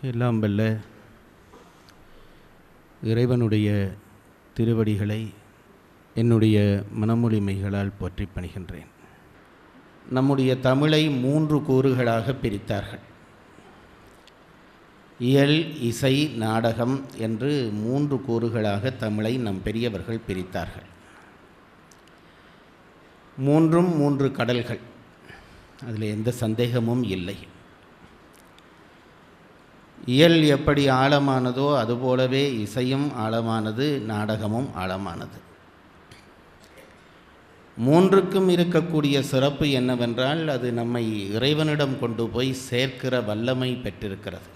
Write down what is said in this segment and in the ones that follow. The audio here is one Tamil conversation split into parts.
எல்லாம் வல்ல இறைவனுடைய திருவடிகளை என்னுடைய மனமொழிமைகளால் போற்றி பணிகின்றேன். நம்முடைய தமிழை 3 கூறுகளாக பிரித்தார்கள். இயல், இசை, நாடகம் என்று 3 கூறுகளாக தமிழை நம் பெரியவர்கள் பிரித்தார்கள். 3ம் 3 கடல்கள், அதில் எந்த சந்தேகமும் இல்லை. இயல் எப்படி ஆழமானதோ அதுபோலவே இசையும் ஆழமானது, நாடகமும் ஆழமானது. 3க்கும் இருக்கக்கூடிய சிறப்பு என்னவென்றால், அது நம்மை இறைவனிடம் கொண்டு போய் சேர்க்கிற வல்லமை பெற்றிருக்கிறது.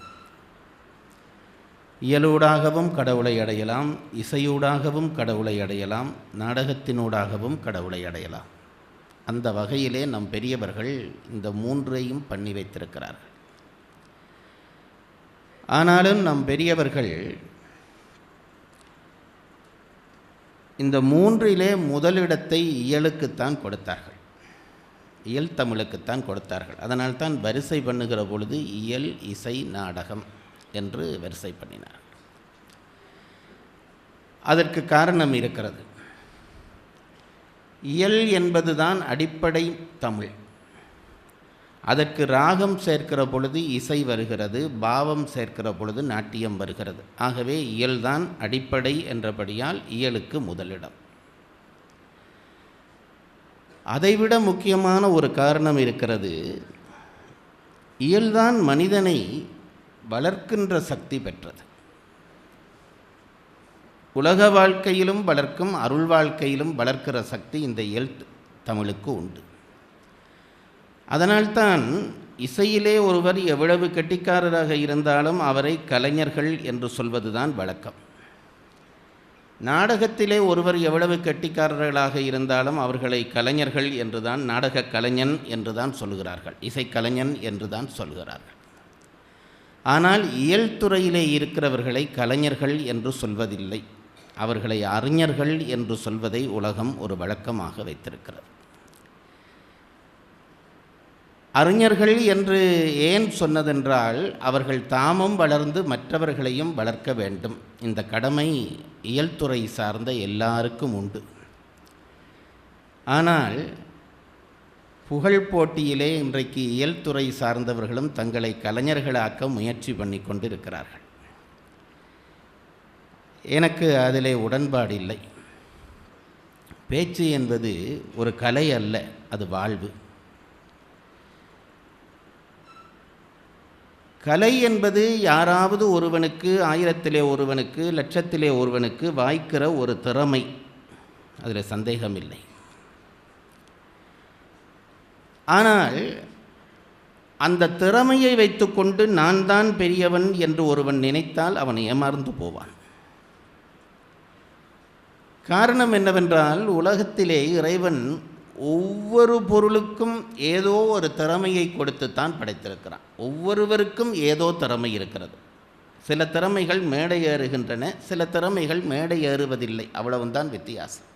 இயலூடாகவும் கடவுளை அடையலாம், இசையூடாகவும் கடவுளை அடையலாம், நாடகத்தினூடாகவும் கடவுளை அடையலாம். அந்த வகையிலே நம் பெரியவர்கள் இந்த 3ஐயும் பண்ணி வைத்திருக்கிறார்கள். ஆனாலும் நம் பெரியவர்கள் இந்த 3இலே முதலிடத்தை இயலுக்குத்தான் கொடுத்தார்கள், இயல் தமிழுக்குத்தான் கொடுத்தார்கள். அதனால்தான் வரிசை பண்ணுகிற பொழுது இயல், இசை, நாடகம் என்று வரிசை பண்ணினார். அதற்கு காரணம் இருக்கிறது. இயல் என்பதுதான் அடிப்படை தமிழ். அதற்கு ராகம் சேர்க்கிற பொழுது இசை வருகிறது, பாவம் சேர்க்கிற பொழுது நாட்டியம் வருகிறது. ஆகவே இயல்தான் அடிப்படை என்றபடியால் இயலுக்கு முதலிடம். அதைவிட முக்கியமான ஒரு காரணம் இருக்கிறது. இயல்தான் மனிதனை வளர்க்கின்ற சக்தி பெற்றது. உலக வாழ்க்கையிலும் வளர்க்கும், அருள் வாழ்க்கையிலும் வளர்க்கிற சக்தி இந்த இயல் தமிழுக்கு உண்டு. அதனால்தான் இசையிலே ஒருவர் எவ்வளவு கெட்டிக்காரராக இருந்தாலும் அவரை கலைஞர்கள் என்று சொல்வதுதான் வழக்கம். நாடகத்திலே ஒருவர் எவ்வளவு கெட்டிக்காரர்களாக இருந்தாலும் அவர்களை கலைஞர்கள் என்றுதான், நாடக கலைஞன் என்றுதான் சொல்கிறார்கள், இசைக்கலைஞன் என்றுதான் சொல்கிறார்கள். ஆனால் இயல் துறையிலே இருக்கிறவர்களை கலைஞர்கள் என்று சொல்வதில்லை, அவர்களை அறிஞர்கள் என்று சொல்வதை உலகம் ஒரு வழக்கமாக வைத்திருக்கிறது. அறிஞர்கள் என்று ஏன் சொன்னதென்றால், அவர்கள் தாமும் வளர்ந்து மற்றவர்களையும் வளர்க்க வேண்டும். இந்த கடமை இயல் துறை சார்ந்த எல்லாருக்கும் உண்டு. ஆனால் புகழ் போட்டியிலே இன்றைக்கு இயல் துறை சார்ந்தவர்களும் தங்களை கலைஞர்களாக்க முயற்சி பண்ணி கொண்டிருக்கிறார்கள். எனக்கு அதிலே உடன்பாடு இல்லை. பேச்சு என்பது ஒரு கலை அல்ல, அது வாழ்வு. கலை என்பது யாராவது ஒருவனுக்கு, 1000-லே ஒருவனுக்கு, 1,00,000-லே ஒருவனுக்கு வாய்க்கிற ஒரு திறமை, அதில் சந்தேகமில்லை. ஆனால் அந்த திறமையை வைத்துக்கொண்டு நான் தான் பெரியவன் என்று ஒருவன் நினைத்தால் அவன் ஏமாந்து போவான். காரணம் என்னவென்றால், உலகத்திலே இறைவன் ஒவ்வொரு பொருளுக்கும் ஏதோ ஒரு திறமையை கொடுத்துத்தான் படைத்திருக்கிறான். ஒவ்வொருவருக்கும் ஏதோ திறமை இருக்கிறது. சில திறமைகள் மேடை ஏறுகின்றன, சில திறமைகள் மேடை ஏறுவதில்லை, அவ்வளவுதான் வித்தியாசம்.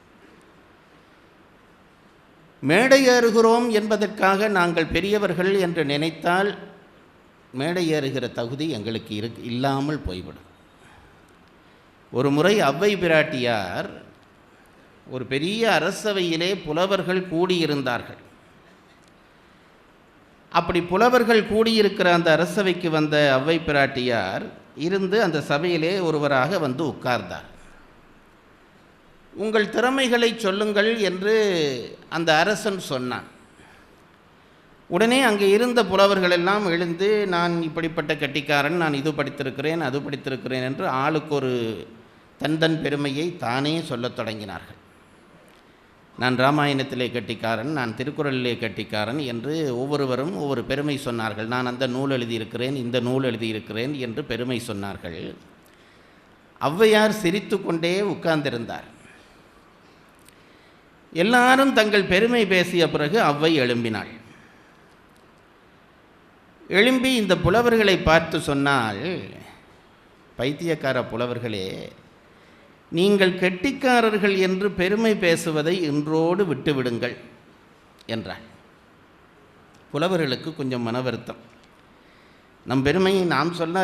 மேடை ஏறுகிறோம் என்பதற்காக நாங்கள் பெரியவர்கள் என்று நினைத்தால் மேடை ஏறுகிற தகுதி எங்களுக்கு இல்லாமல் போய்விடும். ஒரு முறை அவ்வை பிராட்டியார் ஒரு பெரிய அரசவையிலே புலவர்கள் கூடியிருந்தார்கள். அப்படி புலவர்கள் கூடியிருக்கிற அந்த அரசவைக்கு வந்த அவ்வை பிராட்டியார் இருந்து அந்த சபையிலே ஒருவராக வந்து உட்கார்ந்தார். உங்கள் திறமைகளை சொல்லுங்கள் என்று அந்த அரசன் சொன்னான். உடனே அங்கே இருந்த புலவர்கள் எல்லாம் எழுந்து, நான் இப்படிப்பட்ட கெட்டிக்காரன், நான் இது படித்திருக்கிறேன், அது படித்திருக்கிறேன் என்று ஆளுக்கு ஒரு தன் பெருமையை தானே சொல்லத் தொடங்கினார்கள். நான் ராமாயணத்திலே கெட்டிக்காரன், நான் திருக்குறளிலே கெட்டிக்காரன் என்று ஒவ்வொருவரும் ஒவ்வொரு பெருமை சொன்னார்கள். நான் அந்த நூல் எழுதியிருக்கிறேன், இந்த நூல் எழுதியிருக்கிறேன் என்று பெருமை சொன்னார்கள். ஔவையார் சிரித்து கொண்டே உட்கார்ந்திருந்தார். எல்லாரும் தங்கள் பெருமை பேசிய பிறகு ஔவை எழும்பினாள். எழும்பி இந்த புலவர்களை பார்த்து சொன்னால், பைத்தியக்கார புலவர்களே, நீங்கள் கெட்டிக்காரர்கள் என்று பெருமை பேசுவதை இன்றோடு விட்டுவிடுங்கள் என்றார். புலவர்களுக்கு கொஞ்சம் மன வருத்தம். நம் பெருமையை நாம் சொல்ல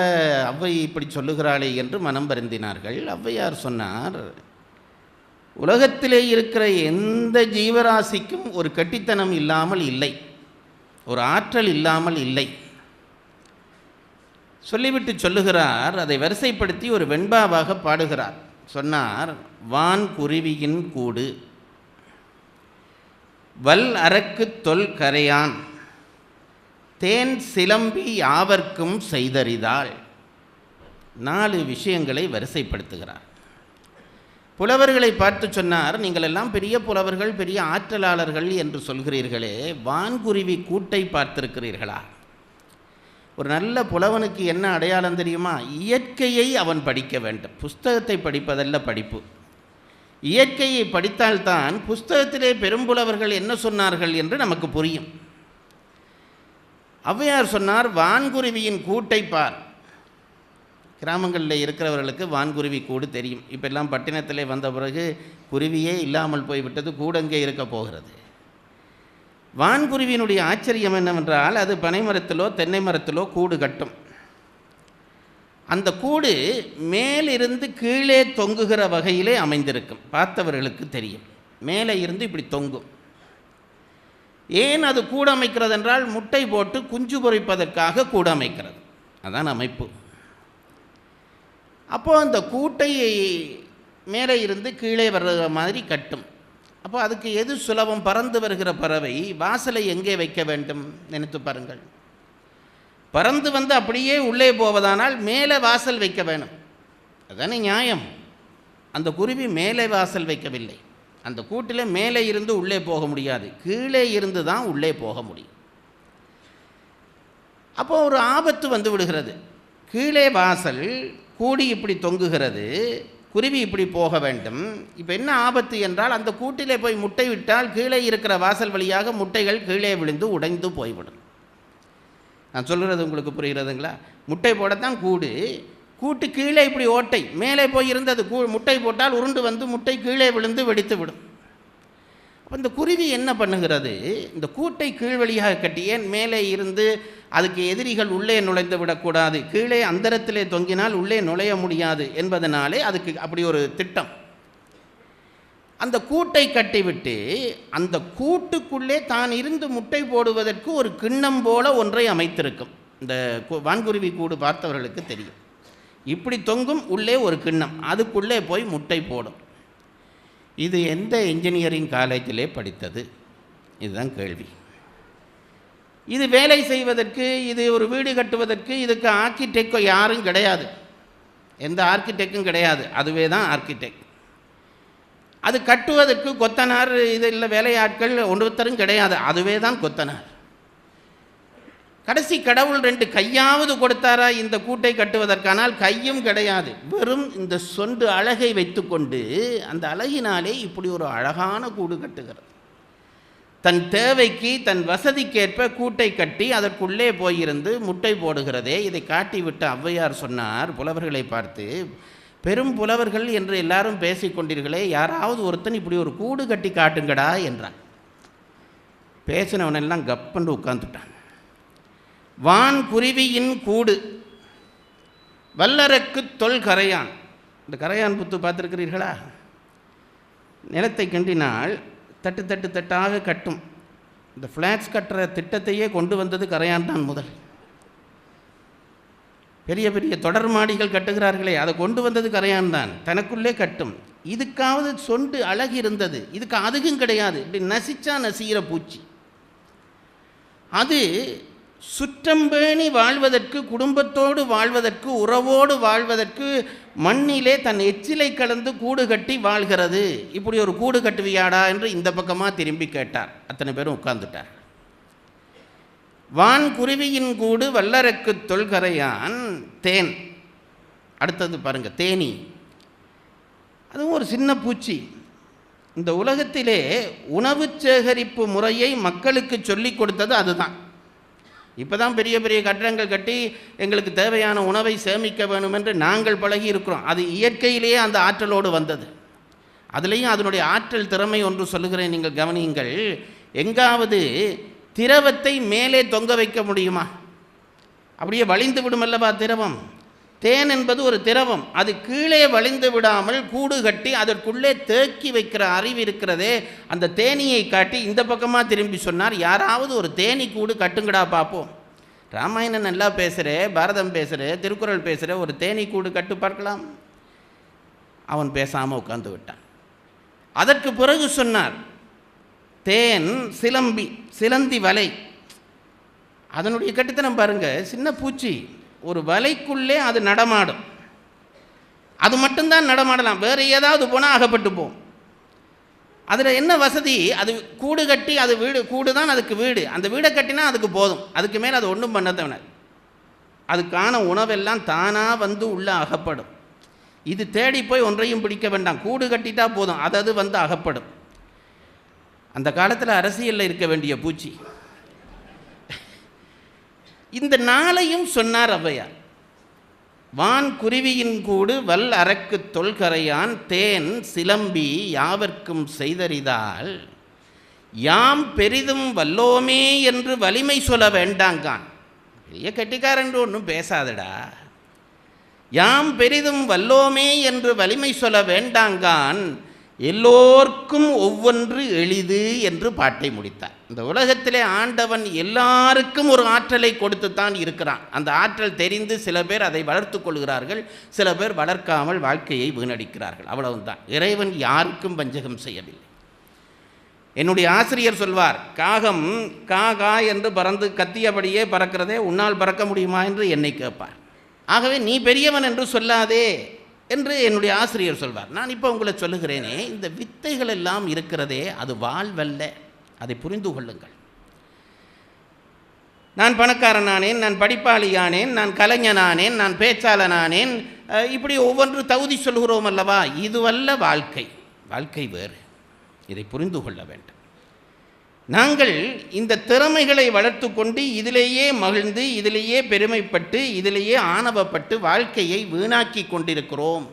ஔவை இப்படி சொல்லுகிறாளே என்று மனம் வருந்தினார்கள். ஔவையார் சொன்னார், உலகத்திலே இருக்கிற எந்த ஜீவராசிக்கும் ஒரு கெட்டித்தனம் இல்லாமல் இல்லை, ஒரு ஆற்றல் இல்லாமல் இல்லை. சொல்லிவிட்டு சொல்லுகிறார், அதை வரிசைப்படுத்தி ஒரு வெண்பாவாக பாடுகிறார். சொன்னார், வான் குருவியின் கூடு, வல் அரக்கு தொல் கரையான், தேன் சிலம்பி யாவர்க்கும் செய்தறிதாள். 4 விஷயங்களை வரிசைப்படுத்துகிறார். புலவர்களை பார்த்து சொன்னார், நீங்கள் எல்லாம் பெரிய புலவர்கள், பெரிய ஆற்றலாளர்கள் என்று சொல்கிறீர்களே, வான்குருவி கூட்டை பார்த்திருக்கிறீர்களா? ஒரு நல்ல புலவனுக்கு என்ன அடையாளம் தெரியுமா? இயற்கையை அவன் படிக்க வேண்டும். புஸ்தகத்தை படிப்பதல்ல படிப்பு. இயற்கையை படித்தால்தான் புஸ்தகத்திலே பெரும்புலவர்கள் என்ன சொன்னார்கள் என்று நமக்கு புரியும். ஔவையார் சொன்னார், வான்குருவியின் கூட்டை பார். கிராமங்களில் இருக்கிறவர்களுக்கு வான்குருவி கூடு தெரியும். இப்போ எல்லாம் பட்டினத்திலே வந்த பிறகு குருவியே இல்லாமல் போய்விட்டது, கூடங்கே இருக்க போகிறது. வான்குருவியினுடைய ஆச்சரியம் என்னவென்றால், அது பனை மரத்திலோ தென்னை மரத்திலோ கூடு கட்டும். அந்த கூடு மேலிருந்து கீழே தொங்குகிற வகையிலே அமைந்திருக்கும். பார்த்தவர்களுக்கு தெரியும், மேலே இருந்து இப்படி தொங்கும். ஏன் அது கூட அமைக்கிறது என்றால், முட்டை போட்டு குஞ்சு பொரிப்பதற்காக கூட அமைக்கிறது. அதான் அமைப்பு. அப்போது அந்த கூட்டை மேலே இருந்து கீழே வர்ற மாதிரி கட்டும். அப்போ அதுக்கு எது சுலபம்? பறந்து வருகிற பறவை வாசலை எங்கே வைக்க வேண்டும் நினைத்து பாருங்கள். பறந்து வந்து அப்படியே உள்ளே போவதானால் மேலே வாசல் வைக்க வேணும். அதுதானே நியாயம். அந்த குருவி மேலே வாசல் வைக்கவில்லை. அந்த கூட்டில் மேலே இருந்து உள்ளே போக முடியாது, கீழே இருந்து தான் உள்ளே போக முடியும். அப்போது ஒரு ஆபத்து வந்து விடுகிறது. கீழே வாசல், கூடி இப்படி தொங்குகிறது, குருவி இப்படி போக வேண்டும். இப்போ என்ன ஆபத்து என்றால், அந்த கூட்டிலே போய் முட்டை விட்டால் கீழே இருக்கிற வாசல் வழியாக முட்டைகள் கீழே விழுந்து உடைந்து போய்விடும். நான் சொல்கிறது உங்களுக்கு புரிகிறதுங்களா? முட்டை போடத்தான் கூடு, கூட்டு கீழே இப்படி ஓட்டை, மேலே போய் இருந்தது முட்டை போட்டால் உருண்டு வந்து முட்டை கீழே விழுந்து வெடித்து விடும். அப்போ இந்த குருவி என்ன பண்ணுகிறது? இந்த கூட்டை கீழ் வழியாக கட்டி, ஏன் மேலே இருந்து அதுக்கு எதிரிகள் உள்ளே நுழைந்து விடக்கூடாது, கீழே அந்தரத்திலே தொங்கினால் உள்ளே நுழைய முடியாது என்பதனாலே அதுக்கு அப்படி ஒரு திட்டம். அந்த கூட்டை கட்டிவிட்டு அந்த கூட்டுக்குள்ளே தான் இருந்து முட்டை போடுவதற்கு ஒரு கிண்ணம் போல ஒன்றை அமைத்திருக்கும். இந்த வான்குருவி கூடு பார்த்தவர்களுக்கு தெரியும். இப்படி தொங்கும், உள்ளே ஒரு கிண்ணம், அதுக்குள்ளே போய் முட்டை போடும். இது எந்த இன்ஜினியரிங் காலேஜிலே படித்தது? இதுதான் கேள்வி. இது வேலை செய்வதற்கு, இது ஒரு வீடு கட்டுவதற்கு இதுக்கு ஆர்கிடெக்ட் யாரும் கிடையாது, எந்த ஆர்கிடெக்டும் கிடையாது, அதுவே தான் ஆர்கிடெக்ட். அது கட்டுவதற்கு கொத்தனார் இது இல்லை, வேலையாட்கள் ஒருத்தரும் கிடையாது, அதுவே தான் கொத்தனார். கடைசி கடவுள் 2 கையாவது கொடுத்தாரா இந்த கூட்டை கட்டுவதற்கானால்? கையும் கிடையாது. வெறும் இந்த சொண்டு அழகை வைத்துக்கொண்டு அந்த அழகினாலே இப்படி ஒரு அழகான கூடு கட்டுகிறது. தன் தேவைக்கு தன் வசதிக்கேற்ப கூட்டை கட்டி அதற்குள்ளே போயிருந்து முட்டை போடுகிறதே. இதை காட்டிவிட்டு ஔவையார் சொன்னார் புலவர்களை பார்த்து, பெரும் புலவர்கள் என்று எல்லாரும் பேசிக்கொண்டீர்களே, யாராவது ஒருத்தன் இப்படி ஒரு கூடு கட்டி காட்டுங்கடா என்றான். பேசினவனெல்லாம் கப்பண்டு உட்கார்ந்துட்டான். வான் குருவியின் கூடு, வல்லரக்கு தொல் கரையான். இந்த கரையான் புத்து பார்த்துருக்கிறீர்களா? நிலத்தை கிண்டினால் தட்டு தட்டு தட்டாக கட்டும். இந்த ஃப்ளாட்ஸ் கட்டுற திட்டத்தையே கொண்டு வந்தது கரையான் தான் முதல். பெரிய பெரிய தொடர் மாடிகள் கட்டுகிறார்களே, அதை கொண்டு வந்தது கரையான் தான். தனக்குள்ளே கட்டும். இதுக்காவது சொண்டு அழகு இருந்தது, இதுக்கு அதுக்கும் கிடையாது. இப்படி நசிச்சா நசிகிற பூச்சி. அது சுற்றம்பேணி வாழ்வதற்கு, குடும்பத்தோடு வாழ்வதற்கு, உறவோடு வாழ்வதற்கு மண்ணிலே தன் எச்சிலை கலந்து கூடு கட்டி வாழ்கிறது. இப்படி ஒரு கூடு கட்டுவியாடா என்று இந்த பக்கமாக திரும்பி கேட்டார். அத்தனை பேரும் உட்கார்ந்துட்டார். வான் குருவியின் கூடு, வல்லரக்கு தொல்கரையான், தேன். அடுத்தது பாருங்க, தேனி. அதுவும் ஒரு சின்ன பூச்சி. இந்த உலகத்திலே உணவு சேகரிப்பு முறையை மக்களுக்கு சொல்லிக் கொடுத்தது அதுதான். இப்போ தான் பெரிய பெரிய கட்டடங்கள் கட்டி எங்களுக்கு தேவையான உணவை சேமிக்க வேணும் என்று நாங்கள் பழகி இருக்கிறோம். அது இயற்கையிலேயே அந்த ஆற்றலோடு வந்தது. அதுலேயும் அதனுடைய ஆற்றல் திறமை ஒன்று சொல்லுகிறேன், நீங்கள் கவனியுங்கள். எங்காவது திரவத்தை மேலே தொங்க வைக்க முடியுமா? அப்படியே வழிந்து விடுமல்லவா திரவம். தேன் என்பது ஒரு திரவம், அது கீழே வழிந்து விடாமல் கூடு கட்டி அதற்குள்ளே தேக்கி வைக்கிற அறிவு இருக்கிறதே, அந்த தேனியை காட்டி இந்த பக்கமாக திரும்பி சொன்னார், யாராவது ஒரு தேனி கூடு கட்டுங்கடா பார்ப்போம். ராமாயணம் நல்லா பேசுகிற, பாரதம் பேசுகிற, திருக்குறள் பேசுகிற, ஒரு தேனி கூடு கட்டு பார்க்கலாம். அவன் பேசாமல் உட்கார்ந்து விட்டான். அதற்கு பிறகு சொன்னார், தேன் சிலந்தி வலை, அதனுடைய கட்டுத்தனம் பாருங்கள். சின்ன பூச்சி ஒரு வலைக்குள்ளே அது நடமாடும், அது மட்டும்தான் நடமாடலாம், வேறு ஏதாவது போனால் அகப்பட்டு போகும். அதில் என்ன வசதி, அது கூடு கட்டி, அது வீடு, கூடு தான் அதுக்கு வீடு, அந்த வீடை கட்டினா அதுக்கு போதும், அதுக்கு மேலே அது ஒன்றும் பண்ண தேவை. அதுக்கான உணவெல்லாம் தானாக வந்து உள்ளே அகப்படும். இது தேடி போய் ஒன்றையும் பிடிக்க வேண்டாம், கூடு கட்டிட்டா போதும், அது வந்து அகப்படும். அந்த காலத்தில் அரசியலில் இருக்க வேண்டிய பூச்சி. இந்த நாளையும் சொன்னார் ஔவையார். வான் குருவியின் கூடு வல் அரக்கு தொல்கரையான் தேன் சிலம்பி யாவர்க்கும் செய்தறிதால் யாம் பெரிதும் வல்லோமே என்று வலிமை சொல்ல வேண்டாங்கான். பெரிய கெட்டிக்காரன் ஒன்றும் பேசாதடா, யாம் பெரிதும் வல்லோமே என்று வலிமை சொல்ல வேண்டாங்கான், எல்லோர்க்கும் ஒவ்வொன்று எளிது என்று பாட்டை முடித்தார். இந்த உலகத்திலே ஆண்டவன் எல்லாருக்கும் ஒரு ஆற்றலை கொடுத்துத்தான் இருக்கிறான். அந்த ஆற்றல் தெரிந்து சில பேர் அதை வளர்த்து கொள்கிறார்கள், சில பேர் வளர்க்காமல் வாழ்க்கையை வீணடிக்கிறார்கள். அவ்வளவுதான். இறைவன் யாருக்கும் வஞ்சகம் செய்யவில்லை. என்னுடைய ஆசிரியர் சொல்வார், காகம் கா கா என்று பறந்து கத்தியபடியே பறக்கிறதே, உன்னால் பறக்க முடியுமா என்று என்னை கேட்பார். ஆகவே நீ பெரியவன் என்று சொல்லாதே என்று என்னுடைய ஆசிரியர் சொல்வார். நான் இப்போ உங்களை சொல்லுகிறேனே, இந்த வித்தைகள் எல்லாம் இருக்கிறதே, அது வாழ்வல்ல, அதை புரிந்து கொள்ளுங்கள். நான் பணக்காரனானேன், நான் படிப்பாளியானேன், நான் கலைஞனானேன், நான் பேச்சாளனானேன், இப்படி ஒவ்வொன்று தகுதி சொல்கிறோம் அல்லவா, இதுவல்ல வாழ்க்கை. வாழ்க்கை வேறு, இதை புரிந்து கொள்ள வேண்டும். நாங்கள் இந்த திறமைகளை வளர்த்து கொண்டு இதிலேயே மகிழ்ந்து, இதிலேயே பெருமைப்பட்டு, இதிலேயே ஆணவப்பட்டு வாழ்க்கையை வீணாக்கி கொண்டிருக்கிறோம்.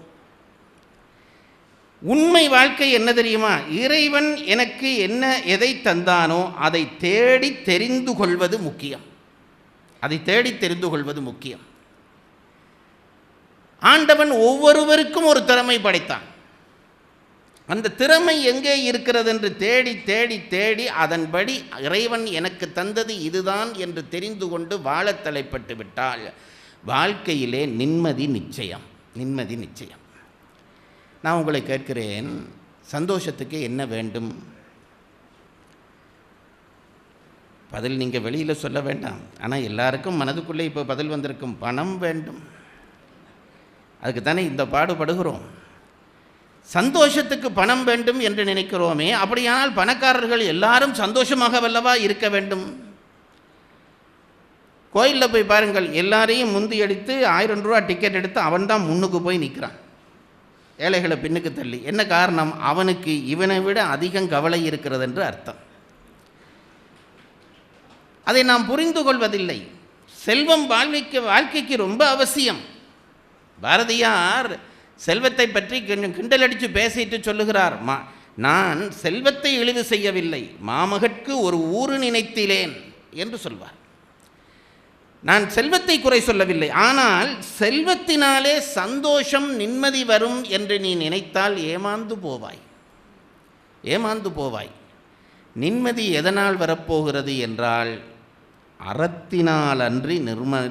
உண்மை வாழ்க்கை என்ன தெரியுமா? இறைவன் எனக்கு என்ன எதை தந்தானோ அதை தேடி தெரிந்து கொள்வது முக்கியம். அதை தேடி தெரிந்து கொள்வது முக்கியம். ஆண்டவன் ஒவ்வொருவருக்கும் ஒரு திறமை படைத்தான். அந்த திறமை எங்கே இருக்கிறது என்று தேடி தேடி தேடி அதன்படி இறைவன் எனக்கு தந்தது இதுதான் என்று தெரிந்து கொண்டு வாழ தலைப்பட்டு விட்டால் வாழ்க்கையிலே நிம்மதி நிச்சயம். நிம்மதி நிச்சயம். நான் உங்களை கேட்கிறேன், சந்தோஷத்துக்கு என்ன வேண்டும்? பதில் நீங்கள் வெளியில் சொல்ல வேண்டாம், ஆனால் எல்லாருக்கும் மனதுக்குள்ளே இப்போ பதில் வந்திருக்கும், பணம் வேண்டும். அதுக்கு தானே இந்த பாடுபடுகிறோம். சந்தோஷத்துக்கு பணம் வேண்டும் என்று நினைக்கிறோமே, அப்படியானால் பணக்காரர்கள் எல்லாரும் சந்தோஷமாக வல்லவா இருக்க வேண்டும்? கோயிலில் போய் பாருங்கள், எல்லாரையும் முந்தி அடித்து 1000 ரூபா டிக்கெட் எடுத்து அவன் தான் முன்னுக்கு போய் நிற்கிறான், ஏழைகளை பின்னுக்கு தள்ளி. என்ன காரணம்? அவனுக்கு இவனை விட அதிகம் கவலை இருக்கிறது என்று அர்த்தம். அதை நாம் புரிந்து கொள்வதில்லை. செல்வம் வாழ்க்கைக்கு ரொம்ப அவசியம். பாரதியார் செல்வத்தை பற்றி கிண்டல் அடித்து பேசிட்டு சொல்லுகிறார், நான் செல்வத்தை இழிவு செய்யவில்லை, மாமகற்கு ஒரு ஊறு நினைத்திலேன் என்று சொல்வார். நான் செல்வத்தை குறை சொல்லவில்லை, ஆனால் செல்வத்தினாலே சந்தோஷம் நிம்மதி வரும் என்று நீ நினைத்தால் ஏமாந்து போவாய், ஏமாந்து போவாய். நிம்மதி எதனால் வரப்போகிறது என்றால் அறத்தினால் அன்றி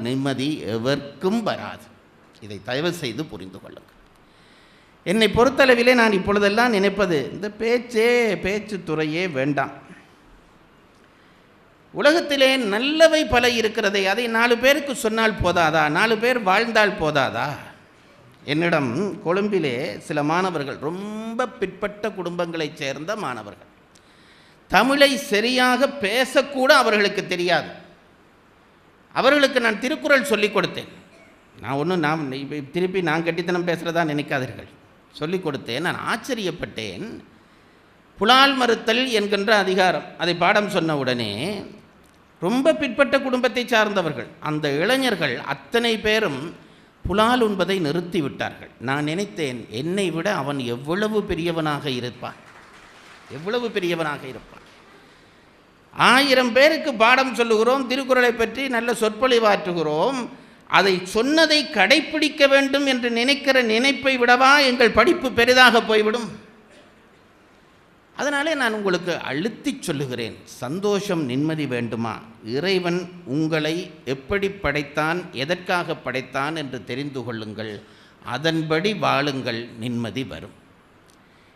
நிம்மதி எவர்க்கும் வராது. இதை தயவு செய்து புரிந்து கொள்ளுங்கள். என்னை பொறுத்தளவிலே நான் இப்பொழுதெல்லாம் நினைப்பது, இந்த பேச்சு துறையே வேண்டாம். உலகத்திலே நல்லவை பல இருக்கிறதை, அதை 4 பேருக்கு சொன்னால் போதாதா? 4 பேர் வாழ்ந்தால் போதாதா? என்னிடம் கொழும்பிலே சில மாணவர்கள், ரொம்ப பிற்பட்ட குடும்பங்களைச் சேர்ந்த மாணவர்கள், தமிழை சரியாக பேசக்கூட அவர்களுக்கு தெரியாது. அவர்களுக்கு நான் திருக்குறள் சொல்லிக் கொடுத்தேன். நான் திருப்பி நான் கட்டித்தனம் பேசுகிறதா நினைக்காதீர்கள், சொல்லிக் கொடுத்தேன். நான் ஆச்சரியப்பட்டேன். புலால் மறுத்தல் என்கின்ற அதிகாரம், அதை பாடம் சொன்ன உடனே ரொம்ப பிற்பட்ட குடும்பத்தை சார்ந்தவர்கள், அந்த இளைஞர்கள் அத்தனை பேரும் புலால் உண்பதை நிறுத்திவிட்டார்கள். நான் நினைத்தேன், என்னை விட அவன் எவ்வளவு பெரியவனாக இருப்பான், எவ்வளவு பெரியவனாக இருப்பான். 1000 பேருக்கு பாடம் சொல்லுகிறோம், திருக்குறளை பற்றி நல்ல சொற்பொழிவாற்றுகிறோம். அதை சொன்னதை கடைப்பிடிக்க வேண்டும் என்று நினைக்கிற நினைப்பை விடவா எங்கள் படிப்பு பெரிதாக போய்விடும்? அதனாலே நான் உங்களுக்கு அழுத்தி சொல்லுகிறேன், சந்தோஷம் நிம்மதி வேண்டுமா? இறைவன் உங்களை எப்படி படைத்தான், எதற்காக படைத்தான் என்று தெரிந்து கொள்ளுங்கள். அதன்படி வாழுங்கள், நிம்மதி வரும்.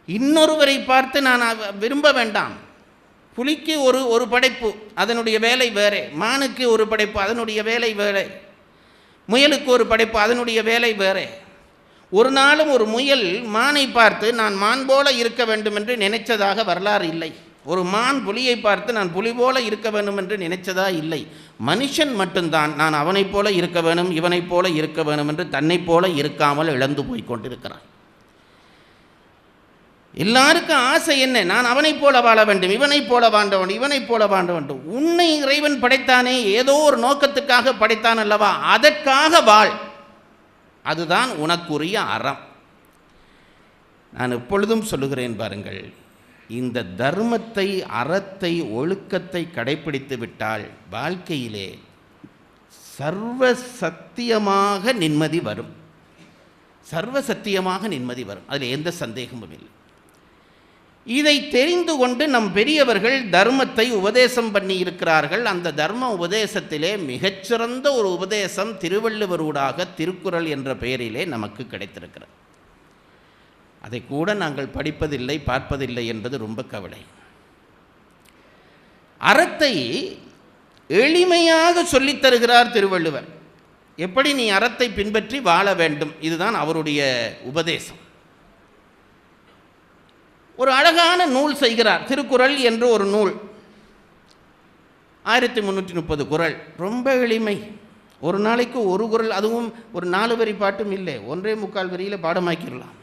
இன்னொருவரை பார்த்து நான் விரும்ப வேண்டாம். புலிக்கு ஒரு படைப்பு, அதனுடைய வேலை வேறே. மானுக்கு ஒரு படைப்பு, அதனுடைய வேலை வேறே. முயலுக்கு ஒரு படைப்பு, அதனுடைய வேலை வேறே. ஒரு நாளும் ஒரு முயல் மானை பார்த்து நான் மான் போல இருக்க வேண்டும் என்று நினைச்சதாக வரலாறு இல்லை. ஒரு மான் புலியை பார்த்து நான் புலி போல இருக்க வேண்டும் என்று நினைச்சதா இல்லை. மனுஷன் மட்டும்தான் நான் அவனைப் போல இருக்க வேணும், இவனைப் போல இருக்க வேணும் என்று தன்னைப் போல இருக்காமல் இழந்து போய் கொண்டிருக்கிறான். எல்லாருக்கும் ஆசை என்ன? நான் அவனைப் போல வாழ வேண்டும், இவனைப் போல வாழ்ந்தவன், இவனைப் போல வாழ்ந்த வேண்டும். உன்னை இறைவன் படைத்தானே, ஏதோ ஒரு நோக்கத்துக்காக படைத்தான் அல்லவா? அதற்காக வாழ். அதுதான் உனக்குரிய அறம். நான் எப்பொழுதும் சொல்லுகிறேன் பாருங்கள், இந்த தர்மத்தை, அறத்தை, ஒழுக்கத்தை கடைப்பிடித்து விட்டால் வாழ்க்கையிலே சர்வ சத்தியமாக நிம்மதி வரும். சர்வ சத்தியமாக நிம்மதி வரும், அதில் எந்த சந்தேகமும் இல்லை. இதை தெரிந்து கொண்டு நம் பெரியவர்கள் தர்மத்தை உபதேசம் பண்ணி இருக்கிறார்கள். அந்த தர்ம உபதேசத்திலே மிகச்சிறந்த ஒரு உபதேசம் திருவள்ளுவரூடாக திருக்குறள் என்ற பெயரிலே நமக்கு கிடைத்திருக்கிறது. அதை கூட நாங்கள் படிப்பதில்லை, பார்ப்பதில்லை என்பது ரொம்ப கவலை. அறத்தை எளிமையாக சொல்லித் தருகிறார் திருவள்ளுவர். எப்படி நீ அறத்தை பின்பற்றி வாழ வேண்டும், இதுதான் அவருடைய உபதேசம். ஒரு அழகான நூல் செய்கிறார். திருக்குறள் என்று ஒரு நூல், 1330 குறள். ரொம்ப எளிமை. ஒரு நாளைக்கு ஒரு குறள், அதுவும் ஒரு 4 வரி பாட்டும் இல்லை, 1.25 வரியில் பாடமாக்கிடலாம்.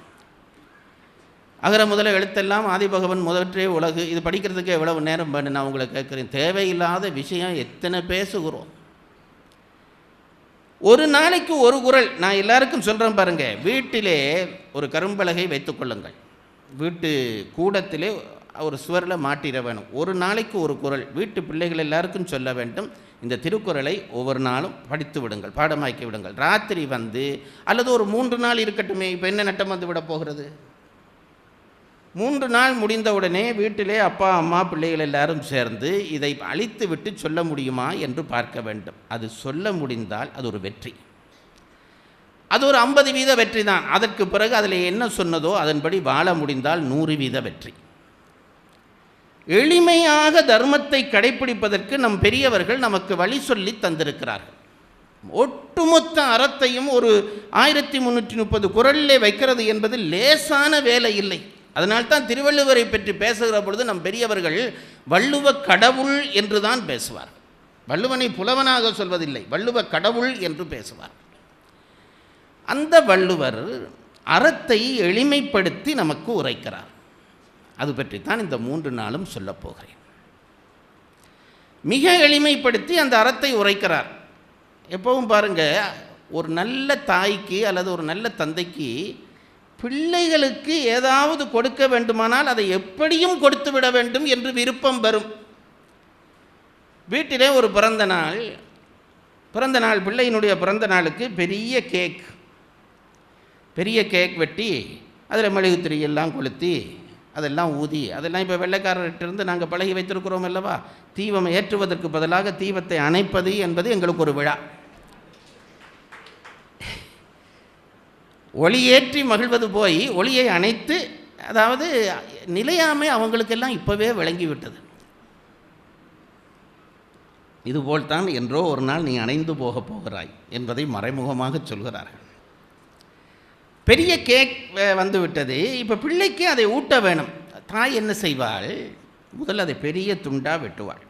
அகர முதல எழுத்தெல்லாம் ஆதிபகவன் முதற்றே உலகு. இது படிக்கிறதுக்கு எவ்வளவு நேரம் வேணும்? நான் உங்களை கேட்குறேன். தேவையில்லாத விஷயம் எத்தனை பேசுகிறோம். ஒரு நாளைக்கு ஒரு குறள். நான் எல்லாருக்கும் சொல்கிறேன் பாருங்கள், வீட்டிலே ஒரு கரும்பலகை வைத்துக்கொள்ளுங்கள். வீட்டு கூடத்திலே ஒரு சுவரில் மாட்டிட வேணும். ஒரு நாளைக்கு ஒரு குறள் வீட்டு பிள்ளைகள் எல்லாருக்கும் சொல்ல வேண்டும். இந்த திருக்குறளை ஒவ்வொரு நாளும் படித்து விடுங்கள், பாடமாக்கி விடுங்கள். ராத்திரி வந்து, அல்லது ஒரு 3 நாள் இருக்கட்டுமே. இப்போ என்ன நட்டம் வந்து விட போகிறது? 3 நாள் முடிந்தவுடனே வீட்டிலே அப்பா அம்மா பிள்ளைகள் எல்லாரும் சேர்ந்து இதை அழித்து விட்டு சொல்ல முடியுமா என்று பார்க்க வேண்டும். அது சொல்ல முடிந்தால் அது ஒரு வெற்றி. அது ஒரு 50% வெற்றி தான். அதற்கு பிறகு அதில் என்ன சொன்னதோ அதன்படி வாழ முடிந்தால் 100% வெற்றி. எளிமையாக தர்மத்தை கடைப்பிடிப்பதற்கு நம் பெரியவர்கள் நமக்கு வழி சொல்லி தந்திருக்கிறார்கள். ஒட்டுமொத்த அறத்தையும் ஒரு 1330 குறளிலே வைக்கிறது என்பது லேசான வேலை இல்லை. அதனால்தான் திருவள்ளுவரை பற்றி பேசுகிற பொழுது நம் பெரியவர்கள் வள்ளுவ கடவுள் என்று தான் பேசுவார். வள்ளுவனை புலவனாக சொல்வதில்லை, வள்ளுவ கடவுள் என்று பேசுவார். அந்த வள்ளுவர் அறத்தை எளிமைப்படுத்தி நமக்கு உரைக்கிறார். அது பற்றித்தான் இந்த 3 நாளும் சொல்லப் போகிறேன். மிக எளிமைப்படுத்தி அந்த அறத்தை உரைக்கிறார். எப்பவும் பாருங்க, ஒரு நல்ல தாய்க்கு அல்லது ஒரு நல்ல தந்தைக்கு பிள்ளைகளுக்கு ஏதாவது கொடுக்க வேண்டுமானால் அதை எப்படியும் கொடுத்து விட வேண்டும் என்று விருப்பம் வரும். வீட்டிலே ஒரு பிறந்த நாள் பிள்ளையினுடைய பிறந்த நாளுக்கு பெரிய கேக் வெட்டி அதில் மெழுகுத்திரி எல்லாம் கொளுத்தி அதெல்லாம் ஊதி, அதெல்லாம் இப்போ வெள்ளைக்காரர்கிட்டருந்து நாங்கள் பழகி வைத்திருக்கிறோம் அல்லவா. தீபம் ஏற்றுவதற்கு பதிலாக தீபத்தை அணைப்பது என்பது எங்களுக்கு ஒரு விழா. ஒளியேற்றி மகிழ்வது போய் ஒளியை அணைத்து, அதாவது நிலையாமை அவங்களுக்கெல்லாம் இப்போவே விளங்கிவிட்டது. இதுபோல்தான் என்றோ ஒரு நாள் நீ அணைந்து போகப் போகிறாய் என்பதை மறைமுகமாக சொல்கிறார்கள். பெரிய கேக் வந்து விட்டது. இப்போ பிள்ளைக்கு அதை ஊட்ட வேணும். தாய் என்ன செய்வாள்? முதல்ல அதை பெரிய துண்டாக வெட்டுவாள்.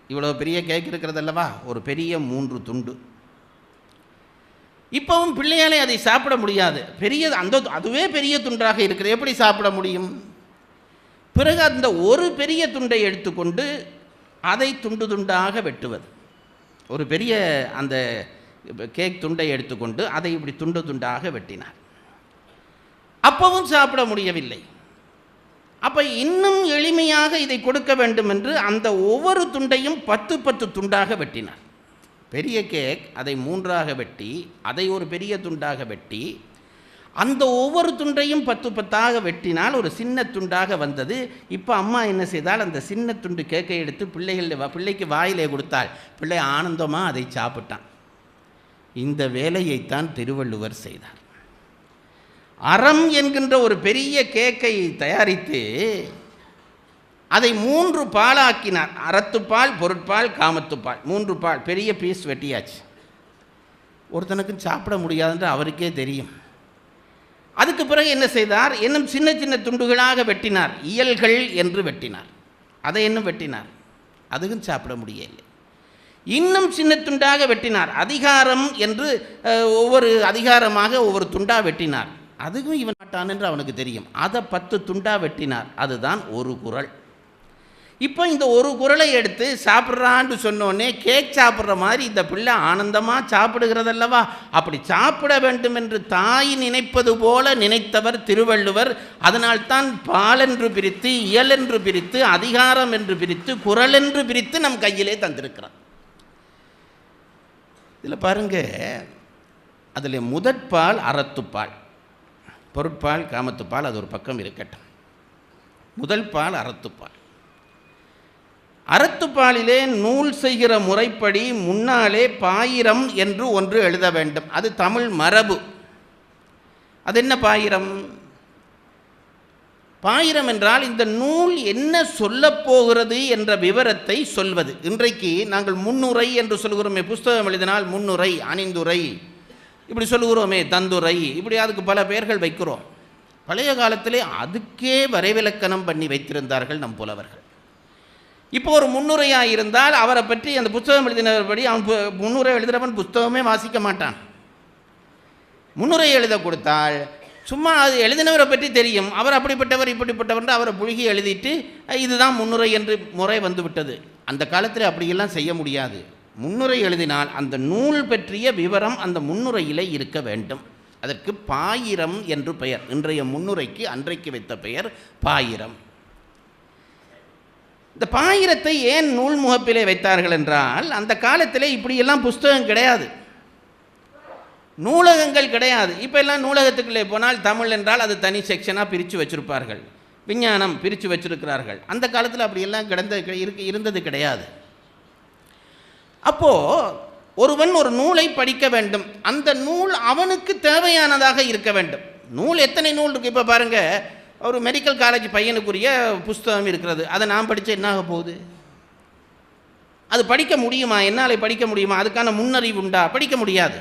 இவ்வளோ பெரிய கேக் இருக்கிறது அல்லவா, ஒரு பெரிய 3 துண்டு. இப்போவும் பிள்ளையாலே அதை சாப்பிட முடியாது. அதுவே பெரிய துண்டாக இருக்கிறது, எப்படி சாப்பிட முடியும்? பிறகு அந்த ஒரு பெரிய துண்டை எடுத்துக்கொண்டு அதை துண்டு துண்டாக வெட்டுவது. ஒரு பெரிய அந்த கேக் துண்டை எடுத்துக்கொண்டு அதை இப்படி துண்டு துண்டாக வெட்டினார். அப்பவும் சாப்பிட முடியவில்லை. அப்போ இன்னும் எளிமையாக இதை கொடுக்க வேண்டும் என்று அந்த ஒவ்வொரு துண்டையும் 10 துண்டாக வெட்டினார். பெரிய கேக் அதை 3ஆக வெட்டி, அதை ஒரு பெரிய துண்டாக வெட்டி, அந்த ஒவ்வொரு துண்டையும் 10 வெட்டினால் ஒரு சின்ன துண்டாக வந்தது. இப்போ அம்மா என்ன செய்தால், அந்த சின்ன துண்டு கேக்கை எடுத்து பிள்ளைக்கு வாயிலே கொடுத்தாள். பிள்ளை ஆனந்தமாக அதை சாப்பிட்டான். இந்த வேலையைத்தான் திருவள்ளுவர் செய்தார். அறம் என்கின்ற ஒரு பெரிய கேக்கை தயாரித்து அதை 3 பாலாக்கினார். அறத்துப்பால், பொருட்பால், காமத்துப்பால், 3 பால். பெரிய பீஸ் வெட்டியாச்சு. ஒருத்தனுக்கும் சாப்பிட முடியாதுன்ற அவருக்கே தெரியும். அதுக்கு பிறகு என்ன செய்தார், இன்னும் சின்ன சின்ன துண்டுகளாக வெட்டினார். இயல்கள் என்று வெட்டினார். அதை இன்னும் வெட்டினார். அதுக்கும் சாப்பிட முடியலை. இன்னும் சின்ன துண்டாக வெட்டினார். அதிகாரம் என்று ஒவ்வொரு அதிகாரமாக ஒவ்வொரு துண்டா வெட்டினார். அதுவும் இவன் மாட்டான் என்று அவனுக்கு தெரியும். அதை 10 துண்டா வெட்டினார். அதுதான் ஒரு குறள். இப்போ இந்த ஒரு குறளை எடுத்து சாப்பிட்றான்னு சொன்னோடனே கேக் சாப்பிட்ற மாதிரி இந்த பிள்ளை ஆனந்தமாக சாப்பிடுகிறதல்லவா? அப்படி சாப்பிட வேண்டும் என்று தாய் நினைப்பது போல நினைத்தவர் திருவள்ளுவர். அதனால்தான் பாலென்று பிரித்து, இயல் என்று பிரித்து, அதிகாரம் என்று பிரித்து, குறள் என்று பிரித்து நம் கையிலே தந்திருக்கிறார். இதில் பாருங்க, அதில் முதற்பால் அறத்துப்பால், பொருட்பால், காமத்துப்பால், அது ஒரு பக்கம் இருக்கட்டும். முதல் பால் அறத்துப்பால். அறத்துப்பாலிலே நூல் செய்கிற முறைப்படி முன்னாலே பாயிரம் என்று ஒன்று எழுத வேண்டும். அது தமிழ் மரபு. அது என்ன பாயிரம்? பாயிரம் என்றால் இந்த நூல் என்ன சொல்லப்போகிறது என்ற விவரத்தை சொல்வது. இன்றைக்கு நாங்கள் முன்னுரை என்று சொல்கிறோமே, புஸ்தகம் எழுதினால் முன்னுரை, அணிந்துரை, இப்படி சொல்லுகிறோமே, தந்துரை, இப்படி அதுக்கு பல பெயர்கள் வைக்கிறோம். பழைய காலத்திலே அதுக்கே வரைவிலக்கணம் பண்ணி வைத்திருந்தார்கள் நம் புலவர்கள். இப்போ ஒரு முன்னுரையாக இருந்தால் அவரை பற்றி அந்த புத்தகம் எழுதினபடி அவன் முன்னுரை எழுதுகிறவன் புத்தகமே வாசிக்க மாட்டான். முன்னுரை எழுத கொடுத்தால் சும்மா அது எழுதினவரை பற்றி தெரியும். அவர் அப்படிப்பட்டவர் இப்படிப்பட்டவர் அவரை புழுகி எழுதிட்டு இதுதான் முன்னுரை என்று முறை வந்துவிட்டது. அந்த காலத்தில் அப்படியெல்லாம் செய்ய முடியாது. முன்னுரை எழுதினால் அந்த நூல் பற்றிய விவரம் அந்த முன்னுரையிலே இருக்க வேண்டும். அதற்கு பாயிரம் என்று பெயர். இன்றைய முன்னுரைக்கு அன்றைக்கு வைத்த பெயர் பாயிரம். இந்த பாயிரத்தை ஏன் நூல் முகப்பிலே வைத்தார்கள் என்றால், அந்த காலத்திலே இப்படியெல்லாம் புஸ்தகம் கிடையாது, நூலகங்கள் கிடையாது. இப்போ எல்லாம் நூலகத்துக்குள்ளே போனால் தமிழ் என்றால் அது தனி செக்ஷனாக பிரித்து வச்சுருப்பார்கள், விஞ்ஞானம் பிரித்து வச்சிருக்கிறார்கள். அந்த காலத்தில் அப்படியெல்லாம் இருந்தது கிடையாது. அப்போது ஒருவன் ஒரு நூலை படிக்க வேண்டும். அந்த நூல் அவனுக்கு தேவையானதாக இருக்க வேண்டும். நூல் எத்தனை நூல் இருக்குது? இப்போ பாருங்கள், ஒரு மெடிக்கல் காலேஜ் பையனுக்குரிய புஸ்தகம் இருக்கிறது. அதை நான் படித்தா என்ன ஆக போகுது? அது படிக்க முடியுமா? என்னால் படிக்க முடியுமா? அதுக்கான முன்னறிவு உண்டா? படிக்க முடியாது.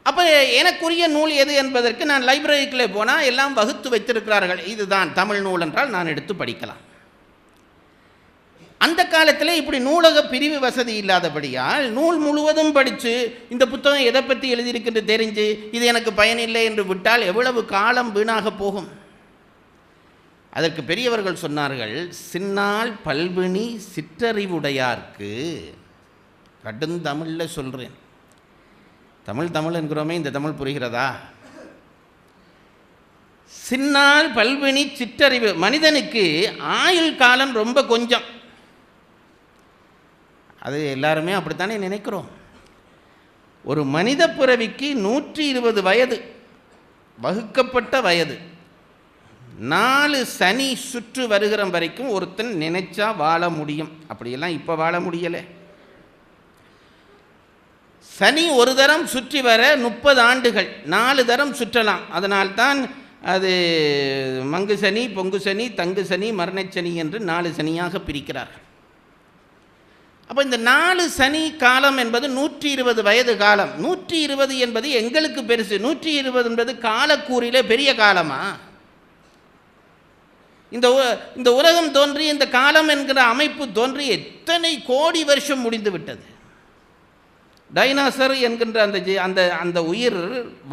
அப்போ எனக்குரிய நூல் எது என்பதற்கு நான் லைப்ரரிக்குள்ளே போனால் எல்லாம் வகுத்து வைத்திருக்கிறார்கள். இதுதான் தமிழ் நூல் என்றால் நான் எடுத்து படிக்கலாம். அந்த காலத்தில் இப்படி நூலக பிரிவு வசதி இல்லாதபடியால் நூல் முழுவதும் படித்து இந்த புத்தகம் எதை பற்றி எழுதியிருக்கின்ற தெரிஞ்சு இது எனக்கு பயனில்லை என்று விட்டால் எவ்வளவு காலம் வீணாக போகும். அதற்கு பெரியவர்கள் சொன்னார்கள், சின்னால் பல்வினி சிற்றறிவுடையார்க்கு. கடுந்தமிழில் சொல்கிறேன். தமிழ் என்கிறோமே, இந்த தமிழ் புரிகிறதா? சின்னால் பல்வினி சிற்றறிவு. மனிதனுக்கு ஆயுள் காலம் ரொம்ப கொஞ்சம். அது எல்லாருமே அப்படித்தானே நினைக்கிறோம். ஒரு மனித பிறவிக்கு 120 வயது வகுக்கப்பட்ட வயது. 4 சனி சுற்று வருகிற வரைக்கும் ஒருத்தன் நினைச்சா வாழ முடியும். அப்படியெல்லாம் இப்போ வாழ முடியலை. சனி ஒரு தரம் சுற்றி வர 30 ஆண்டுகள், 4 தரம் சுற்றலாம். அதனால்தான் அது மங்கு சனி, பொங்கு சனி, தங்கு சனி, மரணச்சனி என்று 4 சனியாக பிரிக்கிறார்கள். அப்போ இந்த 4 சனி காலம் என்பது 120 வயது காலம். 120 என்பது எங்களுக்கு பெருசு. 120 என்பது காலக்கூறிலே பெரிய காலமா? இந்த உலகம் தோன்றி, இந்த காலம் என்கிற அமைப்பு தோன்றி எத்தனை கோடி வருஷம் முடிந்து விட்டது. டைனாசர் என்கின்ற அந்த உயிர்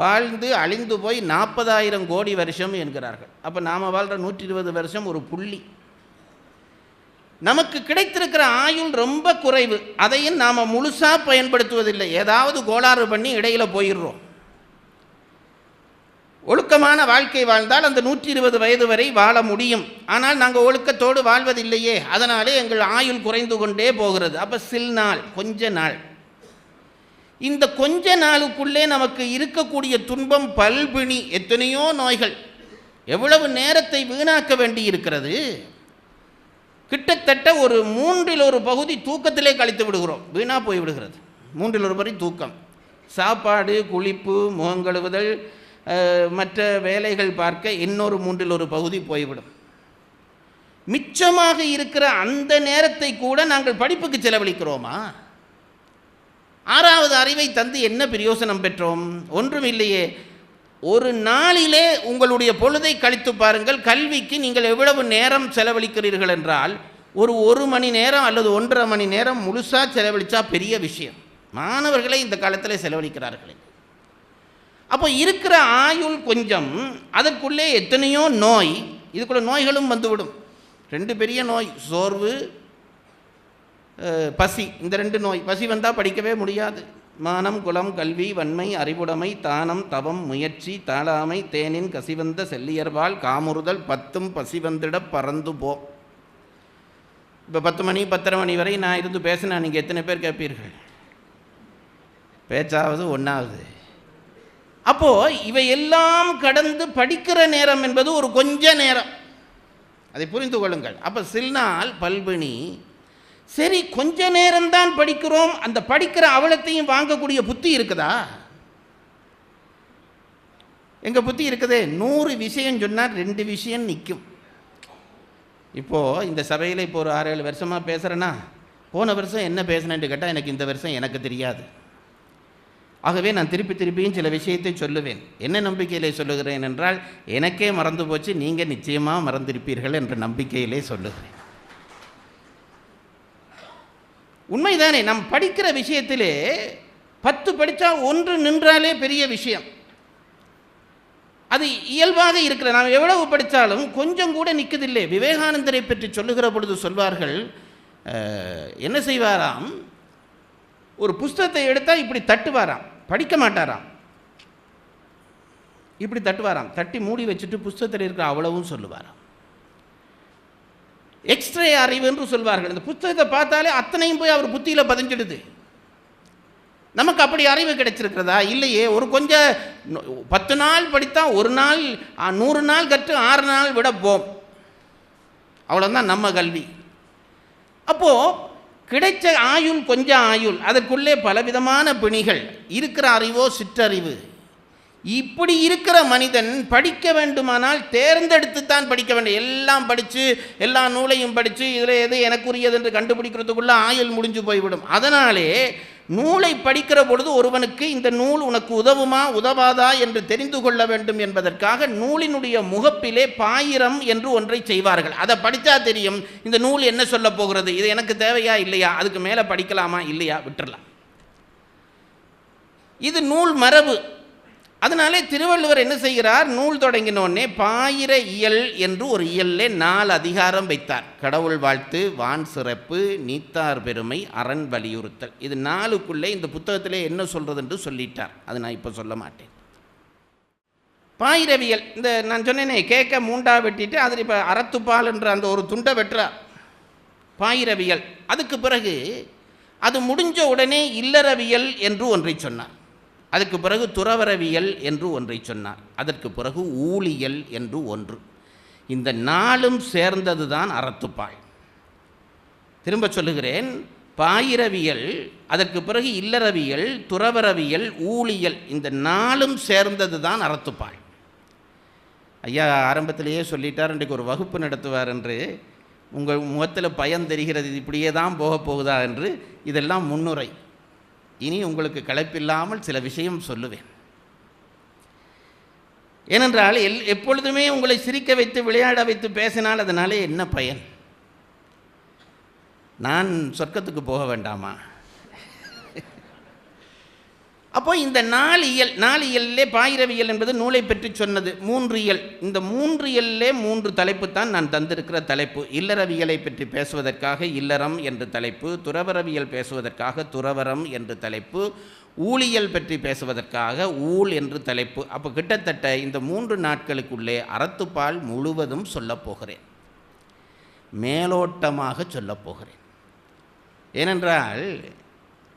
வாழ்ந்து அழிந்து போய் 40,000 கோடி வருஷம் என்கிறார்கள். அப்போ நாம் வாழ்கிற 120 வருஷம் ஒரு புள்ளி. நமக்கு கிடைத்திருக்கிற ஆயுள் ரொம்ப குறைவு. அதையும் நாம் முழுசாக பயன்படுத்துவதில்லை. ஏதாவது கோளாறு பண்ணி இடையில் போயிடுறோம். ஒழுக்கமான வாழ்க்கை வாழ்ந்தால் அந்த 120 வயது வரை வாழ முடியும். ஆனால் நாங்கள் ஒழுக்கத்தோடு வாழ்வதில்லையே, அதனாலே எங்கள் ஆயுள் குறைந்து கொண்டே போகிறது. அப்போ சில நாள், கொஞ்ச நாள், இந்த கொஞ்ச நாளுக்குள்ளே நமக்கு இருக்கக்கூடிய துன்பம் பல்பிணி, எத்தனையோ நோய்கள், எவ்வளவு நேரத்தை வீணாக்க வேண்டி இருக்கிறது. கிட்டத்தட்ட ஒரு 1/3 தூக்கத்திலே கழித்து விடுகிறோம், வீணாக போய் விடுகிறது. 1/3 தூக்கம், சாப்பாடு, குளிப்பு, முகங்கழுவுதல், மற்ற வேலைகள் பார்க்க இன்னொரு 1/3 போய்விடும். மிச்சமாக இருக்கிற அந்த நேரத்தை கூட நாங்கள் படிப்புக்கு செலவழிக்கிறோமா? 6வது அறிவை தந்து என்ன பிரயோசனம் பெற்றோம்? ஒன்றும் இல்லையே. ஒரு நாளிலே உங்களுடைய பொழுதை கழித்து பாருங்கள். கல்விக்கு நீங்கள் எவ்வளவு நேரம் செலவழிக்கிறீர்கள் என்றால், ஒரு மணி நேரம் அல்லது 1.5 மணி நேரம் முழுசாக செலவழித்தா பெரிய விஷயம். மாணவர்களே இந்த காலத்தில் செலவழிக்கிறார்களே. அப்போ இருக்கிற ஆயுள் கொஞ்சம், அதற்குள்ளே எத்தனையோ நோய், இதுக்குள்ள நோய்களும் வந்துவிடும். 2 பெரிய நோய், சோர்வு, பசி. இந்த 2 நோய். பசி வந்தால் படிக்கவே முடியாது. மானம், குலம், கல்வி, வன்மை, அறிவுடைமை, தானம், தவம், முயற்சி, தாளாமை, தேனின் கசிவந்த செல்லியர்வாள், காமுறுதல், 10 பசி வந்திட பறந்து போ. இப்போ 10 மணி 10:30 மணி வரை நான் இருந்து பேசினா நீங்கள் எத்தனை பேர் கேட்பீர்கள்? பேச்சாவது ஒன்றாவது. அப்போது இவையெல்லாம் கடந்து படிக்கிற நேரம் என்பது ஒரு கொஞ்ச நேரம், அதை புரிந்து கொள்ளுங்கள். அப்போ சில நாள் பல்பிணி. சரி, கொஞ்ச நேரம்தான் படிக்கிறோம், அந்த படிக்கிற அவலத்தையும் வாங்கக்கூடிய புத்தி இருக்குதா? எங்கள் புத்தி இருக்குதே. 100 விஷயம் சொன்னால் 2 விஷயம் நிற்கும். இப்போது இந்த சபையில் இப்போ ஒரு 6-7 வருஷமாக பேசுகிறேன்னா, போன வருஷம் என்ன பேசுனேன்னு கேட்டால் எனக்கு இந்த வருஷம் எனக்கு தெரியாது. ஆகவே நான் திருப்பியும் சில விஷயத்தை சொல்லுவேன். என்ன நம்பிக்கையிலே சொல்லுகிறேன் என்றால், எனக்கே மறந்து போச்சு, நீங்கள் நிச்சயமாக மறந்திருப்பீர்கள் என்ற நம்பிக்கையிலே சொல்லுகிறேன். உண்மைதானே? நம் படிக்கிற விஷயத்திலே 10 படித்தா 1 நின்றாலே பெரிய விஷயம். அது இயல்பாக இருக்கிற, நாம் எவ்வளவு படித்தாலும் கொஞ்சம் கூட நிற்கதில்லை. விவேகானந்தரை பற்றி சொல்லுகிற பொழுது சொல்வார்கள், என்ன செய்வாராம், ஒரு புஸ்தகத்தை எடுத்தால் இப்படி தட்டுவாராம், படிக்க மாட்டாராம், இப்படி தட்டுவாராம், தட்டி மூடி வச்சுட்டு புஸ்தகத்தில் இருக்கிற அவ்வளவும் சொல்லுவாராம். எக்ஸ்ட்ரா அறிவு என்று சொல்வார்கள். இந்த புத்தகத்தை பார்த்தாலே அத்தனையும் போய் அவர் புத்தியில் பதிஞ்சிடுது. நமக்கு அப்படி அறிவு கிடைச்சிருக்கிறதா? இல்லையே. ஒரு கொஞ்சம் 10 நாள் படித்தா ஒரு நாள், 100 நாள் கற்று 6 நாள் விட போம், அவ்வளோதான் நம்ம கல்வி. அப்போது கிடைச்ச ஆயுள் கொஞ்சம் ஆயுள், அதற்குள்ளே பலவிதமான பிணிகள், இருக்கிற அறிவோ சிற்றறிவு. இப்படி இருக்கிற மனிதன் படிக்க வேண்டுமானால் தேர்ந்தெடுத்து தான் படிக்க வேண்டும். எல்லாம் படித்து எல்லா நூலையும் படித்து இதில் எது எனக்குரியது என்று கண்டுபிடிக்கிறதுக்குள்ளே ஆயுள் முடிஞ்சு போய்விடும். அதனாலே நூலை படிக்கிற பொழுது ஒருவனுக்கு இந்த நூல் உனக்கு உதவுமா உதவாதா என்று தெரிந்து கொள்ள வேண்டும் என்பதற்காக நூலினுடைய முகப்பிலே பாயிரம் என்று ஒன்றை செய்வார்கள். அதை படித்தா தெரியும் இந்த நூல் என்ன சொல்ல போகிறது, இது எனக்கு தேவையா இல்லையா, அதுக்கு மேலே படிக்கலாமா இல்லையா, விட்டுறலாம். இது நூல் மரபு. அதனாலே திருவள்ளுவர் என்ன செய்கிறார், நூல் தொடங்கினோடனே பாயிர இயல் என்று ஒரு இயல்லே 4 அதிகாரம் வைத்தார். கடவுள் வாழ்த்து, வான் சிறப்பு, நீத்தார் பெருமை, அரண் வலியுறுத்தல். இது 4க்குள்ளே இந்த புத்தகத்திலே என்ன சொல்கிறது என்று சொல்லிட்டார். அது நான் இப்போ சொல்ல மாட்டேன். பாயிரவியல், இந்த நான் சொன்னேனே கேட்க 3ஆ வெட்டிட்டு அதில் இப்போ அறத்துப்பால் என்ற அந்த ஒரு துண்டை வெட்டுறார். பாயிரவியல். அதுக்கு பிறகு அது முடிஞ்ச உடனே இல்லறவியல் என்று ஒன்றை சொன்னார். அதுக்கு பிறகு துறவரவியல் என்று ஒன்றை சொன்னார். அதற்கு பிறகு ஊழியல் என்று ஒன்று. இந்த 4ம் சேர்ந்தது தான் அறத்துப்பால். திரும்ப சொல்லுகிறேன், பாயிரவியல், அதற்கு பிறகு இல்லறவியல், துறவரவியல், ஊழியல், இந்த 4ம் சேர்ந்தது தான் அறத்துப்பால். ஐயா ஆரம்பத்திலேயே சொல்லிட்டார், இன்றைக்கு ஒரு வகுப்பு நடத்துவார் என்று. உங்கள் முகத்தில் பயம் தெரிகிறது, இது இப்படியே தான் போக போகுதா என்று. இதெல்லாம் முன்னுரை. இனி உங்களுக்கு களைப்பில்லாமல் சில விஷயம் சொல்லுவேன். ஏனென்றால் எப்பொழுதுமே உங்களை சிரிக்க வைத்து விளையாட வைத்து பேசினால் அதனாலே என்ன பயன்? நான் சொர்க்கத்துக்கு போக வேண்டாமா? அப்போ இந்த நாலியல்லே பாயிரவியல் என்பது நூலை பற்றி சொன்னது 3 இயல். இந்த 3 இயல்லே 3 தலைப்பு தான் நான் தந்திருக்கிற தலைப்பு. இல்லறவியலை பற்றி பேசுவதற்காக இல்லறம் என்று தலைப்பு, துறவரவியல் பேசுவதற்காக துறவரம் என்று தலைப்பு, ஊழியல் பற்றி பேசுவதற்காக ஊழ் என்று தலைப்பு. அப்போ கிட்டத்தட்ட இந்த 3 நாட்களுக்குள்ளே அறத்துப்பால் முழுவதும் சொல்லப் போகிறேன், மேலோட்டமாக சொல்லப் போகிறேன். ஏனென்றால்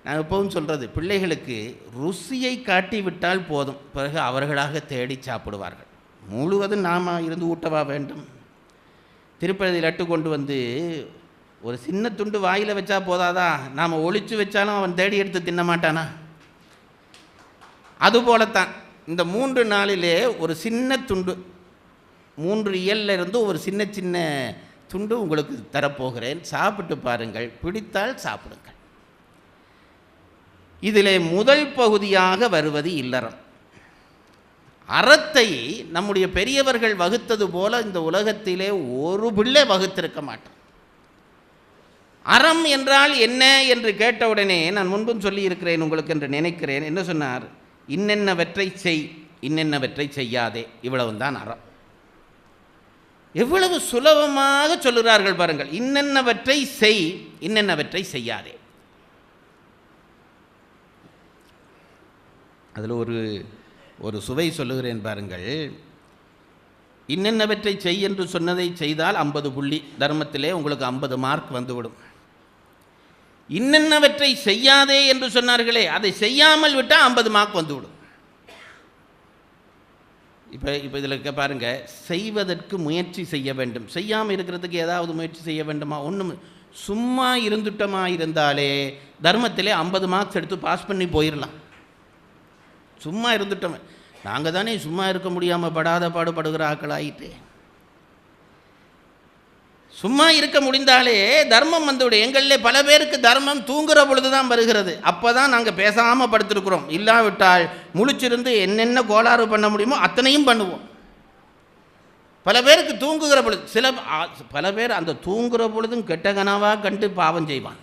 நான் எப்பவும் சொல்கிறது, பிள்ளைகளுக்கு ருசியை காட்டிவிட்டால் போதும், பிறகு அவர்களாக தேடி சாப்பிடுவார்கள். முழுவதும் நாம் இருந்து ஊட்டவா வேண்டும்? திருப்பதி லட்டு கொண்டு வந்து ஒரு சின்ன துண்டு வாயில் வச்சா போதாதா? நாம் ஒளிச்சு வச்சாலும் அவன் தேடி எடுத்து தின்ன மாட்டானா? அதுபோலத்தான் இந்த 3 நாளிலே ஒரு சின்ன துண்டு, 3 இயல்ல இருந்து ஒரு சின்ன சின்ன துண்டு உங்களுக்கு தரப்போகிறேன். சாப்பிட்டு பாருங்கள், பிடித்தால் சாப்பிடுங்கள். இதிலே முதல் பகுதியாக வருவது இல்லறம். அறத்தை நம்முடைய பெரியவர்கள் வகுத்தது போல இந்த உலகத்திலே ஒரு பிள்ளை வகுத்திருக்க மாட்டான். அறம் என்றால் என்ன என்று கேட்டவுடனே நான் முன்பும் சொல்லியிருக்கிறேன் உங்களுக்கு என்று நினைக்கிறேன். என்ன சொன்னார்? இன்னென்னவற்றை செய், இன்னென்னவற்றை செய்யாதே, இவ்வளவுதான் அறம். எவ்வளவு சுலபமாக சொல்லுகிறார்கள் பாருங்கள். இன்னென்னவற்றை செய், இன்னென்னவற்றை செய்யாதே. அதில் ஒரு சுவை சொல்லுகிறேன் பாருங்கள். இன்னென்னவற்றை செய் என்று சொன்னதை செய்தால் 50 புள்ளி, தர்மத்திலே உங்களுக்கு 50 மார்க் வந்துவிடும். இன்னென்னவற்றை செய்யாதே என்று சொன்னார்களே, அதை செய்யாமல் விட்டால் 50 மார்க் வந்துவிடும். இப்போ இதில் பாருங்கள், செய்வதற்கு முயற்சி செய்ய வேண்டும். செய்யாமல் இருக்கிறதுக்கு ஏதாவது முயற்சி செய்ய வேண்டுமா? ஒன்றும். சும்மா இருந்துட்டமா இருந்தாலே தர்மத்திலே 50 மார்க்ஸ் எடுத்து பாஸ் பண்ணி போயிடலாம். சும்மா இருந்துட்டோம். நாங்கள் தானே சும்மா இருக்க முடியாமல் படாத பாடுபடுகிற ஆக்களாயிட்டு. சும்மா இருக்க முடிந்தாலே தர்மம் வந்துவிடும். எங்களிலே பல பேருக்கு தர்மம் தூங்குகிற பொழுது தான் வருகிறது. அப்போ தான் நாங்கள் பேசாமல் படுத்திருக்கிறோம். இல்லாவிட்டால் முழிச்சிருந்து என்னென்ன கோளாறு பண்ண முடியுமோ அத்தனையும் பண்ணுவோம். பல பேருக்கு தூங்குகிற பொழுது, பல பேர் அந்த தூங்குகிற பொழுதும் கெட்ட கனவாக கண்டு பாவம் செய்வான்.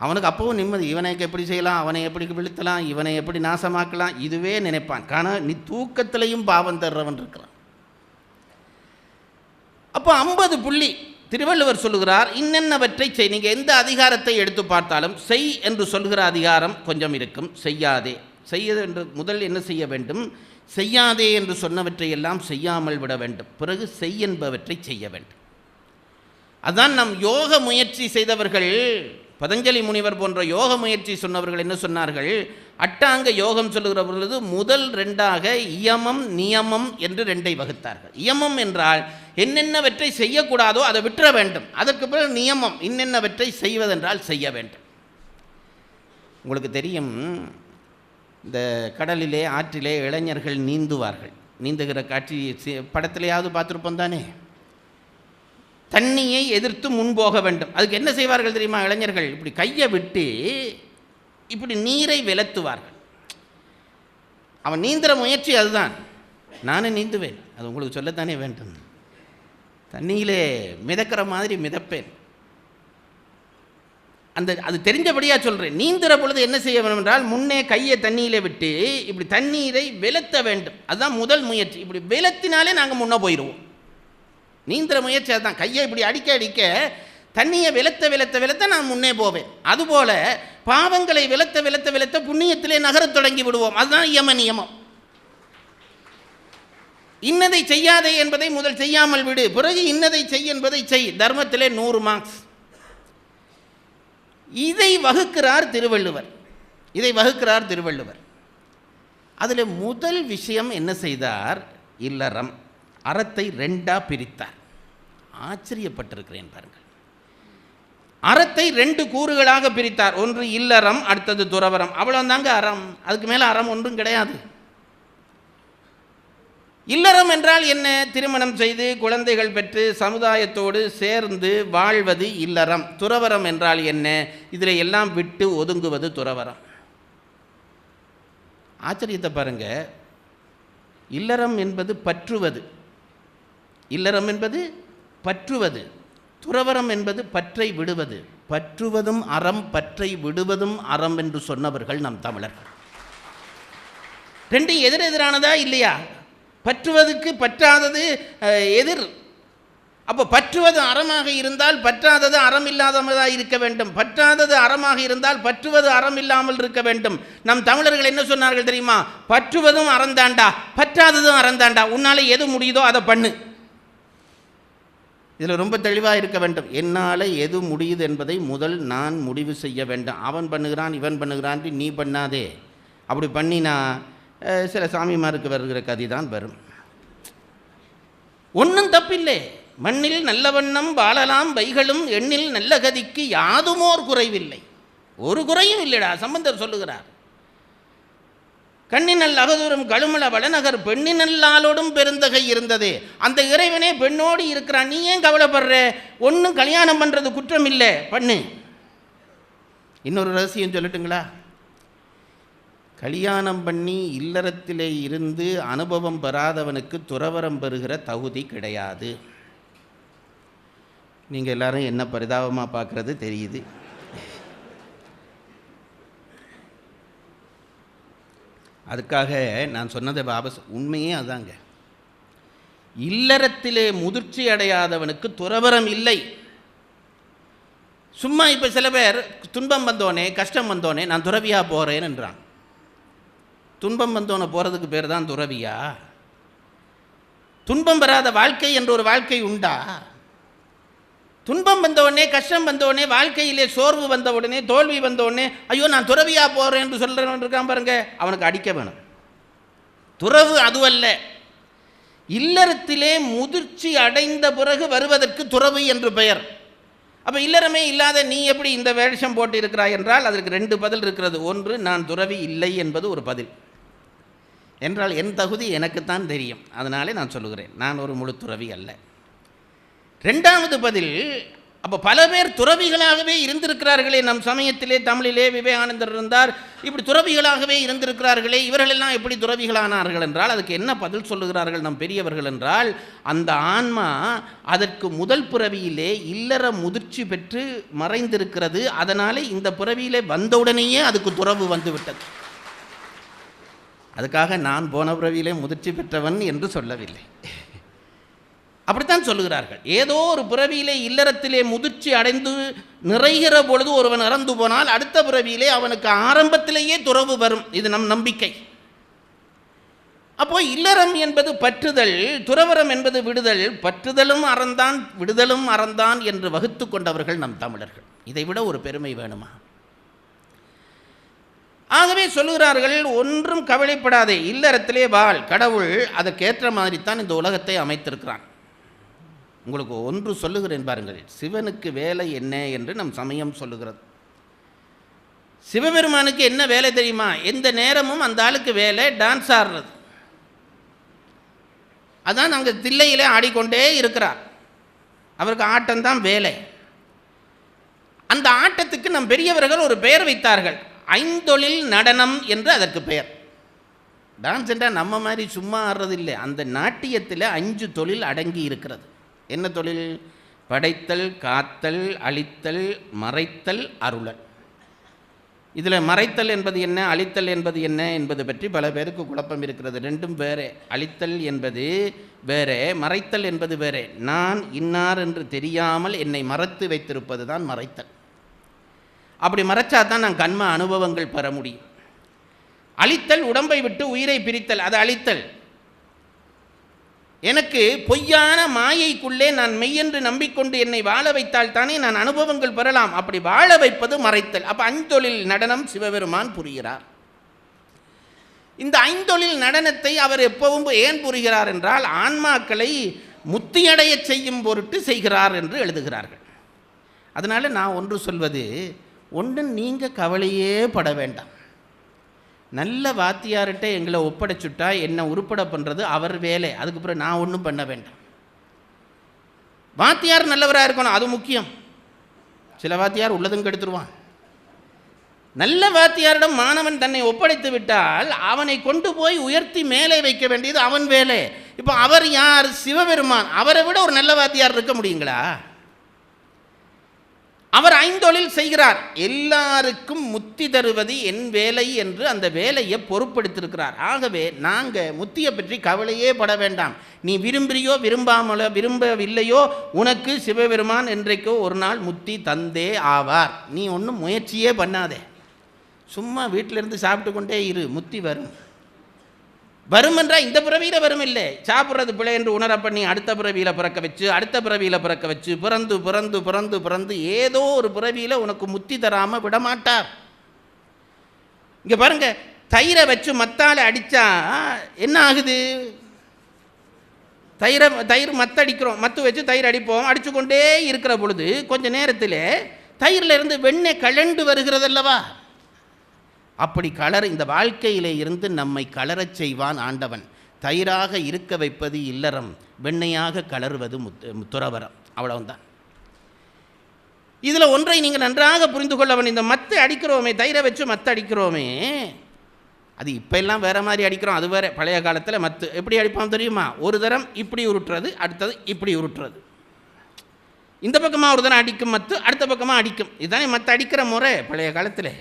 அவனுக்கு அப்பவும் நிம்மதி. இவனை எப்படி செய்யலாம், அவனை எப்படி வீழ்த்தலாம், இவனை எப்படி நாசமாக்கலாம், இதுவே நினைப்பான். ஆனால் நீ தூக்கத்திலையும் பாவம் தர்றவன் இருக்கிறான். அப்போ 50 புள்ளி திருவள்ளுவர் சொல்லுகிறார். இன்னென்னவற்றை செய். நீங்கள் எந்த அதிகாரத்தை எடுத்து பார்த்தாலும் செய் என்று சொல்கிற அதிகாரம் கொஞ்சம் இருக்கும். செய்யாதே. செய்ய என்று முதல் என்ன செய்ய வேண்டும்? செய்யாதே என்று சொன்னவற்றை எல்லாம் செய்யாமல் விட வேண்டும். பிறகு செய் என்பவற்றை செய்ய வேண்டும். அதான் நம் யோக முயற்சி செய்தவர்கள், பதஞ்சலி முனிவர் போன்ற யோக முயற்சி சொன்னவர்கள் என்ன சொன்னார்கள்? அட்டாங்க யோகம் சொல்லுகிற பொழுது முதல் 2ஆக இயமம் நியமம் என்று 2ஐ வகுத்தார்கள். இயமம் என்றால் என்னென்னவற்றை செய்யக்கூடாதோ அதை விட்டுற வேண்டும். அதற்கு பிறகு நியமம், இன்னென்னவற்றை செய்வதென்றால் செய்ய வேண்டும். உங்களுக்கு தெரியும், இந்த கடலிலே ஆற்றிலே இளைஞர்கள் நீந்துவார்கள். நீந்துகிற காட்சி படத்திலேயாவது பார்த்துருப்போம் தானே? தண்ணியை எதிர்த்து முன்போக வேண்டும். அதுக்கு என்ன செய்வார்கள் தெரியுமா? இளைஞர்கள் இப்படி கையை விட்டு இப்படி நீரை விலத்துவார்கள். அவன் நீந்துற முயற்சி அதுதான். நானும் நீந்துவேன், அது உங்களுக்கு சொல்லத்தானே வேண்டும். தண்ணியிலே மிதக்கிற மாதிரி மிதப்பேன். அது தெரிஞ்சபடியாக சொல்கிறேன். நீந்துற பொழுது என்ன செய்ய வேண்டும் என்றால், முன்னே கையை தண்ணியில் விட்டு இப்படி தண்ணீரை விலத்த வேண்டும். அதுதான் முதல் முயற்சி. இப்படி விலத்தினாலே நாங்கள் முன்னே போயிடுவோம். நீந்துற முயற்சி அதுதான். கையை இப்படி அடிக்க அடிக்க தண்ணியை விலத்த நான் முன்னே போவேன். அதுபோல் பாவங்களை விலத்த புண்ணியத்திலே நகரத் தொடங்கி விடுவோம். அதுதான் யம நியமம். இன்னதை செய்யாதே என்பதை முதல் செய்யாமல் விடு, பிறகு இன்னதை செய் என்பதை செய். தர்மத்திலே 100 மார்க்ஸ். இதை வகுக்கிறார் திருவள்ளுவர். அதில் முதல் விஷயம் என்ன செய்தார்? இல்லறம். அறத்தை 2ஆக பிரித்தார். ஆச்சரியப்பட்டிருக்கிறேன் பாருங்கள். அறத்தை 2 கூறுகளாக பிரித்தார். ஒன்று இல்லறம், அடுத்தது துறவரம். அவ்வளோதாங்க அறம். அதுக்கு மேலே அறம் ஒன்றும் கிடையாது. இல்லறம் என்றால் என்ன? திருமணம் செய்து குழந்தைகள் பெற்று சமுதாயத்தோடு சேர்ந்து வாழ்வது இல்லறம். துறவரம் என்றால் என்ன? இதில் எல்லாம் விட்டு ஒதுங்குவது துறவரம். ஆச்சரியத்தை பாருங்க. இல்லறம் என்பது பற்றுவது. துறவரம் என்பது பற்றை விடுவது. பற்றுவதும் அறம், பற்றை விடுவதும் அறம் என்று சொன்னவர்கள் நம் தமிழர்கள். ரெண்டும் எதிரெதிரானதா இல்லையா? பற்றுவதுக்கு பற்றாதது எதிர். அப்போ பற்றுவது அறமாக இருந்தால் பற்றாதது அறம் இல்லாததாக இருக்க வேண்டும், பற்றாதது அறமாக இருந்தால் பற்றுவது அறம் இல்லாமல் இருக்க வேண்டும். நம் தமிழர்கள் என்ன சொன்னார்கள் தெரியுமா? பற்றுவதும் அறந்தாண்டா, பற்றாததும் அறந்தாண்டா, உன்னால எது முடியுதோ அதை பண்ணு. இதில் ரொம்ப தெளிவாக இருக்க வேண்டும். என்னால் எது முடியுது என்பதை முதல் நான் முடிவு செய்ய வேண்டும். அவன் பண்ணுகிறான் இவன் பண்ணுகிறான் நீ பண்ணாதே. அப்படி பண்ணினா சில சாமிமாருக்கு வருகிற கதி தான் வரும். ஒன்றும் தப்பில்லை. மண்ணில் நல்ல வண்ணம் வாழலாம் வைகளும் எண்ணில் நல்ல கதிக்கு யாதுமோர் குறைவில்லை. ஒரு குறையும் இல்லைடா. சம்பந்தர் சொல்லுகிறார், கண்ணினல் அகதூரம் கழுமல வளநகர் பெண்ணினல்லாலோடும் பெருந்தகை இருந்ததே. அந்த இறைவனே பெண்ணோடு இருக்கிறான், நீ ஏன் கவலைப்படுற? ஒன்றும் கல்யாணம் பண்ணுறது குற்றம் இல்லை, பண்ணு. இன்னொரு ரகசியம் சொல்லட்டுங்களா? கல்யாணம் பண்ணி இல்லறத்திலே இருந்து அனுபவம் பெறாதவனுக்கு துறவரம் பெறுகிற தகுதி கிடையாது. நீங்கள் எல்லாரும் என்ன பரிதாபமாக பார்க்குறது தெரியுது. அதுக்காக நான் சொன்னதை வாபஸ், உண்மையே அதாங்க. இல்லறத்திலே முதிர்ச்சி அடையாதவனுக்கு துறவரம் இல்லை. சும்மா இப்போ சில பேர் துன்பம் வந்தோனே கஷ்டம் வந்தோனே நான் துறவியாக போகிறேன் என்றான். துன்பம் வந்தோன்னே போகிறதுக்கு பேர் தான் துறவியா? துன்பம் பெறாத வாழ்க்கை என்ற ஒரு வாழ்க்கை உண்டா? துன்பம் வந்தவுடனே கஷ்டம் வந்தவுடனே வாழ்க்கையிலே சோர்வு வந்த உடனே தோல்வி வந்தவுடனே ஐயோ நான் துறவியாக போகிறேன் என்று சொல்கிறவன் இருக்கான் பாருங்க, அவனுக்கு அடிக்க வேணும். துறவு அதுவல்ல. இல்லறத்திலே முதிர்ச்சி அடைந்த பிறகு வருவதற்கு துறவு என்று பெயர். அப்போ இல்லறமே இல்லாத நீ எப்படி இந்த வேஷம் போட்டு இருக்கிறாய் என்றால் அதற்கு ரெண்டு பதில் இருக்கிறது. ஒன்று, நான் துறவி இல்லை என்பது ஒரு பதில். என்றால் என் தகுதி எனக்குத்தான் தெரியும், அதனாலே நான் சொல்லுகிறேன், நான் ஒரு முழு துறவி அல்ல. ரெண்டாவது பதில், அப்போ பல பேர் துறவிகளாகவே இருந்திருக்கிறார்களே நம் சமயத்திலே. தமிழிலே விவேகானந்தர் இருந்தார், இப்படி துறவிகளாகவே இருந்திருக்கிறார்களே, இவர்களெல்லாம் எப்படி துறவிகளானார்கள் என்றால் அதுக்கு என்ன பதில் சொல்லுகிறார்கள் நம் பெரியவர்கள் என்றால், அந்த ஆன்மா அதற்கு முதல் பிறவியிலே இல்லற முதிர்ச்சி பெற்று மறைந்திருக்கிறது. அதனாலே இந்த பிறவியிலே வந்தவுடனேயே அதுக்கு துறவு வந்துவிட்டது. அதுக்காக நான் போன பிறவியிலே முதிர்ச்சி பெற்றவன் என்று சொல்லவில்லை. அப்படித்தான் சொல்லுகிறார்கள். ஏதோ ஒரு பிறவியிலே இல்லறத்திலே முதிர்ச்சி அடைந்து நிறைகிற பொழுது ஒருவன் இறந்து போனால் அடுத்த பிறவியிலே அவனுக்கு ஆரம்பத்திலேயே துறவு வரும். இது நம் நம்பிக்கை. அப்போ இல்லறம் என்பது பற்றுதல், துறவரம் என்பது விடுதல். பற்றுதலும் அறந்தான் விடுதலும் அறந்தான் என்று வகுத்து கொண்டவர்கள் நம் தமிழர்கள். இதை விட ஒரு பெருமை வேணுமா? ஆகவே சொல்லுகிறார்கள், ஒன்றும் கவலைப்படாதே, இல்லறத்திலே வாழ், கடவுள் அதற்கேற்ற மாதிரி தான் இந்த உலகத்தை அமைத்திருக்கிறான். உங்களுக்கு ஒன்று சொல்லுகிறேன் பாருங்கள், சிவனுக்கு வேலை என்ன என்று நம் சமயம் சொல்லுகிறது. சிவபெருமானுக்கு என்ன வேலை தெரியுமா? எந்த நேரமும் அந்த ஆளுக்கு வேலை டான்ஸ் ஆடுறது. அதான் நாங்கள் தில்லையிலே ஆடிக்கொண்டே இருக்கிறார். அவருக்கு ஆட்டம்தான் வேலை. அந்த ஆட்டத்துக்கு நம் பெரியவர்கள் ஒரு பெயர் வைத்தார்கள், ஐந்தொழில் நடனம் என்று அதற்கு பெயர். டான்ஸ் என்றால் நம்ம மாதிரி சும்மா ஆடுறது இல்லை. அந்த நாட்டியத்தில் 5 தொழில் அடங்கி இருக்கிறது. என்ன தொழில்? படைத்தல், காத்தல், அழித்தல், மறைத்தல், அருளல். இதில் மறைத்தல் என்பது என்ன, அழித்தல் என்பது என்ன என்பது பற்றி பல பேருக்கு குழப்பம் இருக்கிறது. ரெண்டும் வேறே. அழித்தல் என்பது வேறே, மறைத்தல் என்பது வேறே. நான் இன்னார் என்று தெரியாமல் என்னை மறைத்து வைத்திருப்பது தான் மறைத்தல். அப்படி மறைச்சா தான் நான் கண்ம அனுபவங்கள் பெற முடியும். அழித்தல் உடம்பை விட்டு உயிரை பிரித்தல், அது அழித்தல். எனக்கு பொய்யான மாயைக்குள்ளே நான் மெய்யென்று நம்பிக்கொண்டு என்னை வாழ வைத்தால் தானே நான் அனுபவங்கள் பெறலாம். அப்படி வாழ வைப்பது மறைத்தல். அப்போ 5 தொழில் நடனம் சிவபெருமான் புரிகிறார். இந்த 5 தொழில் நடனத்தை அவர் எப்பவும் ஏன் புரிகிறார் என்றால் ஆன்மாக்களை முத்தியடைய செய்யும் பொருட்டு செய்கிறார் என்று எழுதுகிறார்கள். அதனால் நான் ஒன்று சொல்வது, ஒன்று நீங்கள் கவலையே பட வேண்டாம். நல்ல வாத்தியார்கிட்ட எங்களை ஒப்படைச்சுட்டா என்னை உருப்பட பண்ணுறது அவர் வேலை. அதுக்கப்புறம் நான் ஒன்றும் பண்ண வேண்டாம். வாத்தியார் நல்லவராக இருக்கணும், அது முக்கியம். சில வாத்தியார் உள்ளதும் கெடுத்துருவான். நல்ல வாத்தியாரிடம் மாணவன் தன்னை ஒப்படைத்து விட்டால் அவனை கொண்டு போய் உயர்த்தி மேலே வைக்க வேண்டியது அவன் வேலை. இப்போ அவர் யார்? சிவபெருமான். அவரை விட ஒரு நல்ல வாத்தியார் இருக்க முடியுங்களா? அவர் ஐந்தொழில் செய்கிறார். எல்லாருக்கும் முத்தி தருவது என் வேலை என்று அந்த வேலையை பொறுப்படுத்திருக்கிறார். ஆகவே நாங்கள் முத்தியை பற்றி கவலையே பட வேண்டாம். நீ விரும்புறியோ விரும்பவில்லையோ உனக்கு சிவபெருமான் என்றைக்கோ ஒரு நாள் முத்தி தந்தே ஆவார். நீ ஒன்றும் முயற்சியே பண்ணாதே, சும்மா வீட்டிலிருந்து சாப்பிட்டு கொண்டே இரு, முத்தி வரும். வரும் என்றால் இந்த பிறவியில் வரும் இல்லை, சாப்பிட்றது பிள்ளை என்று உணர பண்ணி அடுத்த பிறவியில் பிறக்க வச்சு அடுத்த பிறவியில் பிறக்க வச்சு பிறந்து பிறந்து பிறந்து பிறந்து ஏதோ ஒரு பிறவியில் உனக்கு முத்தி தராமல் விடமாட்டார். இங்கே பாருங்க, தயிரை வச்சு மத்தால் அடித்தா என்ன ஆகுது? தயிர் மத்தடிக்கிறோம், மத்து வச்சு தயிர் அடிப்போம். அடித்து கொண்டே இருக்கிற பொழுது கொஞ்ச நேரத்தில் தயிரில் இருந்து வெண்ணெய் கலண்டு வருகிறது அல்லவா? அப்படி இந்த வாழ்க்கையிலே இருந்து நம்மை கலரச் செய்வான் ஆண்டவன். தயிராக இருக்க வைப்பது இல்லறம், வெண்ணையாக கலருவது துறவரம். அவ்வளவுதான். இதில் ஒன்றை நீங்கள் நன்றாக புரிந்து கொள்ளவன். இந்த மத்து அடிக்கிறோமே, தயிரை வச்சு மத்து அடிக்கிறோமே, அது இப்போ எல்லாம் வேறு மாதிரி அடிக்கிறோம், அது வேறு. பழைய காலத்தில் மத்து எப்படி அடிப்பான் தெரியுமா? ஒரு தரம் இப்படி உருட்டுறது, அடுத்தது இப்படி உருட்டுறது. இந்த பக்கமாக ஒரு தரம் அடிக்கும் மத்து, அடுத்த பக்கமாக அடிக்கும். இதுதானே மத்து அடிக்கிற முறை பழைய காலத்தில்.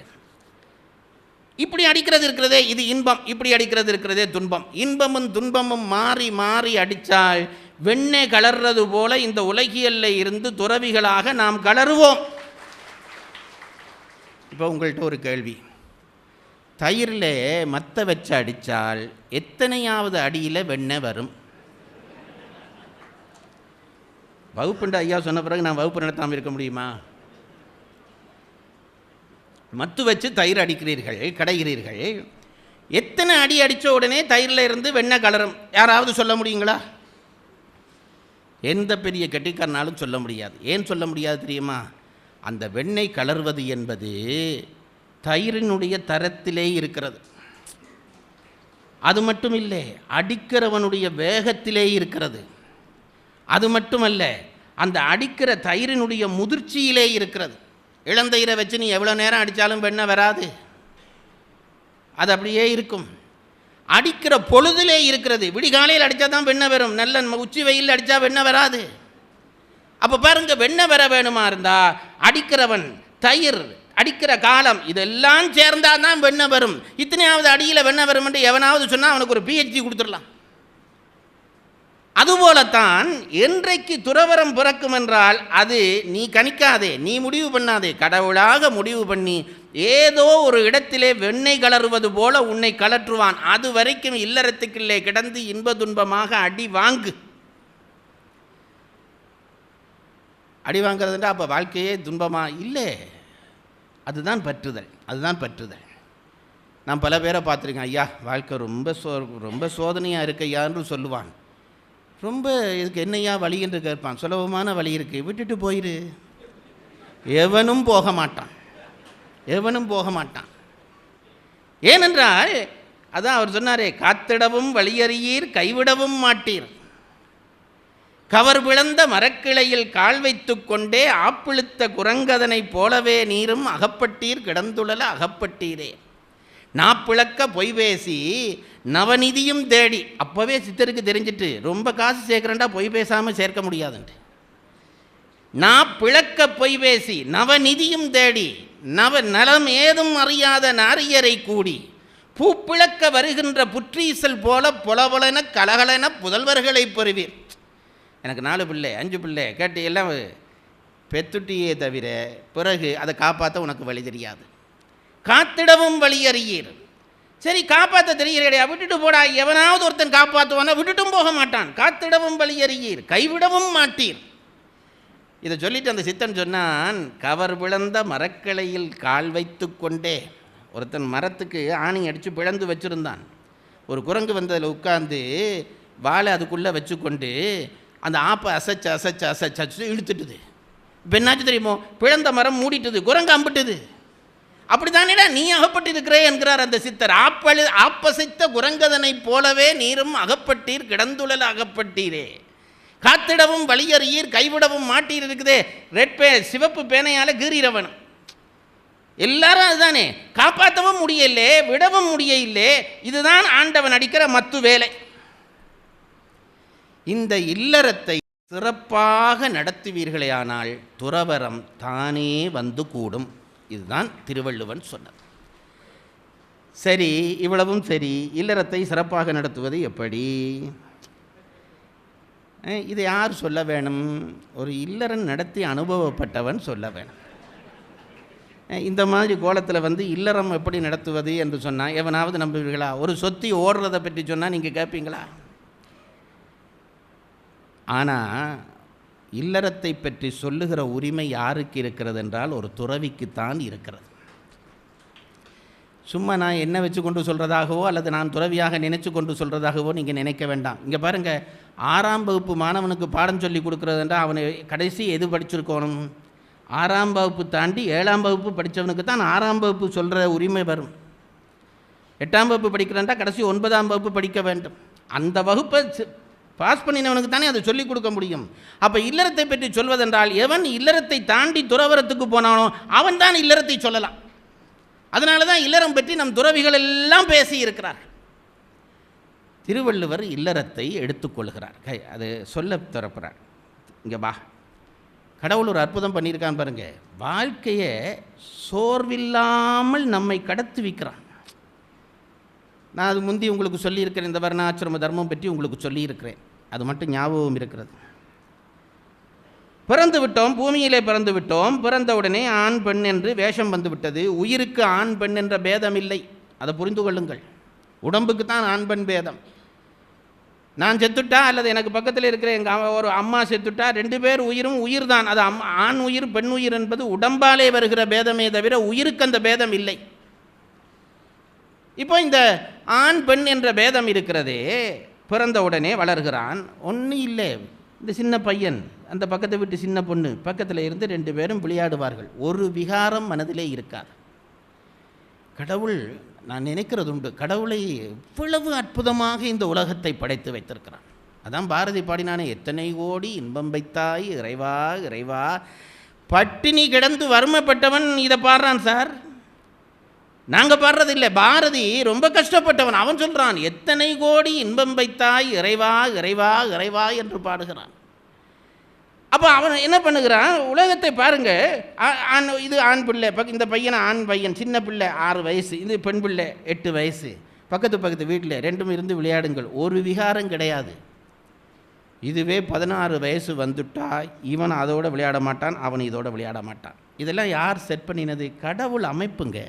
இப்படி அடிக்கிறது இருக்கிறதே இது இன்பம், இப்படி அடிக்கிறது இருக்கிறதே துன்பம். இன்பமும் துன்பமும் மாறி மாறி அடித்தால் வெண்ணெய் கலர்றது போல இந்த உலகியல்ல இருந்து துறவிகளாக நாம் கலருவோம். இப்போ உங்கள்கிட்ட ஒரு கேள்வி, தயிரில் மத்த வச்சு அடித்தால் எத்தனையாவது அடியில் வெண்ணெய் வரும்? வகுப்புண்டு ஐயா சொன்ன பிறகு நான் வகுப்பு நடத்தாமல் இருக்க முடியுமா? மத்து வச்சு தயிர் அடிக்கிறீர்கள், கடைகிறீர்கள். எத்தனை அடி அடித்த உடனே தயிரில் இருந்து வெண்ணெய் கலரும்? யாராவது சொல்ல முடியுங்களா? எந்த பெரிய கெட்டிக்காரனாலும் சொல்ல முடியாது. ஏன் சொல்ல முடியாது தெரியுமா? அந்த வெண்ணெய் கலர்வது என்பது தயிரினுடைய தரத்திலே இருக்கிறது. அது மட்டும் இல்லை, அடிக்கிறவனுடைய வேகத்திலே இருக்கிறது. அது மட்டுமல்ல, அந்த அடிக்கிற தயிரினுடைய முதிர்ச்சியிலே இருக்கிறது. இளந்தயிரை வச்சு நீ எவ்வளோ நேரம் அடித்தாலும் வெண்ணெய் வராது, அது அப்படியே இருக்கும். அடிக்கிற பொழுதிலே இருக்கிறது. விடிகாலையில் அடித்தா தான் வெண்ணெய் வரும், நல்ல உச்சி வெயில் அடித்தா வெண்ணெய் வராது. அப்போ பாருங்க, வெண்ணெய் வர வேணுமா இருந்தால் அடிக்கிறவன், தயிர் அடிக்கிற காலம், இதெல்லாம் சேர்ந்தால் தான் வெண்ணெய் வரும். இத்தனையாவது அடியில் வெண்ணெய் வரும் என்று எவனாவது சொன்னால் அவனுக்கு ஒரு PhD கொடுத்துடலாம். அதுபோலத்தான் என்றைக்கு துறவரம் பிறக்கும் என்றால் அது நீ கணிக்காதே, நீ முடிவு பண்ணாதே, கடவுளாக முடிவு பண்ணி ஏதோ ஒரு இடத்திலே வெண்ணெய் கலருவது போல உன்னை கலற்றுவான். அது வரைக்கும் இல்லறத்துக்குள்ளே கிடந்து இன்ப துன்பமாக அடி வாங்கு. அடி வாங்கிறதுன்றா அப்போ வாழ்க்கையே துன்பமா? இல்லை, அதுதான் பற்றுதல், அதுதான் பற்றுதல். நான் பல பேரை பார்த்துருக்கேன், ஐயா வாழ்க்கை ரொம்ப சோதனையாக இருக்கு ஐயான்னு சொல்லுவான். ரொம்ப இதுக்கு என்னையா வழி என்று கேட்பான். சுலபமான வழி இருக்குது, விட்டுட்டு போயிரு. எவனும் போக மாட்டான், எவனும் போக மாட்டான். ஏனென்றால் அதான் அவர் சொன்னாரே, காத்திடவும் வழியறியீர் கைவிடவும் மாட்டீர், கவர் பிளந்த மரக்கிளையில் கால் வைத்து கொண்டே ஆப்பிழுத்த குரங்கதனை போலவே நீரும் அகப்பட்டீர் கிடந்துழல அகப்பட்டீரே. நாப்பிழக்க பொய் பேசி நவநிதியும் தேடி. அப்போவே சித்தருக்கு தெரிஞ்சிட்டு ரொம்ப காசு சேர்க்குறேன்டா பொய் பேசாமல் சேர்க்க முடியாதுன்ட்டு. நாப்பிழக்க பொய் பேசி நவநிதியும் தேடி நலம் ஏதும் அறியாத நாரியரை கூடி பூப்பிழக்க வருகின்ற புற்றீசல் போல புலபுலன கலகலன புதல்வர்களை பெறுவீர். எனக்கு 4 பிள்ளை 5 பிள்ளை கேட்டு எல்லாம் பெத்துட்டியே தவிர பிறகு அதை காப்பாற்ற உனக்கு வழி தெரியாது. காத்திடவும் வழி அறியீர். சரி, காப்பாற்ற தெரிகிறடையா, விட்டுட்டு போடா. எவனாவது ஒருத்தன் காப்பாற்றுவானா? விட்டுட்டும் போக மாட்டான். காத்திடவும் வழி அறியீர் கைவிடவும் மாட்டீர். இதை சொல்லிட்டு அந்த சித்தன் சொன்னான், கவர் பிளந்த மரக்கிளையில் கால் வைத்து கொண்டே. ஒருத்தன் மரத்துக்கு ஆணி அடித்து பிளந்து வச்சுருந்தான். ஒரு குரங்கு வந்து அதில் உட்கார்ந்து வாழை அதுக்குள்ளே வச்சுக்கொண்டு அந்த ஆப்பை அசைச்சு அசைச்சு அசைச்சு அசைச்சு இழுத்துட்டுது. இப்போ என்னாச்சு தெரியுமோ? பிளந்த மரம் மூடிட்டுது, குரங்கு அம்பிட்டுது. அப்படி தானேடா நீ அகப்பட்டு இருக்கிறே என்கிறார் அந்த சித்தர். ஆப்பசைத்த குரங்கதனை போலவே நீரும் அகப்பட்டீர் கிடந்துழல அகப்பட்டீரே. காத்திடவும் வழியறியீர் கைவிடவும் மாட்டீர் இருக்குதே. ரெட் சிவப்பு பேனையால் கீறீரவன். எல்லாரும் அதுதானே, காப்பாற்றவும் முடியலே, விடவும் முடியலே. இதுதான் ஆண்டவன் அடிக்கிற மத்து வேலை. இந்த இல்லறத்தை சிறப்பாக நடத்துவீர்களேயானால் துறவரம் தானே வந்து கூடும். இதுதான் திருவள்ளுவன் சொன்னது. சரி, இவ்வளவும் சரி. இல்லறத்தை சிறப்பாக நடத்துவது எப்படி? இதை யார் சொல்ல வேணும்? ஒரு இல்லறன் நடத்தி அனுபவப்பட்டவன் சொல்ல வேணும். இந்த மாதிரி கோலத்தில் இல்லறம் எப்படி நடத்துவது என்று சொன்னால் எவனாவது நம்புவீர்களா? ஒரு சொத்தி ஓடுறதை பற்றி சொன்னால் நீங்கள் கேட்பீங்களா? ஆனால் இல்லறத்தை பற்றி சொல்லுகிற உரிமை யாருக்கு இருக்கிறது என்றால் ஒரு துறவிக்குத்தான் இருக்கிறது. சும்மா நான் என்ன வச்சு கொண்டு சொல்கிறதாகவோ அல்லது நான் துறவியாக நினைச்சு கொண்டு சொல்கிறதாகவோ நீங்கள் நினைக்க வேண்டாம். இங்கே பாருங்கள், 6ஆம் வகுப்பு மாணவனுக்கு பாடம் சொல்லி கொடுக்குறதுன்றா அவனை கடைசி எது படிச்சிருக்கணும்? 6ஆம் வகுப்பு தாண்டி 7ஆம் வகுப்பு படித்தவனுக்கு தான் 6ஆம் வகுப்பு சொல்கிற உரிமை வரும். 8ஆம் வகுப்பு படிக்கிறேன்டா கடைசி 9ஆம் வகுப்பு படிக்க வேண்டும். அந்த வகுப்பை பாஸ் பண்ணினவனுக்கு தானே அதை சொல்லிக் கொடுக்க முடியும். அப்போ இல்லறத்தை பற்றி சொல்வதென்றால் எவன் இல்லறத்தை தாண்டி துறவரத்துக்கு போனானோ அவன் தான் இல்லறத்தை சொல்லலாம். அதனால தான் இல்லறம் பற்றி நம் துறவிகள் எல்லாம் பேசி இருக்கிறார். திருவள்ளுவர் இல்லறத்தை எடுத்துக்கொள்கிறார். அது சொல்ல திறப்புறார். இங்கே வா, கடவுள் ஒரு அற்புதம் பண்ணியிருக்கான் பாருங்க. வாழ்க்கையை சோர்வில்லாமல் நம்மை கடத்தி வைக்கிறான். நான் அது முந்தி உங்களுக்கு சொல்லியிருக்கிறேன், இந்த வர்ணாசிரம தர்மம் பற்றி உங்களுக்கு சொல்லியிருக்கிறேன். அது மட்டும் ஞாபகம் இருக்கிறது. பிறந்து விட்டோம், பூமியிலே பிறந்து விட்டோம். பிறந்தவுடனே ஆண் பெண் என்று வேஷம் வந்து விட்டது. உயிருக்கு ஆண் பெண் என்ற பேதம் இல்லை, அதை புரிந்து கொள்ளுங்கள். உடம்புக்கு தான் ஆண் பெண் பேதம். நான் செத்துட்டா அல்லது எனக்கு பக்கத்தில் இருக்கிற எங்கள் ஒரு அம்மா செத்துட்டா 2 பேர் உயிரும் உயிர் தான். அது ஆண் உயிர் பெண் உயிர் என்பது உடம்பாலே வருகிற பேதமே தவிர உயிருக்கு அந்த பேதம் இல்லை. இப்போ இந்த ஆண் பெண் என்ற பேதம் இருக்கிறதே, பிறந்த உடனே வளர்கிறான். ஒன்றும் இல்லை, இந்த சின்ன பையன் அந்த பக்கத்தை விட்டு சின்ன பொண்ணு பக்கத்தில் இருந்து 2 பேரும் விளையாடுவார்கள். ஒரு விகாரம் மனதிலே இருக்காது. கடவுள், நான் நினைக்கிறது உண்டு, கடவுளை இவ்வளவு அற்புதமாக இந்த உலகத்தை படைத்து வைத்திருக்கிறான். அதான் பாரதி பாடினானே, எத்தனை கோடி இன்பம் வைத்தாய் இறைவா இறைவா. பட்டினி கிடந்து வறுமைப்பட்டவன் இதை பாடுறான் சார், நாங்கள் பாடுறது இல்லை. பாரதி ரொம்ப கஷ்டப்பட்டவன், அவன் சொல்கிறான் எத்தனை கோடி இன்பம் வைத்தாய் இறைவா இறைவா இறைவா என்று பாடுகிறான். அப்போ அவன் என்ன பண்ணுகிறான்? உலகத்தை பாருங்க, இது ஆண் பிள்ளை, இந்த பையனை ஆண் பையன், சின்ன பிள்ளை 6 வயசு, இது பெண் பிள்ளை 8 வயசு, பக்கத்து வீட்டில் 2 இருந்து விளையாடுங்கள், ஒரு விகாரம் கிடையாது. இதுவே 16 வயசு வந்துட்டா இவன் அதோட விளையாட மாட்டான், அவன் இதோட விளையாட மாட்டான். இதெல்லாம் யார் செட் பண்ணினது? கடவுள் அமைப்புங்க.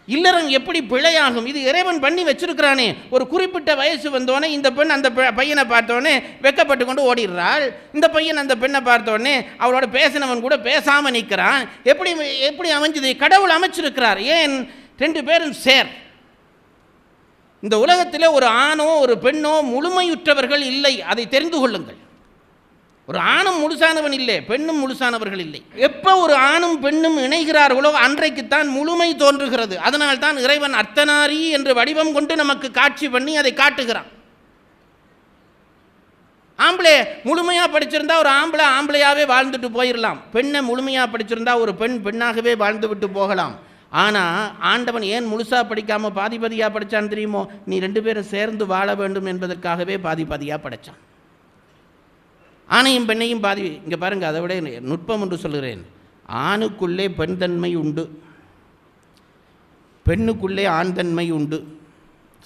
இல்லறம் எப்படி பிழையாகும்? இது இறைவன் பண்ணி வச்சிருக்கிறானே. ஒரு குறிப்பிட்ட வயசு வந்தோடனே இந்த பெண் அந்த பையனை பார்த்தோடனே வெக்கப்பட்டு கொண்டு ஓடிடுறாள். இந்த பையன் அந்த பெண்ணை பார்த்தோடனே அவளோட பேசினவன் கூட பேசாமல் நிற்கிறான். எப்படி அமைஞ்சது? கடவுள் அமைச்சிருக்கிறார். ஏன்? 2 பேரும் சேர். இந்த உலகத்தில் ஒரு ஆணோ ஒரு பெண்ணோ முழுமையுற்றவர்கள் இல்லை, அதை தெரிந்து கொள்ளுங்கள். ஒரு ஆணும் முழுசானவன் இல்லை, பெண்ணும் முழுசானவர்கள் இல்லை. எப்போ ஒரு ஆணும் பெண்ணும் இணைகிறார்களோ அன்றைக்குத்தான் முழுமை தோன்றுகிறது. அதனால் தான் இறைவன் அர்த்தநாரி என்று வடிவம் கொண்டு நமக்கு காட்சி பண்ணி அதை காட்டுகிறான். ஆம்பளை முழுமையாக படிச்சிருந்தா ஒரு ஆம்பளையாகவே வாழ்ந்துட்டு போயிடலாம். பெண்ணை முழுமையாக படிச்சிருந்தா ஒரு பெண் பெண்ணாகவே வாழ்ந்து விட்டு போகலாம். ஆனால் ஆண்டவன் ஏன் முழுசாக படிக்காமல் பாதியாக படித்தான் தெரியுமோ? நீ 2 பேரும் சேர்ந்து வாழ வேண்டும் என்பதற்காகவே பாதியாக படித்தான். ஆணையும் பெண்ணையும் பாதி. இங்கே பாருங்கள், அதை விட நுட்பம் என்று சொல்கிறேன். ஆணுக்குள்ளே பெண் தன்மை உண்டு, பெண்ணுக்குள்ளே ஆண் தன்மை உண்டு.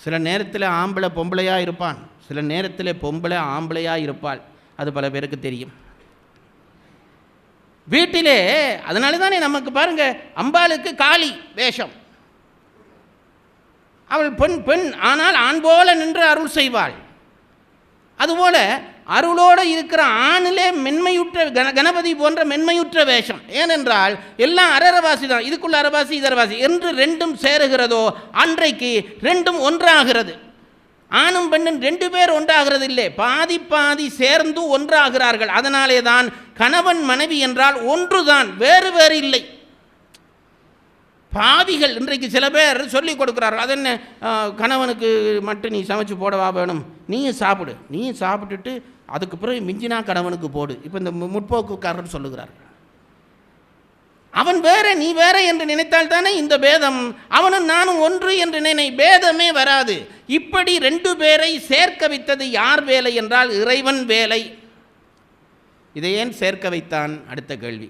சில நேரத்தில் ஆம்பளை பொம்பளையாக இருப்பான், சில நேரத்தில் பொம்பளை ஆம்பளையாக இருப்பாள். அது பல பேருக்கு தெரியும் வீட்டிலே. அதனால தானே நமக்கு பாருங்க, அம்பாளுக்கு காளி வேஷம். அவள் பெண் ஆனால் ஆண் போல நின்று அருள் செய்வாள். அதுபோல அருளோடு இருக்கிற ஆணிலே மென்மையுற்ற கணபதி போன்ற மென்மையுற்ற வேஷம். ஏனென்றால் எல்லாம் அரவாசி தான், இதுக்குள்ள அரவாசி இது அரவாசி என்று 2ம் சேருகிறதோ அன்றைக்கு 2ம் ஒன்றாகிறது. ஆணும் பெண்ணும் 2 பேர் ஒன்றாகிறது இல்லை, பாதி சேர்ந்து ஒன்றாகிறார்கள். அதனாலே தான் கணவன் மனைவி என்றால் ஒன்றுதான், வேறு இல்லை. பாதிகள் இன்றைக்கு சில பேர் சொல்லிக் கொடுக்குறார்கள். அது என்ன, கணவனுக்கு மட்டும் நீ சமைச்சு போடவா வேணும், நீயும் சாப்பிட்டுட்டு அதுக்கு பிறகு மிஞ்சினா கணவனுக்கு போடு. இப்போ இந்த முற்போக்குக்காரர் சொல்லுகிறார். அவன் வேற நீ வேற என்று நினைத்தால் தானே இந்த பேதம். அவனும் நானும் ஒன்று என்று நினை, பேதமே வராது. இப்படி 2 பேரை சேர்க்க வைத்தது யார் வேலை என்றால் இறைவன் வேலை. இதை ஏன் சேர்க்க வைத்தான்? அடுத்த கேள்வி.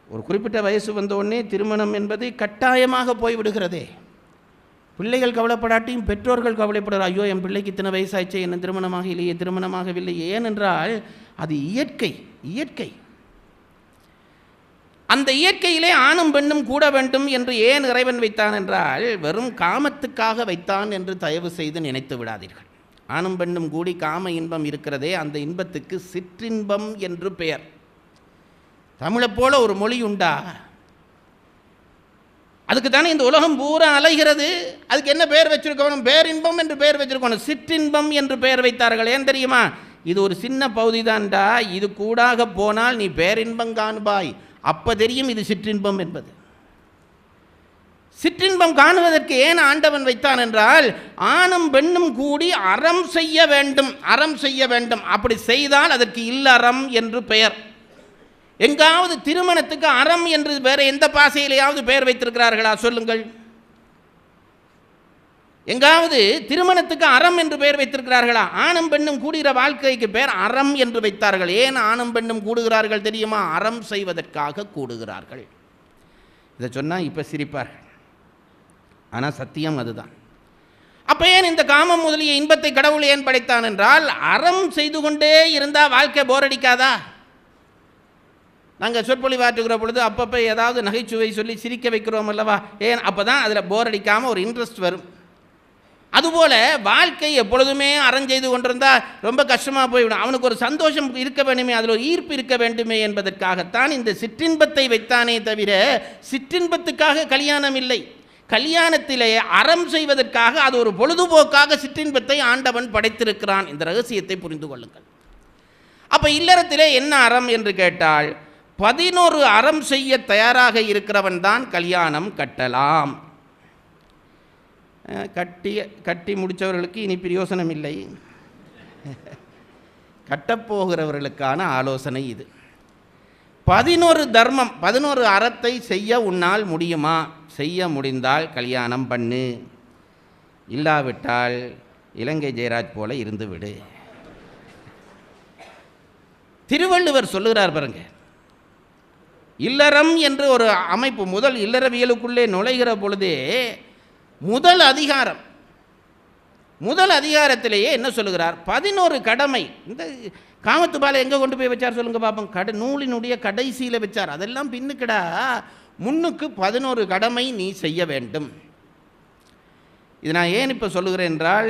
ஒரு குறிப்பிட்ட வயசு வந்தோடனே திருமணம் என்பது கட்டாயமாக போய்விடுகிறதே. பிள்ளைகள் கவலைப்படாட்டியும் பெற்றோர்கள் கவலைப்படுறார். ஐயோ, என் பிள்ளைக்கு இத்தனை வயசாயிச்சே, என்ன திருமணமாக இல்லையே, திருமணமாகவில்லை. ஏனென்றால் அது இயற்கை. அந்த இயற்கையிலே ஆணும் பெண்ணும் கூட வேண்டும் என்று ஏன் இறைவன் வைத்தான் என்றால் வெறும் காமத்துக்காக வைத்தான் என்று தயவு செய்து நினைத்து விடாதீர்கள். ஆணும் பெண்ணும் கூடி காம இன்பம் இருக்கிறதே, அந்த இன்பத்துக்கு சிற்றின்பம் என்று பெயர். தமிழை போல ஒரு மொழி உண்டா? அதுக்கு தானே இந்த உலகம் பூரா அலைகிறது. அதுக்கு என்ன பெயர் வச்சிருக்கணும்? பேரின்பம் என்று பெயர் வச்சிருக்கணும். சிற்றின்பம் என்று பெயர் வைத்தார்கள். ஏன் தெரியுமா? இது ஒரு சின்ன பகுதி தான்டா, இது கூடாக போனால் நீ பேரின்பம் காண்பாய், அப்ப தெரியும் இது சிற்றின்பம் என்பது. சிற்றின்பம் காணுவதற்கு ஏன் ஆண்டவன் வைத்தான் என்றால் ஆணும் பெண்ணும் கூடி அறம் செய்ய வேண்டும். அப்படி செய்தால் அதற்கு இல்லறம் என்று பெயர். எங்காவது திருமணத்துக்கு அறம் என்று வேற எந்த பாசையிலேயாவது பெயர் வைத்திருக்கிறார்களா? சொல்லுங்கள். எங்காவது திருமணத்துக்கு அறம் என்று பெயர் வைத்திருக்கிறார்களா? ஆணும் பெண்ணும் கூடுகிற வாழ்க்கைக்கு பெயர் அறம் என்று வைத்தார்கள். ஏன் ஆணும் பெண்ணும் கூடுகிறார்கள் தெரியுமா? அறம் செய்வதற்காக கூடுகிறார்கள். இதை சொன்னால் இப்போ சிரிப்பார்கள், ஆனால் சத்தியம் அதுதான். அப்போ ஏன் இந்த காமம் முதலிய இன்பத்தை கடவுள் ஏன் படைத்தான் என்றால் அறம் செய்து கொண்டே இருந்தால் வாழ்க்கை போர் அடிக்காதா? நாங்கள் சொற்பொழிவாற்றுகிற பொழுது அப்பப்போ ஏதாவது நகைச்சுவை சொல்லி சிரிக்க வைக்கிறோம் அல்லவா? ஏன்? அப்போ தான் அதில் போர் அடிக்காமல் ஒரு இன்ட்ரெஸ்ட் வரும். அதுபோல் வாழ்க்கை எப்பொழுதுமே அறம் செய்து கொண்டிருந்தால் ரொம்ப கஷ்டமாக போய்விடும். அவனுக்கு ஒரு சந்தோஷம் இருக்க வேண்டுமே, அதில் ஒரு ஈர்ப்பு இருக்க வேண்டுமே என்பதற்காகத்தான் இந்த சிற்றின்பத்தை வைத்தானே தவிர சிற்றின்பத்துக்காக கல்யாணம் இல்லை. கல்யாணத்திலே அறம் செய்வதற்காக, அது ஒரு பொழுதுபோக்காக சிற்றின்பத்தை ஆண்டவன் படைத்திருக்கிறான். இந்த ரகசியத்தை புரிந்து கொள்ளுங்கள். அப்போ இல்லறத்திலே என்ன அறம் என்று கேட்டால் 11 அறம் செய்ய தயாராக இருக்கிறவன் தான் கல்யாணம் கட்டலாம். கட்டி முடித்தவர்களுக்கு இனி பிரயோசனம் இல்லை, கட்டப்போகிறவர்களுக்கான ஆலோசனை இது. 11 தர்மம், 11 அறத்தை செய்ய உன்னால் முடியுமா? செய்ய முடிந்தால் கல்யாணம் பண்ணு, இல்லாவிட்டால் இலங்கை ஜெயராஜ் போல இருந்து விடு. திருவள்ளுவர் சொல்லுகிறார் பாருங்க, இல்லறம் என்று ஒரு அமைப்பு முதல் இல்லறவியலுக்குள்ளே நுழைகிற பொழுதே முதல் அதிகாரத்திலேயே என்ன சொல்லுகிறார்? 11 கடமை. இந்த காமத்துபாலை எங்கே கொண்டு போய் வச்சார் சொல்லுங்க பார்ப்போம்? நூலினுடைய கடைசியில் வச்சார். அதெல்லாம் பின்னுக்கடா, முன்னுக்கு 11 கடமை நீ செய்ய வேண்டும். இது நான் ஏன் இப்போ சொல்லுகிறேன் என்றால்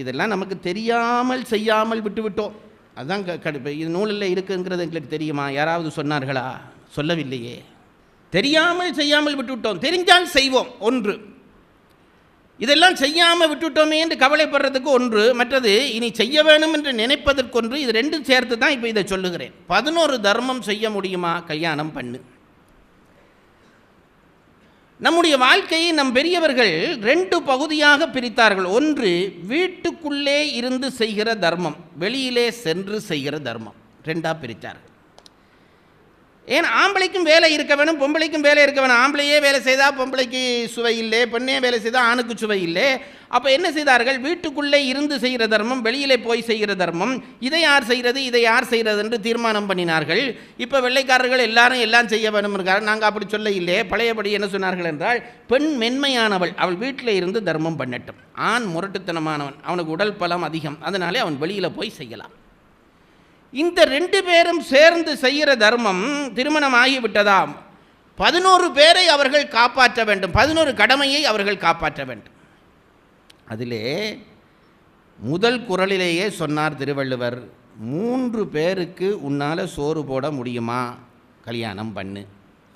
இதெல்லாம் நமக்கு தெரியாமல் செய்யாமல் விட்டுவிட்டோம். அதுதான் இது நூலில் இருக்குங்கிறது எங்களுக்கு தெரியுமா? யாராவது சொன்னார்களா? சொல்லவில்லையே. தெரியாமல் செய்யாமல் விட்டுவிட்டோம். தெரிஞ்சால் செய்வோம் ஒன்று, இதெல்லாம் செய்யாமல் விட்டுவிட்டோமே என்று கவலைப்படுறதுக்கு ஒன்று, மற்றது இனி செய்ய வேணும் என்று நினைப்பதற்கொன்று. இது ரெண்டும் சேர்த்து தான் இப்போ இதை சொல்லுகிறேன். 11 தர்மம் செய்ய முடியுமா? கல்யாணம் பண்ணு. நம்முடைய வாழ்க்கையை நம் பெரியவர்கள் 2 பகுதியாக பிரித்தார்கள். ஒன்று வீட்டுக்குள்ளே இருந்து செய்கிற தர்மம், வெளியிலே சென்று செய்கிற தர்மம். 2ஆக பிரித்தார்கள். ஏன்? ஆம்பளைக்கும் வேலை இருக்க வேணும், பொம்பளைக்கும் வேலை இருக்க வேணும். ஆம்பளையே வேலை செய்தால் பொம்பளைக்கு சுவை இல்லை, பெண்ணே வேலை செய்தால் ஆணுக்கு சுவை இல்லை. அப்போ என்ன செய்தார்கள்? வீட்டுக்குள்ளே இருந்து செய்கிற தர்மம், வெளியிலே போய் செய்கிற தர்மம், இதை யார் செய்கிறது, இதை யார் செய்கிறது என்று தீர்மானம் பண்ணினார்கள். இப்போ வெள்ளைக்காரர்கள் எல்லாரும் எல்லாம் செய்ய வேணும் இருக்கார். நாங்கள் அப்படி சொல்ல இல்லை. பழையபடி என்ன சொன்னார்கள் என்றால் பெண் மென்மையானவள், அவள் வீட்டில் இருந்து தர்மம் பண்ணட்டும். ஆண் முரட்டுத்தனமானவன், அவனுக்கு உடல் பலம் அதிகம், அதனாலே அவன் வெளியில் போய் செய்யலாம். இந்த 2 பேரும் சேர்ந்து செய்கிற தர்மம் திருமணம் ஆகிவிட்டதாம். 11 பேரை அவர்கள் காப்பாற்ற வேண்டும், 11 கடமையை அவர்கள் காப்பாற்ற வேண்டும். அதிலே முதல் குறளிலேயே சொன்னார் திருவள்ளுவர், 3 பேருக்கு உன்னால் சோறு போட முடியுமா? கல்யாணம் பண்ணு,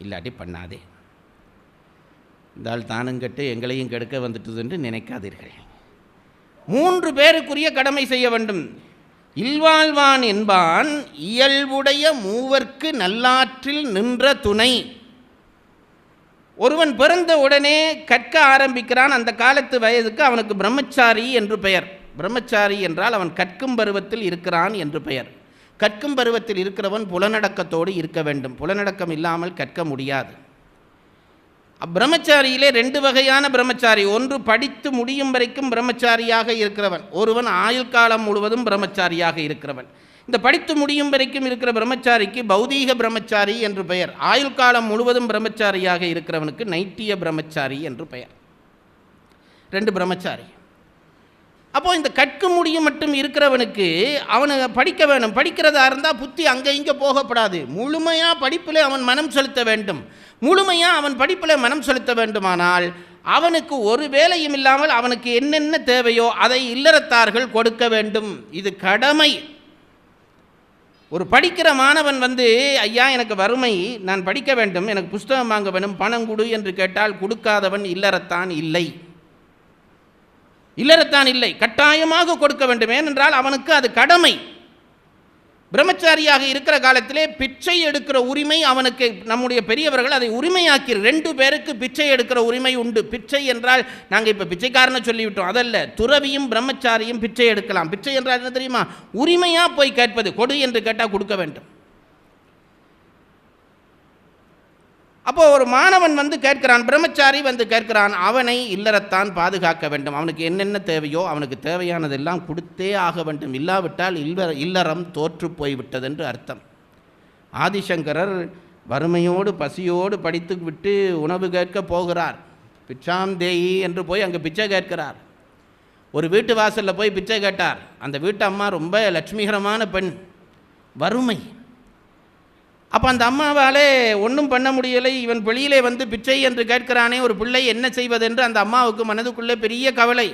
இல்லாட்டி பண்ணாதே. இந்தால் தானும் கட்டு எங்களையும் கெடுக்க வந்துட்டது என்று நினைக்காதீர்கள். 3 பேருக்குரிய கடமை செய்ய வேண்டும். இல்வாழ்வான் என்பான் இயல்புடைய மூவர்க்கு நல்லாற்றில் நின்ற துணை. ஒருவன் பிறந்த உடனே கற்க ஆரம்பிக்கிறான். அந்த காலத்து வயதுக்கு அவனுக்கு பிரம்மச்சாரி என்று பெயர். பிரம்மச்சாரி என்றால் அவன் கற்கும் பருவத்தில் இருக்கிறான் என்று பெயர். கற்கும் பருவத்தில் இருக்கிறவன் புலனடக்கத்தோடு இருக்க வேண்டும். புலனடக்கம் இல்லாமல் கற்க முடியாது. பிரம்மச்சாரியிலே 2 வகையான பிரம்மச்சாரி. ஒன்று படித்து முடியும் வரைக்கும் பிரம்மச்சாரியாக இருக்கிறவன், ஒருவன் ஆயுள் காலம் முழுவதும் பிரம்மச்சாரியாக இருக்கிறவன். இந்த படித்து முடியும் வரைக்கும் இருக்கிற பிரம்மச்சாரிக்கு பௌதீக பிரம்மச்சாரி என்று பெயர். ஆயுள் காலம் முழுவதும் பிரம்மச்சாரியாக இருக்கிறவனுக்கு நைட்டிய பிரம்மச்சாரி என்று பெயர். 2 பிரம்மச்சாரி. அப்போது இந்த கற்க முடியும் மட்டும் இருக்கிறவனுக்கு அவனை படிக்க வேணும். படிக்கிறதா இருந்தால் புத்தி அங்கே இங்கே போகப்படாது. முழுமையாக படிப்பில் அவன் மனம் செலுத்த வேண்டும். முழுமையாக அவன் படிப்பில் மனம் செலுத்த வேண்டுமானால் அவனுக்கு ஒரு வேலையும் இல்லாமல் அவனுக்கு என்னென்ன தேவையோ அதை இல்லறத்தார்கள் கொடுக்க வேண்டும். இது கடமை. ஒரு படிக்கிற மாணவன் ஐயா எனக்கு வறுமை, நான் படிக்க வேண்டும், எனக்கு புஸ்தகம் வாங்க வேண்டும், பணம் கொடு என்று கேட்டால் கொடுக்காதவன் இல்லறத்தான் இல்லை. இல்லறத்தான் இல்லை, கட்டாயமாக கொடுக்க வேண்டும். ஏனென்றால் அவனுக்கு அது கடமை. பிரம்மச்சாரியாக இருக்கிற காலத்திலே பிச்சை எடுக்கிற உரிமை அவனுக்கு நம்முடைய பெரியவர்கள் அதை உரிமையாக்கி 2 பேருக்கு பிச்சை எடுக்கிற உரிமை உண்டு. பிச்சை என்றால் நாங்கள் இப்போ பிச்சைக்காரனை சொல்லிவிட்டோம், அதல்ல. துறவியும் பிரம்மச்சாரியும் பிச்சை எடுக்கலாம். பிச்சை என்றால் என்ன தெரியுமா? உரிமையாக போய் கேட்பது. கொடு என்று கேட்டால் கொடுக்க வேண்டும். அப்போது ஒரு மாணவன் கேட்கிறான், பிரம்மச்சாரி கேட்கிறான், அவனை இல்லறத்தான் பாதுகாக்க வேண்டும். அவனுக்கு என்னென்ன தேவையோ அவனுக்கு தேவையானதெல்லாம் கொடுத்தே ஆக வேண்டும். இல்லாவிட்டால் இல்லறம் தோற்று போய்விட்டது என்று அர்த்தம். ஆதிசங்கரர் வறுமையோடு பசியோடு படித்து விட்டு உணவு கேட்க போகிறார். பிச்சாம் தேயி என்று போய் அங்கே பிச்சை கேட்கிறார். ஒரு வீட்டு வாசலில் போய் பிச்சை கேட்டார். அந்த வீட்டு அம்மா ரொம்ப லட்சுமிகரமான பெண், வறுமை. அப்போ அந்த அம்மாவாலே ஒன்றும் பண்ண முடியலை. இவன் வெளியிலே பிச்சை என்று கேட்கிறானே, ஒரு பிள்ளை என்ன செய்வதென்று அந்த அம்மாவுக்கு மனதுக்குள்ளே பெரிய கவலை.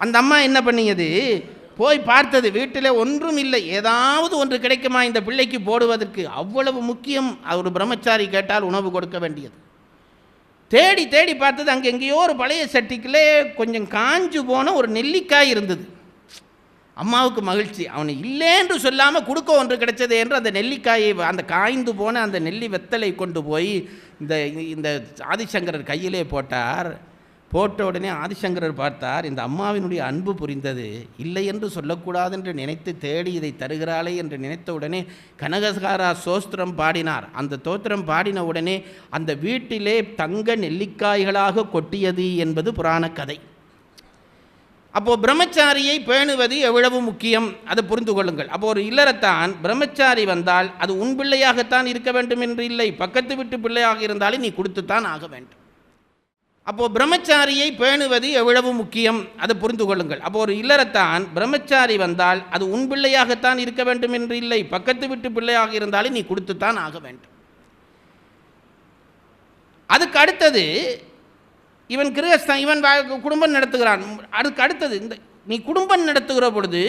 அந்த அம்மா என்ன பண்ணியது, போய் பார்த்தது. வீட்டில் ஒன்றும் இல்லை, ஏதாவது ஒன்று கிடைக்குமா இந்த பிள்ளைக்கு போடுவதற்கு. அவ்வளவு முக்கியம் ஒரு பிரம்மச்சாரி கேட்டால் உணவு கொடுக்க வேண்டியது. தேடி தேடி பார்த்தது. அங்கே எங்கேயோ ஒரு பழைய சட்டிக்குள்ளே கொஞ்சம் காஞ்சு போன ஒரு நெல்லிக்காய் இருந்தது. அம்மாவுக்கு மகிழ்ச்சி. அவனை இல்லைன்னு சொல்லாமல் கொடுக்க ஒன்று கிடைச்சது என்று அந்த நெல்லிக்காயை, அந்த காய்ந்து போன அந்த நெல்லி வெத்தலை கொண்டு போய் இந்த ஆதிசங்கரர் கையிலே போட்டார். போட்ட உடனே ஆதிசங்கரர் பார்த்தார், இந்த அம்மாவினுடைய அன்பு புரிந்தது. இல்லை என்று சொல்லக்கூடாது என்று நினைத்து தேடி இதை தருகிறாளே என்று நினைத்த உடனே கனகசாரா சோஸ்திரம் பாடினார். அந்த தோத்திரம் பாடின உடனே அந்த வீட்டிலே தங்க நெல்லிக்காய்களாக கொட்டியது என்பது புராண கதை. அப்போது பிரம்மச்சாரியை பேணுவது எவ்வளவு முக்கியம் அதை புரிந்து கொள்ளுங்கள். அப்போது ஒரு இல்லறத்தான் பிரம்மச்சாரி வந்தால் அது உன் பிள்ளையாகத்தான் இருக்க வேண்டும் என்று இல்லை, பக்கத்து வீட்டு பிள்ளையாக இருந்தாலும் நீ கொடுத்துத்தான் ஆக வேண்டும். அப்போது பிரம்மச்சாரியை பேணுவது எவ்வளவு முக்கியம் அதை புரிந்து கொள்ளுங்கள். அப்போது ஒரு இல்லறத்தான் பிரம்மச்சாரி வந்தால் அது உன் பிள்ளையாகத்தான் இருக்க வேண்டும் என்று இல்லை, பக்கத்து வீட்டு பிள்ளையாக இருந்தாலும் நீ கொடுத்துத்தான் ஆக வேண்டும். அதுக்கு அடுத்தது இவன் கிரகஸ்தான், இவன் குடும்பம் நடத்துகிறான். அதுக்கு அடுத்தது நீ குடும்பம் நடத்துகிற பொழுது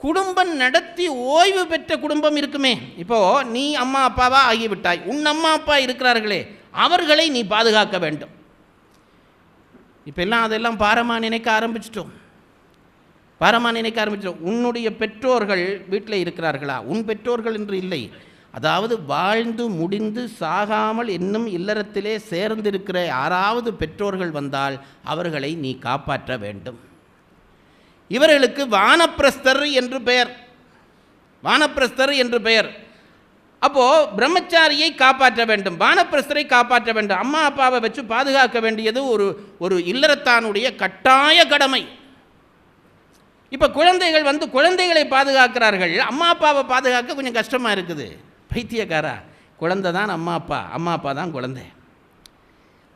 குடும்பம் நடத்தி ஓய்வு பெற்ற குடும்பம் இருக்குமே. இப்போது நீ அம்மா அப்பாவா ஆகிவிட்டாய், உன் அம்மா அப்பா இருக்கிறார்களே அவர்களை நீ பாதுகாக்க வேண்டும். இப்போ எல்லாம் அதெல்லாம் பாரமாக நினைக்க ஆரம்பிச்சிட்டோம். உன்னுடைய பெற்றோர்கள் வீட்டில் இருக்கிறார்களா? உன் பெற்றோர்கள் என்று இல்லை, அதாவது வாழ்ந்து முடிந்து சாகாமல் இன்னும் இல்லறத்திலே சேர்ந்திருக்கிற யாராவது பெற்றோர்கள் வந்தால் அவர்களை நீ காப்பாற்ற வேண்டும். இவர்களுக்கு வானப்பிரஸ்தர் என்று பெயர். அப்போது பிரம்மச்சாரியை காப்பாற்ற வேண்டும், வானப்பிரஸ்தரை காப்பாற்ற வேண்டும். அம்மா அப்பாவை வச்சு பாதுகாக்க வேண்டியது ஒரு இல்லறத்தானுடைய கட்டாய கடமை. இப்போ குழந்தைகள் குழந்தைகளை பாதுகாக்கிறார்கள், அம்மா அப்பாவை பாதுகாக்க கொஞ்சம் கஷ்டமாக இருக்குது. பைத்தியக்காரா, குழந்தை தான் அம்மா அப்பா தான் குழந்தை.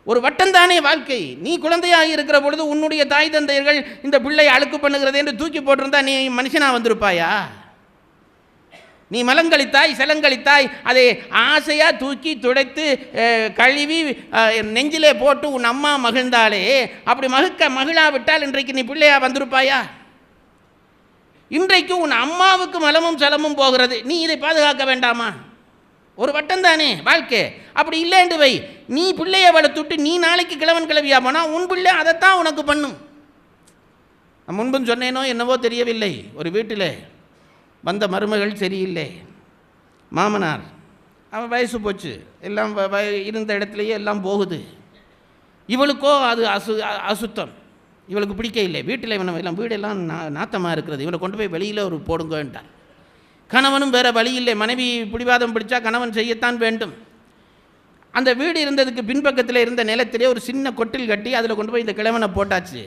ஒரு வட்டம்தானே வாழ்க்கை. நீ குழந்தையாக இருக்கிற பொழுது உன்னுடைய தாய் தந்தையர்கள் இந்த பிள்ளை அழுக்கு பண்ணுகிறது என்று தூக்கி போட்டிருந்தா நீ மனுஷனாக வந்திருப்பாயா? நீ மலங்கழித்தாய், செலங்கழித்தாய், அதை ஆசையாக தூக்கி துடைத்து கழுவி நெஞ்சிலே போட்டு உன் அம்மா மகிழ்ந்தாலே, அப்படி மகிழாவிட்டால் இன்றைக்கு நீ பிள்ளையா வந்திருப்பாயா? இன்றைக்கு உன் அம்மாவுக்கு மலமும் சலமும் போகிறது, நீ இதை பாதுகாக்க வேண்டாமா? ஒரு வட்டம் தானே வாழ்க்கை. அப்படி இல்லைன்னு வை, நீ பிள்ளையை வளர்த்துட்டு நீ நாளைக்கு கிழவன் கிளவியா போனால் உன் பிள்ளை அதைத்தான் உனக்கு பண்ணும். நான் முன்பும் சொன்னேனோ என்னவோ தெரியவில்லை, ஒரு வீட்டில் வந்த மருமகள் சரியில்லை, மாமனார் அவன் வயசு போச்சு, எல்லாம் இருந்த இடத்துலையே எல்லாம் போகுது. இவளுக்கோ அது அசுத்தம், இவளுக்கு பிடிக்க இல்லை. வீட்டில் எல்லாம் வீடெல்லாம் நாத்தமாக இருக்கிறது, இவளை கொண்டு போய் வெளியில் ஒரு போடுங்கன்றார். கணவனும் வேறு வழி இல்லை, மனைவி பிடிவாதம் பிடிச்சா கணவன் செய்யத்தான் வேண்டும். அந்த வீடு இருந்ததுக்கு பின்பக்கத்தில் இருந்த நிலத்திலே ஒரு சின்ன கொட்டில் கட்டி அதில் கொண்டு போய் இந்த கிழவனை போட்டாச்சு.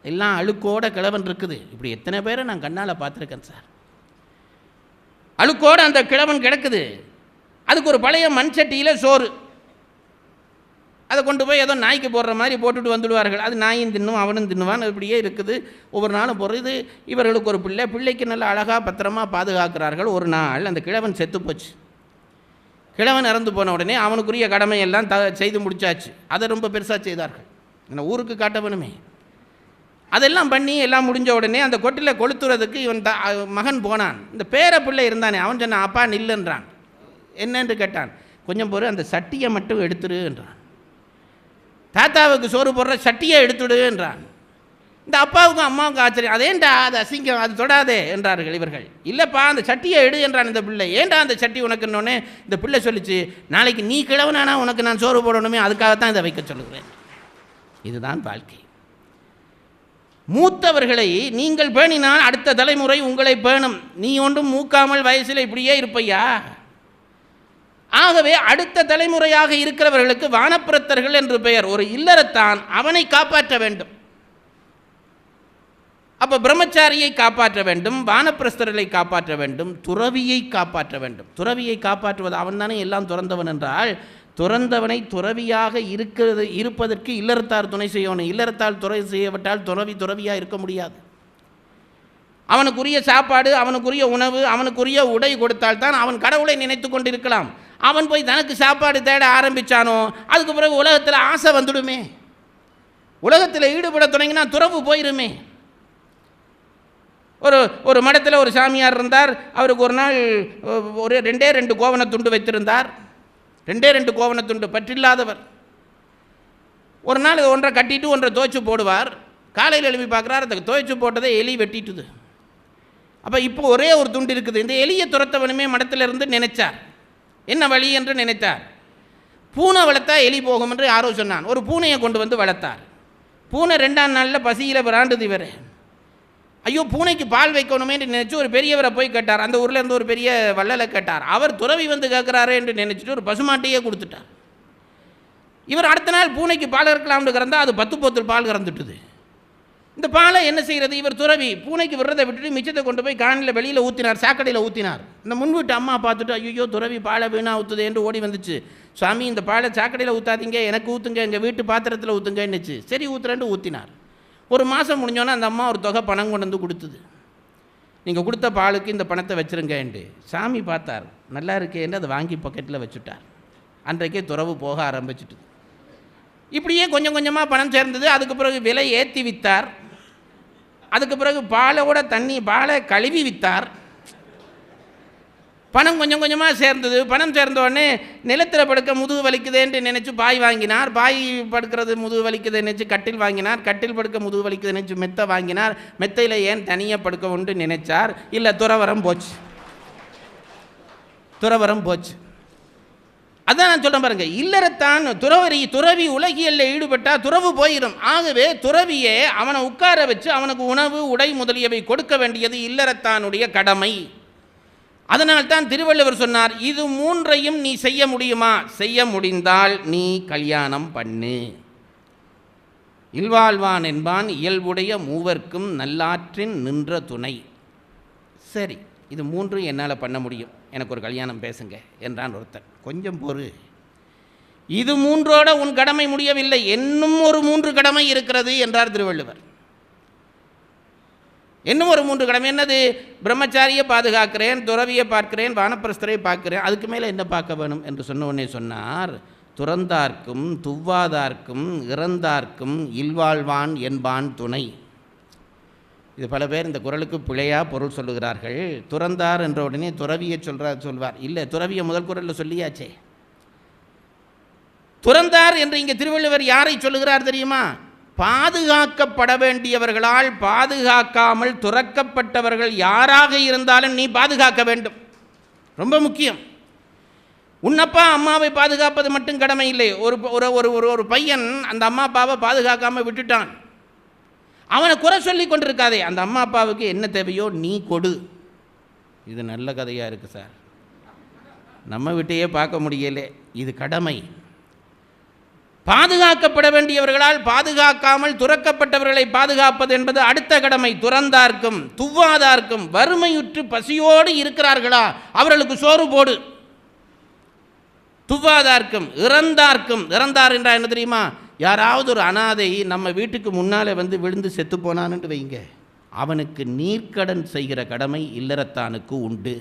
எல்லாம் அழுக்கோட கிழவன் இருக்குது. இப்படி எத்தனை பேரை நான் கண்ணால் பார்த்துருக்கேன் சார். அழுக்கோடு அந்த கிழவன் கிடக்குது. அதுக்கு ஒரு பழைய மண் சட்டியில் சோறு, அதை கொண்டு போய் ஏதோ நாய்க்கு போடுற மாதிரி போட்டுட்டு வந்துடுவார்கள். அது நாயும் தின்னும் அவனும் தின்னுவான், இப்படியே இருக்குது. ஒவ்வொரு நாளும் போகிறது. இவர்களுக்கு ஒரு பிள்ளைக்கு நல்ல அழகாக பத்திரமா பாதுகாக்கிறார்கள். ஒரு நாள் அந்த கிழவன் செத்து போச்சு. கிழவன் இறந்து போன உடனே அவனுக்குரிய கடமையெல்லாம் செய்து முடிச்சாச்சு. அதை ரொம்ப பெருசாக செய்தார்கள், ஏன்னா ஊருக்கு காட்ட வேணுமே. அதெல்லாம் பண்ணி எல்லாம் முடிஞ்ச உடனே அந்த கொட்டில் கொளுத்துறதுக்கு இவன் மகன் போனான். இந்த பேர பிள்ளை இருந்தானே அவன் சொன்னான், அப்பா நில்லுன்றான். என்னென்று கேட்டான். கொஞ்சம் பொறு, அந்த சட்டியை மட்டும் எடுத்துடு என்றான். தாத்தாவுக்கு சோறு போடுற சட்டியை எடுத்துடு என்றான். இந்த அப்பாவுக்கும் அம்மாவுக்கும் ஆச்சரியம். அதேண்டா, அது அசிங்கம், அது தொடாதே என்றார்கள் இவர்கள். இல்லைப்பா அந்த சட்டியை எடு என்றான் இந்த பிள்ளை. ஏண்டா அந்த சட்டி உனக்குன்னொன்னே இந்த பிள்ளை சொல்லிச்சு, நாளைக்கு நீ கிழவனானா உனக்கு நான் சோறு போடணுமே, அதுக்காகத்தான் இதை வைக்க சொல்லுகிறேன். இதுதான் வாழ்க்கை. மூத்தவர்களை நீங்கள் பேணினால் அடுத்த தலைமுறை உங்களை பேணும். நீ ஒன்றும் மூக்காமல் வயசில் இப்படியே இருப்பையா? ஆகவே அடுத்த தலைமுறையாக இருக்கிறவர்களுக்கு வானப்பிரத்தர்கள் என்று பெயர். ஒரு இல்லறத்தான் அவனை காப்பாற்ற வேண்டும். அப்போ பிரம்மச்சாரியை காப்பாற்ற வேண்டும், வானப்பிரஸ்தர்களை காப்பாற்ற வேண்டும், துறவியை காப்பாற்ற வேண்டும். துறவியை காப்பாற்றுவது அவன் தானே எல்லாம் துறந்தவன் என்றால், துறந்தவனை துறவியாக இருப்பதற்கு இல்லறத்தார் துணை செய்யணும். இல்லறத்தால் துறை செய்யப்பட்டால் துறவியாக இருக்க முடியாது. அவனுக்குரிய சாப்பாடு, அவனுக்குரிய உணவு, அவனுக்குரிய உடை கொடுத்தால்தான் அவன் கடவுளை நினைத்து கொண்டிருக்கலாம். அவன் போய் தனக்கு சாப்பாடு தேட ஆரம்பித்தானோ அதுக்கு பிறகு உலகத்தில் ஆசை வந்துடுமே. உலகத்தில் ஈடுபட தொடங்கினா துறவு போயிருமே. ஒரு மடத்தில் ஒரு சாமியார் இருந்தார். அவருக்கு ஒரு நாள் ஒரு 2 கோவணத்துண்டு வைத்திருந்தார். 2 கோவணத்துண்டு, பற்றில்லாதவர். ஒரு நாள் ஒன்றை கட்டிட்டு ஒன்றை துவைச்சு போடுவார். காலையில் எழுப்பி பார்க்குறார், அதை துவைச்சு போட்டதை எலி வெட்டிட்டுது. அப்போ இப்போ ஒரே ஒரு துண்டு இருக்குது. இந்த எலியை துரத்தவனுமே மடத்தில் இருந்து நினைச்சார், என்ன வழி என்று நினைத்தார். பூனை வளர்த்தா எலி போகும் என்று யாரோ சொன்னான். ஒரு பூனையை கொண்டு வந்து வளர்த்தார். பூனை 2ஆம் நாளில் பசியில் விராண்டுது. இவர் ஐயோ பூனைக்கு பால் வைக்கணுமே என்று நினச்சி ஒரு பெரியவரை போய் கேட்டார். அந்த ஊரில் இருந்து ஒரு பெரிய வள்ளலை கேட்டார். அவர் துறவி வந்து கேட்குறாரு என்று நினச்சிட்டு ஒரு பசுமாட்டையே கொடுத்துட்டார். இவர் அடுத்த நாள் பூனைக்கு பால் கறக்கலாம்னு கறந்தால் அது 10 போத்தல் பால் கறந்துட்டுது. இந்த பாலை என்ன செய்கிறது? இவர் துறவி பூனைக்கு விடுறதை விட்டுட்டு மிச்சத்தை கொண்டு போய் காணியில் வெளியில் ஊற்றினார், சாக்கடையில் ஊற்றினார். இந்த முன்வீட்டு அம்மா பார்த்துட்டு ஐயோ துறவி பாலை வீணா ஊற்றுது என்று ஓடி வந்துச்சு. சுவாமி இந்த பாலை சாக்கடையில் ஊற்றாதீங்க, எனக்கு ஊற்றுங்க, எங்கள் வீட்டு பாத்திரத்தில் ஊற்றுங்கன்னுச்சு. சரி ஊற்றுறேன்ட்டு ஊற்றினார். ஒரு மாதம் முடிஞ்சோன்னா அந்த அம்மா ஒரு தொகை பணம் கொண்டு வந்து கொடுத்துது. நீங்கள் கொடுத்த பாலுக்கு இந்த பணத்தை வச்சுருங்கன்ட்டு. சாமி பார்த்தார், நல்லா இருக்கேன்னு அதை வாங்கி பாக்கெட்டில் வச்சுட்டார். அன்றைக்கே துறவு போக ஆரம்பிச்சுட்டு. இப்படியே கொஞ்சம் கொஞ்சமாக பணம் சேர்ந்தது. அதுக்கு பிறகு விலை ஏற்றி விற்றார். அதுக்கு பிறகு பாலோட பாலை கழுவி விற்றார். பணம் கொஞ்சம் கொஞ்சமாக சேர்ந்தது. பணம் சேர்ந்த உடனே நிலத்தில் படுக்க முதுகு வலிக்குதுன்னு நினச்சி பாய் வாங்கினார். பாய் படுக்கிறது முதுகு வலிக்குதுன்னு நினச்சி கட்டில் வாங்கினார். கட்டில் படுக்க முதுகு வலிக்குது நினச்சி மெத்தை வாங்கினார். மெத்தையில் ஏன் தனியாக படுக்க உண்டு நினைச்சார். இல்லை துறவரம் போச்சு. துறவரம் போச்சு. அதான் நான் சொல்ல பாருங்க, இல்லறத்தான் துறவி உலகியலில் ஈடுபட்டால் துறவு போயிடும். ஆகவே துறவியே அவனை உட்கார வச்சு அவனுக்கு உணவு உடை முதலியவை கொடுக்க வேண்டியது இல்லறத்தானுடைய கடமை. அதனால்தான் திருவள்ளுவர் சொன்னார், இது 3ஐயும் நீ செய்ய முடியுமா? செய்ய முடிந்தால் நீ கல்யாணம் பண்ணு. இல்வாழ்வான் என்பான் இயல்புடைய மூவர்க்கும் நல்லாற்றின் நின்ற துணை. சரி, இது 3 என்னால் பண்ண முடியும், எனக்கு ஒரு கல்யாணம் பேசுங்க என்றான் ஒருத்தன். கொஞ்சம் பொறு, இது 3ஓட உன் கடமை முடியவில்லை, இன்னும் ஒரு 3 கடமை இருக்கிறது என்றார் திருவள்ளுவர். இன்னும் ஒரு 3 கடமை என்னது? பிரம்மச்சாரியை பாதுகாக்கிறேன், துறவியை பார்க்கிறேன், வானப்பிரஸ்தரை பார்க்கிறேன், அதுக்கு மேலே என்ன பார்க்க வேணும் என்று சொன்ன உடனே சொன்னார், துறந்தார்க்கும் துவ்வாதார்க்கும் இறந்தார்க்கும் இல்வாழ்வான் என்பான் துணை. இது பல பேர் இந்த குறளுக்கு பிழையாக பொருள் சொல்லுகிறார்கள். துறந்தார் என்ற உடனே துறவியை சொல்வார். இல்லை, துறவியை முதல் குறளில் சொல்லியாச்சே. துறந்தார் என்று இங்கே திருவள்ளுவர் யாரை சொல்லுகிறார் தெரியுமா? பாதுகாக்கப்பட வேண்டியவர்களால் பாதுகாக்காமல் துறக்கப்பட்டவர்கள் யாராக இருந்தாலும் நீ பாதுகாக்க வேண்டும். ரொம்ப முக்கியம். உன்னப்பா அம்மாவை பாதுகாப்பது மட்டும் கடமை இல்லை. ஒரு பையன் அந்த அம்மா அப்பாவை பாதுகாக்காமல் விட்டுட்டான். அவனை குறை சொல்லி கொண்டிருக்காதே. அந்த அம்மா அப்பாவுக்கு என்ன தேவையோ நீ கொடு. இது நல்ல கதையாக இருக்குது சார், நம்ம வீட்டையே பார்க்க முடியலை. இது கடமை. பாதுகாக்கப்பட வேண்டியவர்களால் பாதுகாக்காமல் துறக்கப்பட்டவர்களை பாதுகாப்பது என்பது அடுத்த கடமை. துறந்தார்க்கும் துவாதார்க்கும் வறுமையுற்று பசியோடு இருக்கிறார்களா அவர்களுக்கு சோறு போடு. துவாதார்க்கும் இறந்தார்க்கும், இறந்தார் என்றால் என்ன தெரியுமா? யாராவது ஒரு அனாதை நம்ம வீட்டுக்கு முன்னாலே வந்து விழுந்து செத்து போனான்னு வைங்க, அவனுக்கு நீர்க்கடன் செய்கிற கடமை இல்லறத்தானுக்கு உண்டு.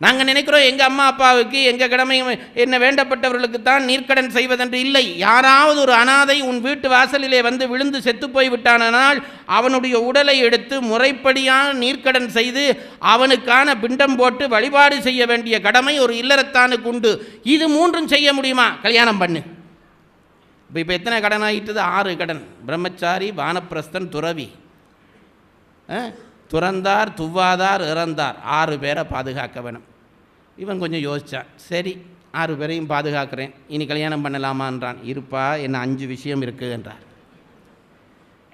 நாங்கள் நினைக்கிறோம் எங்கள் அம்மா அப்பாவுக்கு எங்கள் கடமை என்ன வேண்டப்பட்டவர்களுக்கு தான் நீர்க்கடன் செய்வதென்று. இல்லை. யாராவது ஒரு அனாதை உன் வீட்டு வாசலிலே வந்து விழுந்து செத்து போய் விட்டானால் அவனுடைய உடலை எடுத்து முறைப்படியான நீர்க்கடன் செய்து அவனுக்கான பிண்டம் போட்டு வழிபாடு செய்ய வேண்டிய கடமை ஒரு இல்லறத்தானுக்கு உண்டு. இது மூன்றும் செய்ய முடியுமா? கல்யாணம் பண்ணு. இப்போ எத்தனை கடன் ஆகிட்டது? 6 கடன். பிரம்மச்சாரி, வானப்பிரஸ்தன், துறவி, துறந்தார், துவாதார், இறந்தார், 6 பேரை பாதுகாக்க வேணும். இவன் கொஞ்சம் யோசித்தான். சரி, 6 பேரையும் பாதுகாக்கிறேன், இனி கல்யாணம் பண்ணலாமான்றான். இருப்பா, என்ன 5 விஷயம் இருக்குது என்றார்.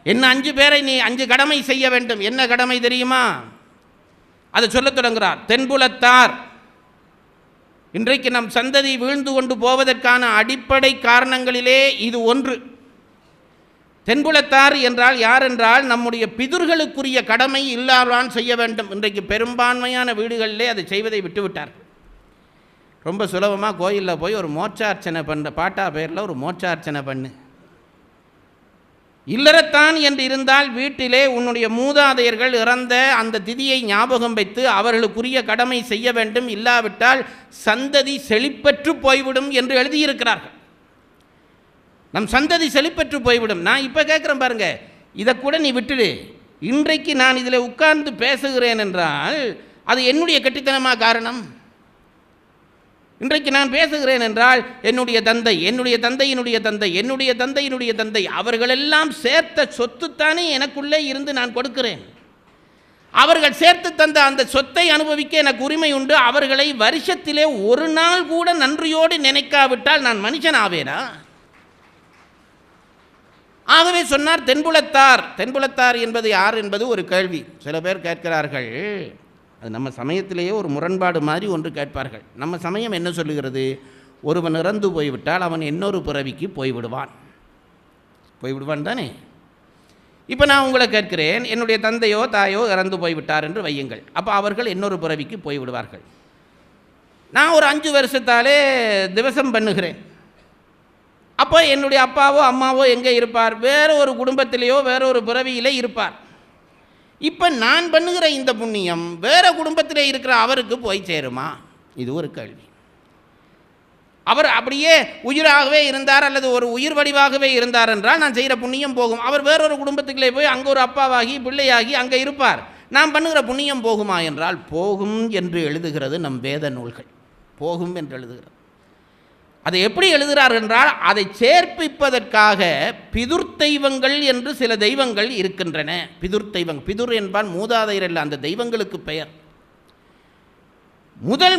என்ன 5 பேரை நீ 5 கடமை செய்ய வேண்டும். என்ன கடமை தெரியுமா? அதை சொல்லத் தொடங்குகிறார். தென்புலத்தார், இன்றைக்கு நம் சந்ததி வீழ்ந்து கொண்டு போவதற்கான அடிப்படை காரணங்களிலே இது ஒன்று. தென்புலத்தார் என்றால் யார் என்றால் நம்முடைய பிதுர்களுக்குரிய கடமை இல்லாதான் செய்ய வேண்டும். இன்றைக்கு பெரும்பான்மையான வீடுகளிலே அதை செய்வதை விட்டுவிட்டார். ரொம்ப சுலபமாக கோயிலில் போய் ஒரு மோட்சார்ச்சனை பண்ண, பாட்டா பேரில் ஒரு மோட்சார்ச்சனை பண்ணு. இல்லறத்தான் என்று இருந்தால் வீட்டிலே உன்னுடைய மூதாதையர்கள் இறந்த அந்த திதியை ஞாபகம் வைத்து அவர்களுக்குரிய கடமை செய்ய வேண்டும். இல்லாவிட்டால் சந்ததி செழிப்பற்று போய்விடும் என்று எழுதியிருக்கிறார்கள். நம் சந்ததி செழிப்பற்று போய்விடும். நான் இப்போ கேட்குறேன் பாருங்க, இதை கூட நீ விட்டுடு. இன்றைக்கு நான் இதில் உட்கார்ந்து பேசுகிறேன் என்றால் அது என்னுடைய கெட்டித்தனமாக காரணம். இன்றைக்கு நான் பேசுகிறேன் என்றால் என்னுடைய தந்தை, என்னுடைய தந்தையினுடைய தந்தை, என்னுடைய தந்தையினுடைய தந்தை, அவர்களெல்லாம் சேர்த்த சொத்துத்தானே எனக்குள்ளே இருந்து நான் கொடுக்கிறேன். அவர்கள் சேர்த்து தந்த அந்த சொத்தை அனுபவிக்க எனக்கு உரிமை உண்டு. அவர்களை வருஷத்திலே ஒரு நாள் கூட நன்றியோடு நினைக்காவிட்டால் நான் மனுஷன் ஆவேனா? ஆகவே சொன்னார் தென்புலத்தார். தென்புலத்தார் என்பது யார் என்பது ஒரு கேள்வி. சில பேர் கேட்கிறார்கள், அது நம்ம சமயத்திலேயே ஒரு முரண்பாடு மாதிரி ஒன்று கேட்பார்கள். நம்ம சமயம் என்ன சொல்லுகிறது? ஒருவன் இறந்து போய்விட்டால் அவன் இன்னொரு பிறவிக்கு போய்விடுவான் தானே. இப்போ நான் உங்களை கேட்கிறேன், என்னுடைய தந்தையோ தாயோ இறந்து போய்விட்டார் என்று வையுங்கள். அப்போ அவர்கள் இன்னொரு பிறவிக்கு போய்விடுவார்கள். நான் ஒரு 5 வருஷத்தாலே திவசம் பண்ணுகிறேன். அப்போ என்னுடைய அப்பாவோ அம்மாவோ எங்கே இருப்பார்? வேறு ஒரு குடும்பத்திலேயோ வேற ஒரு பிறவியிலே இருப்பார். இப்போ நான் பண்ணுகிற இந்த புண்ணியம் வேற குடும்பத்திலே இருக்கிற அவருக்கு போய் சேருமா? இது ஒரு கேள்வி. அவர் அப்படியே உயிராகவே இருந்தார் அல்லது ஒரு உயிர் வடிவாகவே இருந்தார் என்றால் நான் செய்கிற புண்ணியம் போகும். அவர் வேறொரு குடும்பத்துக்குள்ளே போய் அங்கே ஒரு அப்பாவாகி பிள்ளையாகி அங்கே இருப்பார். நான் பண்ணுகிற புண்ணியம் போகுமா என்றால் போகும் என்று எழுதுகிறது நம் வேத நூல்கள். போகும் என்று எழுதுகிறது. அதை எப்படி எழுதுகிறார் என்றால் அதை சேர்ப்பிப்பதற்காக பிதுர் தெய்வங்கள் என்று சில தெய்வங்கள் இருக்கின்றன. பிதுர் தெய்வங்கள், பிதுர் என்பான் மூதாதையர் அல்ல, அந்த தெய்வங்களுக்கு பெயர்.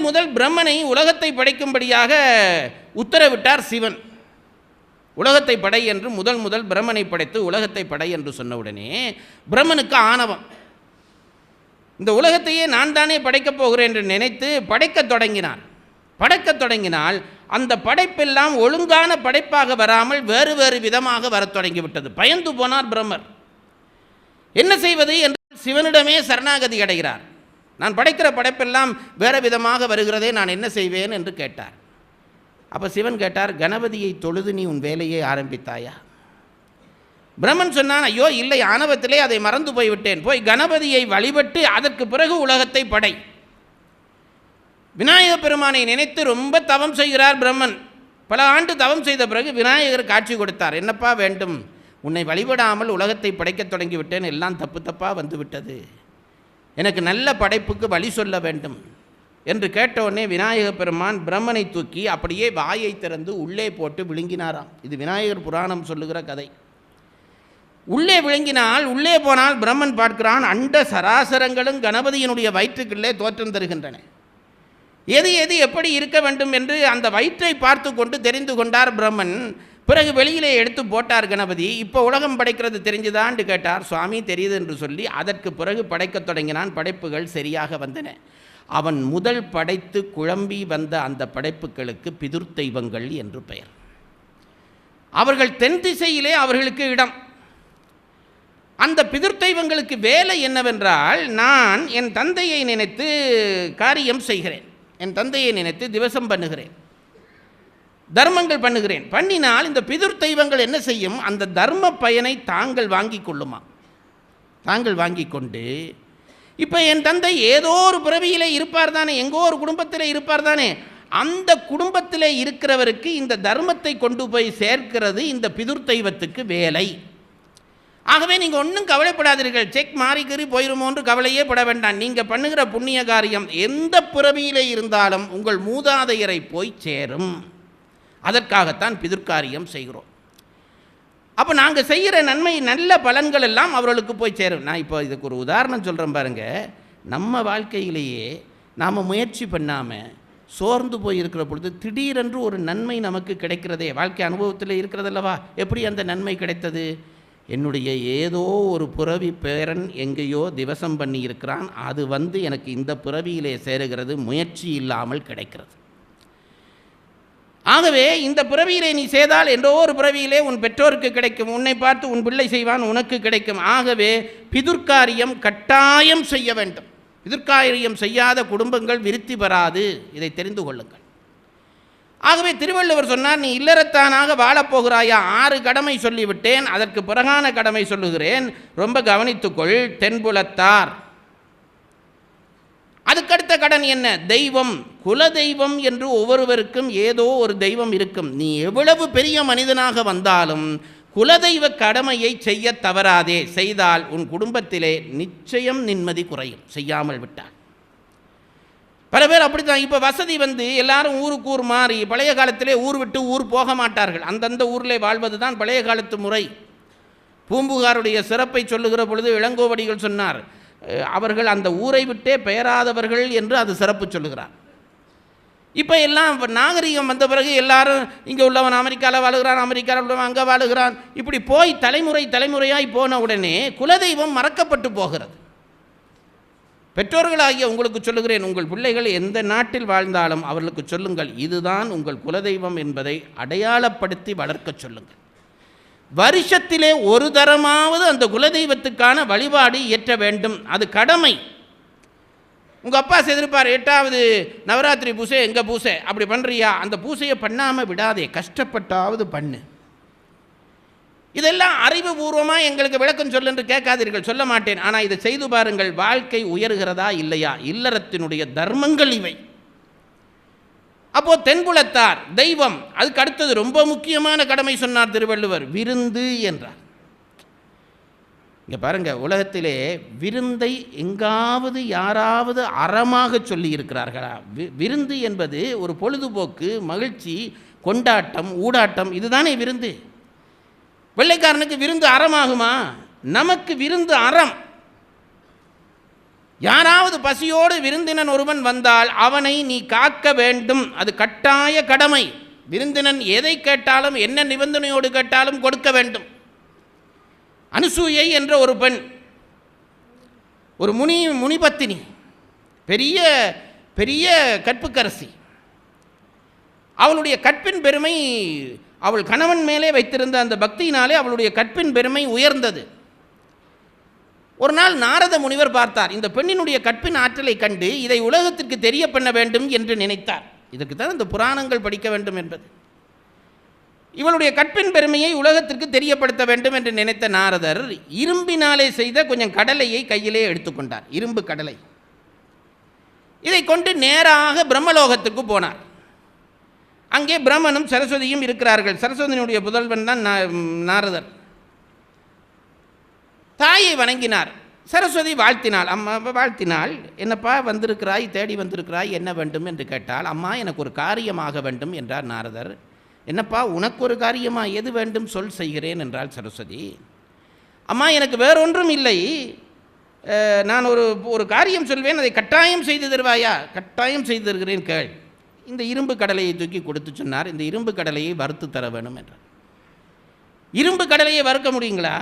முதல் பிரம்மனை உலகத்தை படைக்கும்படியாக உத்தரவிட்டார் சிவன். உலகத்தை படை என்று முதல் பிரம்மனை படைத்து உலகத்தை படை என்று சொன்னவுடனே பிரம்மனுக்கு ஆணவம். இந்த உலகத்தையே நான் தானே படைக்கப் போகிறேன் என்று நினைத்து படைக்கத் தொடங்கினால் அந்த படைப்பெல்லாம் ஒழுங்கான படைப்பாக வராமல் வேறு விதமாக வரத் தொடங்கிவிட்டது. பயந்து போனார் பிரம்மர். என்ன செய்வது என்று சிவனிடமே சரணாகதி அடைகிறார். நான் படைக்கிற படைப்பெல்லாம் வேறு விதமாக வருகிறதே, நான் என்ன செய்வேன் என்று கேட்டார். அப்போ சிவன் கேட்டார், கணபதியை தொழுது நீ உன் வேலையை ஆரம்பித்தாயா? பிரம்மன் சொன்னான், ஐயோ இல்லை, ஆணவத்திலே அதை மறந்து போய்விட்டேன். போய் கணபதியை வழிபட்டு அதற்கு பிறகு உலகத்தை படை. விநாயக பெருமானை நினைத்து ரொம்ப தவம் செய்கிறார் பிரம்மன். பல ஆண்டு தவம் செய்த பிறகு விநாயகர் காட்சி கொடுத்தார். என்னப்பா வேண்டும்? உன்னை வழிபடாமல் உலகத்தை படைக்கத் தொடங்கிவிட்டேன், எல்லாம் தப்பாக வந்துவிட்டது, எனக்கு நல்ல படைப்புக்கு வழி சொல்ல வேண்டும் என்று கேட்டவுடனே விநாயக பெருமான் பிரம்மனை தூக்கி அப்படியே வாயை திறந்து உள்ளே போட்டு விழுங்கினாராம். இது விநாயகர் புராணம் சொல்லுகிற கதை. உள்ளே விழுங்கினால், உள்ளே போனால் பிரம்மன் பார்க்கிறான், அண்ட சராசரங்களும் கணபதியினுடைய வயிற்றுக்குள்ளே தோற்றம் தருகின்றன. எது எப்படி இருக்க வேண்டும் என்று அந்த வயிற்றை பார்த்து கொண்டு தெரிந்து கொண்டார் பிரம்மன். பிறகு வெளியிலே எடுத்து போட்டார் கணபதி. இப்போ உலகம் படைக்கிறது தெரிஞ்சுதான்னு கேட்டார். சுவாமி தெரியுது என்று சொல்லி அதற்கு பிறகு படைக்கத் தொடங்கினான். படைப்புகள் சரியாக வந்தன. அவன் முதல் படைத்து குழம்பி வந்த அந்த படைப்புகளுக்கு பிதுர் தெய்வங்கள் என்று பெயர். அவர்கள் தென் திசையிலே அவர்களுக்கு இடம். அந்த பிதிர் தெய்வங்களுக்கு வேலை என்னவென்றால், நான் என் தந்தையை நினைத்து காரியம் செய்கிறேன், என் தந்தையை நினைத்து திவசம் பண்ணுகிறேன், தர்மங்கள் பண்ணுகிறேன். பண்ணினால் இந்த பிதிர் தெய்வங்கள் என்ன செய்யும்? அந்த தர்ம பயனை தாங்கள் வாங்கி கொள்ளுமா. தாங்கள் வாங்கி கொண்டு, இப்போ என் தந்தை ஏதோ ஒரு பிறவியிலே இருப்பார் தானே, எங்கோ ஒரு குடும்பத்தில் இருப்பார் தானே, அந்த குடும்பத்தில் இருக்கிறவருக்கு இந்த தர்மத்தை கொண்டு போய் சேர்க்கிறது இந்த பிதிர் தெய்வத்துக்கு வேலை. ஆகவே நீங்கள் ஒன்றும் கவலைப்படாதீர்கள், செக் மாறிக்கறி போயிருமோன்று கவலையே பட வேண்டாம். நீங்கள் பண்ணுகிற புண்ணிய காரியம் எந்த பிறவியிலே இருந்தாலும் உங்கள் மூதாதையரை போய் சேரும். அதற்காகத்தான் பிதிர்காரியம் செய்கிறோம். அப்போ நாங்கள் செய்கிற நன்மை நல்ல பலன்கள் எல்லாம் அவர்களுக்கு போய் சேரும். நான் இப்போ இதுக்கு ஒரு உதாரணம் சொல்கிறேன் பாருங்கள். நம்ம வாழ்க்கையிலேயே நாம் முயற்சி பண்ணாமல் சோர்ந்து போய் இருக்கிற பொழுது திடீரென்று ஒரு நன்மை நமக்கு கிடைக்கிறதே, வாழ்க்கை அனுபவத்தில் இருக்கிறதல்லவா. எப்படி அந்த நன்மை கிடைத்தது? என்னுடைய ஏதோ ஒரு பிறவி பேரன் எங்கேயோ திவசம் பண்ணி இருக்கிறான், அது எனக்கு இந்த பிறவியிலே சேருகிறது, முயற்சி இல்லாமல் கிடைக்கிறது. ஆகவே இந்த பிறவியிலே நீ செய்தால் என்றோ ஒரு பிறவியிலே உன் பெற்றோருக்கு கிடைக்கும், உன்னை பார்த்து உன் பிள்ளை செய்வான், உனக்கு கிடைக்கும். ஆகவே பிதுர்காரியம் கட்டாயம் செய்ய வேண்டும். பிதுர்காரியம் செய்யாத குடும்பங்கள் விருத்தி பெறாது, இதை தெரிந்து கொள்ளுங்கள். ஆகவே திருவள்ளுவர் சொன்னார், நீ இல்லறத்தானாக வாழப்போகிறாயா? 6 கடமை சொல்லிவிட்டேன், அதற்கு பிறகான கடமை சொல்லுகிறேன், ரொம்ப கவனித்துக்கொள். தென்புலத்தார். அதுக்கடுத்த கடன் என்ன? தெய்வம். குல தெய்வம் என்று ஒவ்வொருவருக்கும் ஏதோ ஒரு தெய்வம் இருக்கும். நீ எவ்வளவு பெரிய மனிதனாக வந்தாலும் குலதெய்வ கடமையை செய்ய தவறாதே. செய்தால் உன் குடும்பத்திலே நிச்சயம் நிம்மதி குறையும், செய்யாமல் விட்டால். பல பேர் அப்படித்தான். இப்போ வசதி எல்லாரும் ஊருக்கு ஊர் மாறி, பழைய காலத்திலே ஊர் விட்டு ஊர் போக மாட்டார்கள், அந்தந்த ஊரில் வாழ்வது தான் பழைய காலத்து முறை. பூம்புகாருடைய சிறப்பை சொல்லுகிற பொழுது இளங்கோவடிகள் சொன்னார், அவர்கள் அந்த ஊரை விட்டே பெயராதவர்கள் என்று அது சிறப்பு சொல்லுகிறார். இப்போ எல்லாம் நாகரிகம் வந்த பிறகு எல்லாரும் இங்கே உள்ளவன் அமெரிக்காவில் வாழுகிறான், அமெரிக்காவில் உள்ளவன் அங்கே வாழுகிறான், இப்படி போய் தலைமுறையாய் போன உடனே குலதெய்வம் மறக்கப்பட்டு போகிறது. பெற்றோர்களாகிய உங்களுக்கு சொல்லுகிறேன், உங்கள் பிள்ளைகள் எந்த நாட்டில் வாழ்ந்தாலும் அவர்களுக்கு சொல்லுங்கள், இதுதான் உங்கள் குலதெய்வம் என்பதை அடையாளப்படுத்தி வளர்க்க சொல்லுங்கள். வருஷத்திலே ஒரு தரமாவது அந்த குலதெய்வத்துக்கான வழிபாடு இயற்ற வேண்டும், அது கடமை. உங்கள் அப்பா செய்திருப்பார், 8வது நவராத்திரி பூசை எங்கள் பூசை, அப்படி பண்ணுறியா? அந்த பூசையை பண்ணாமல் விடாதே, கஷ்டப்பட்டாவது பண்ணு. இதெல்லாம் அறிவுபூர்வமாக எங்களுக்கு விளக்கம் சொல்லு என்று கேட்காதீர்கள், சொல்ல மாட்டேன். ஆனால் இதை செய்து பாருங்கள், வாழ்க்கை உயர்கிறதா இல்லையா? இல்லறத்தினுடைய தர்மங்கள் இவை. அப்போ தென்புலத்தார் தெய்வம். அதுக்கு அடுத்தது ரொம்ப முக்கியமான கடமை சொன்னார் திருவள்ளுவர், விருந்து என்றார். இங்கே பாருங்க, உலகத்திலே விருந்தை எங்காவது யாராவது அறமாக சொல்லி இருக்கிறார்களா? விருந்து என்பது ஒரு பொழுதுபோக்கு, மகிழ்ச்சி, கொண்டாட்டம், ஊடாட்டம், இதுதானே விருந்து. வெள்ளைக்காரனுக்கு விருந்து அறமாகுமா? நமக்கு விருந்து அறம். யாராவது பசியோடு விருந்தினன் ஒருவன் வந்தால் அவனை நீ காக்க வேண்டும், அது கட்டாய கடமை. விருந்தினன் எதை கேட்டாலும், என்ன நிபந்தனையோடு கேட்டாலும் கொடுக்க வேண்டும். அனுசூயை என்ற ஒரு பெண், ஒரு முனிபத்தினி, பெரிய பெரிய கற்புக்கரசி. அவளுடைய கற்பின் பெருமை, அவள் கணவன் மேலே வைத்திருந்த அந்த பக்தியினாலே அவளுடைய கற்பின் பெருமை உயர்ந்தது. ஒரு நாள் நாரத முனிவர் பார்த்தார், இந்த பெண்ணினுடைய கற்பின் ஆற்றலை கண்டு இதை உலகத்திற்கு தெரிய பண்ண வேண்டும் என்று நினைத்தார். இதற்கு தான் இந்த புராணங்கள் படிக்க வேண்டும் என்பது. இவளுடைய கற்பின் பெருமையை உலகத்திற்கு தெரியப்படுத்த வேண்டும் என்று நினைத்த நாரதர் இரும்பினாலே செய்த கொஞ்சம் கடலையை கையிலே எடுத்துக்கொண்டார், இரும்பு கடலை. இதை கொண்டு நேராக பிரம்மலோகத்துக்கு போனார். அங்கே பிரம்மனும் சரஸ்வதியும் இருக்கிறார்கள். சரஸ்வதியினுடைய புதல்வன் தான் நாரதர். தாயை வணங்கினார். சரஸ்வதி வாழ்த்தினாள். அம்மா வாழ்த்தினாள். என்னப்பா வந்திருக்கிறாய், தேடி வந்திருக்கிறாய், என்ன வேண்டும் என்று கேட்டால், அம்மா எனக்கு ஒரு காரியமாக வேண்டும் என்றார் நாரதர். என்னப்பா உனக்கு ஒரு காரியமா, எது வேண்டும் சொல், செய்கிறேன் என்றாள் சரஸ்வதி. அம்மா எனக்கு வேறொன்றும் இல்லை, நான் ஒரு காரியம் சொல்வேன், அதை கட்டாயம் செய்து தருவாயா? கட்டாயம் செய்து தருகிறேன், கேள். இந்த இரும்பு கடலையை தூக்கி கொடுத்து சொன்னார், இந்த இரும்பு கடலையை வறுத்து தர வேணும் என்றார். இரும்பு கடலையை வறுக்க முடியுங்களா?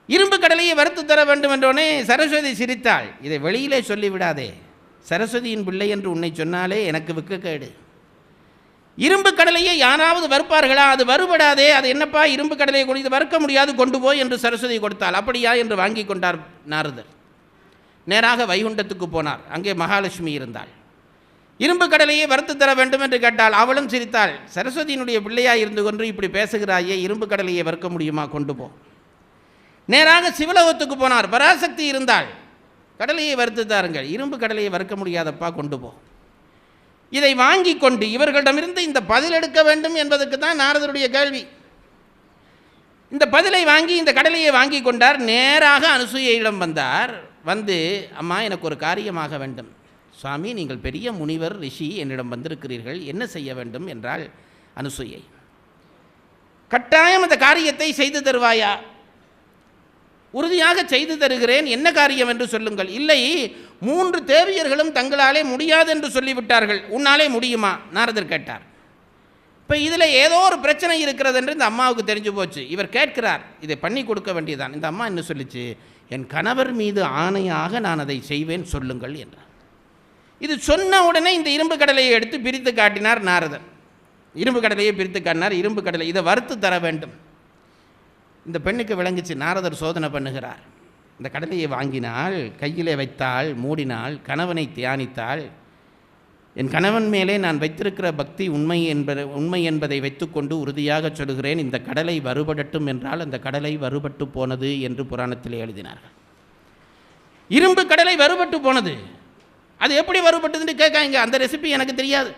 இரும்பு கடலையை வறுத்து தர வேண்டும் என்றோடனே சரஸ்வதி சிரித்தாள். இதை வெளியிலே சொல்லிவிடாதே, சரஸ்வதியின் பிள்ளை என்று உன்னை சொன்னாலே எனக்கு வெட்கக்கேடு. இரும்பு கடலையை யாராவது வறுப்பார்களா? அது வறுபடாதே, அது என்னப்பா இரும்பு கடலையை கொண்டு வறுக்க முடியாது, கொண்டு போய் என்று சரஸ்வதி கொடுத்தாள். அப்படியா என்று வாங்கி கொண்டார் நாரதர். நேராக வைகுண்டத்துக்கு போனார். அங்கே மகாலட்சுமி இருந்தாள். இரும்பு கடலையை வறுத்து தர வேண்டும் என்று கேட்டாள். அவளும் சிரித்தாள். சரஸ்வதியினுடைய பிள்ளையாக இருந்து கொண்டு இப்படி பேசுகிறாயே, இரும்பு கடலையை வறுக்க முடியுமா, கொண்டு போ. நேராக சிவலோகத்துக்கு போனார். பராசக்தி இருந்தாள். கடலையை வறுத்து தாருங்கள். இரும்பு கடலையை வறுக்க முடியாதப்பா, கொண்டு போ. இதை வாங்கி கொண்டு இவர்களிடமிருந்து இந்த பதில் எடுக்க வேண்டும் என்பதற்கு தான் நாரதருடைய கேள்வி. இந்த பதிலை வாங்கி இந்த கடலையை வாங்கி கொண்டார். நேராக அனுசூயையிடம் வந்தார். வந்து, அம்மா எனக்கு ஒரு காரியமாக வேண்டும். சுவாமி, நீங்கள் பெரிய முனிவர் ரிஷி, என்னிடம் வந்திருக்கிறீர்கள், என்ன செய்ய வேண்டும் என்றால் அனுசூயை. கட்டாயம் அந்த காரியத்தை செய்து தருவாயா? உறுதியாக செய்து தருகிறேன், என்ன காரியம் என்று சொல்லுங்கள். இல்லை, 3 தேவியர்களும் தங்களாலே முடியாது என்று சொல்லிவிட்டார்கள், உன்னாலே முடியுமா? நாரதர் கேட்டார். இப்போ இதில் ஏதோ ஒரு பிரச்சனை இருக்கிறது என்று இந்த அம்மாவுக்கு தெரிஞ்சு போச்சு. இவர் கேட்கிறார், இதை பண்ணி கொடுக்க வேண்டியதான். இந்த அம்மா என்ன சொல்லிச்சு? என் கணவர் மீது ஆணையாக நான் அதை செய்வேன், சொல்லுங்கள் என்றார். இது சொன்ன உடனே இந்த இரும்பு கடலையை எடுத்து பிரித்து காட்டினார் நாரதர். இரும்பு கடலையை பிரித்து காட்டினார். இரும்பு கடலை, இதை வறுத்து தர வேண்டும். இந்த பெண்ணுக்கு விளங்குச்சு. நாரதர் சோதனை பண்ணுகிறார். இந்த கடலையை வாங்கினாள், கையிலே வைத்தாள், மூடினாள், கணவனை தியானித்தாள். என் கணவன் மேலே நான் வைத்திருக்கிற பக்தி உண்மை என்பதை வைத்துக்கொண்டு உறுதியாக சொல்கிறேன், இந்த கடலை வறுபடட்டும் என்றால் அந்த கடலை வறுபட்டு போனது என்று புராணத்தில் எழுதினார்கள். இரும்பு கடலை வறுபட்டு போனது. அது எப்படி வறுபட்டதுன்னு கேட்காங்க. அந்த ரெசிபி எனக்கு தெரியாது.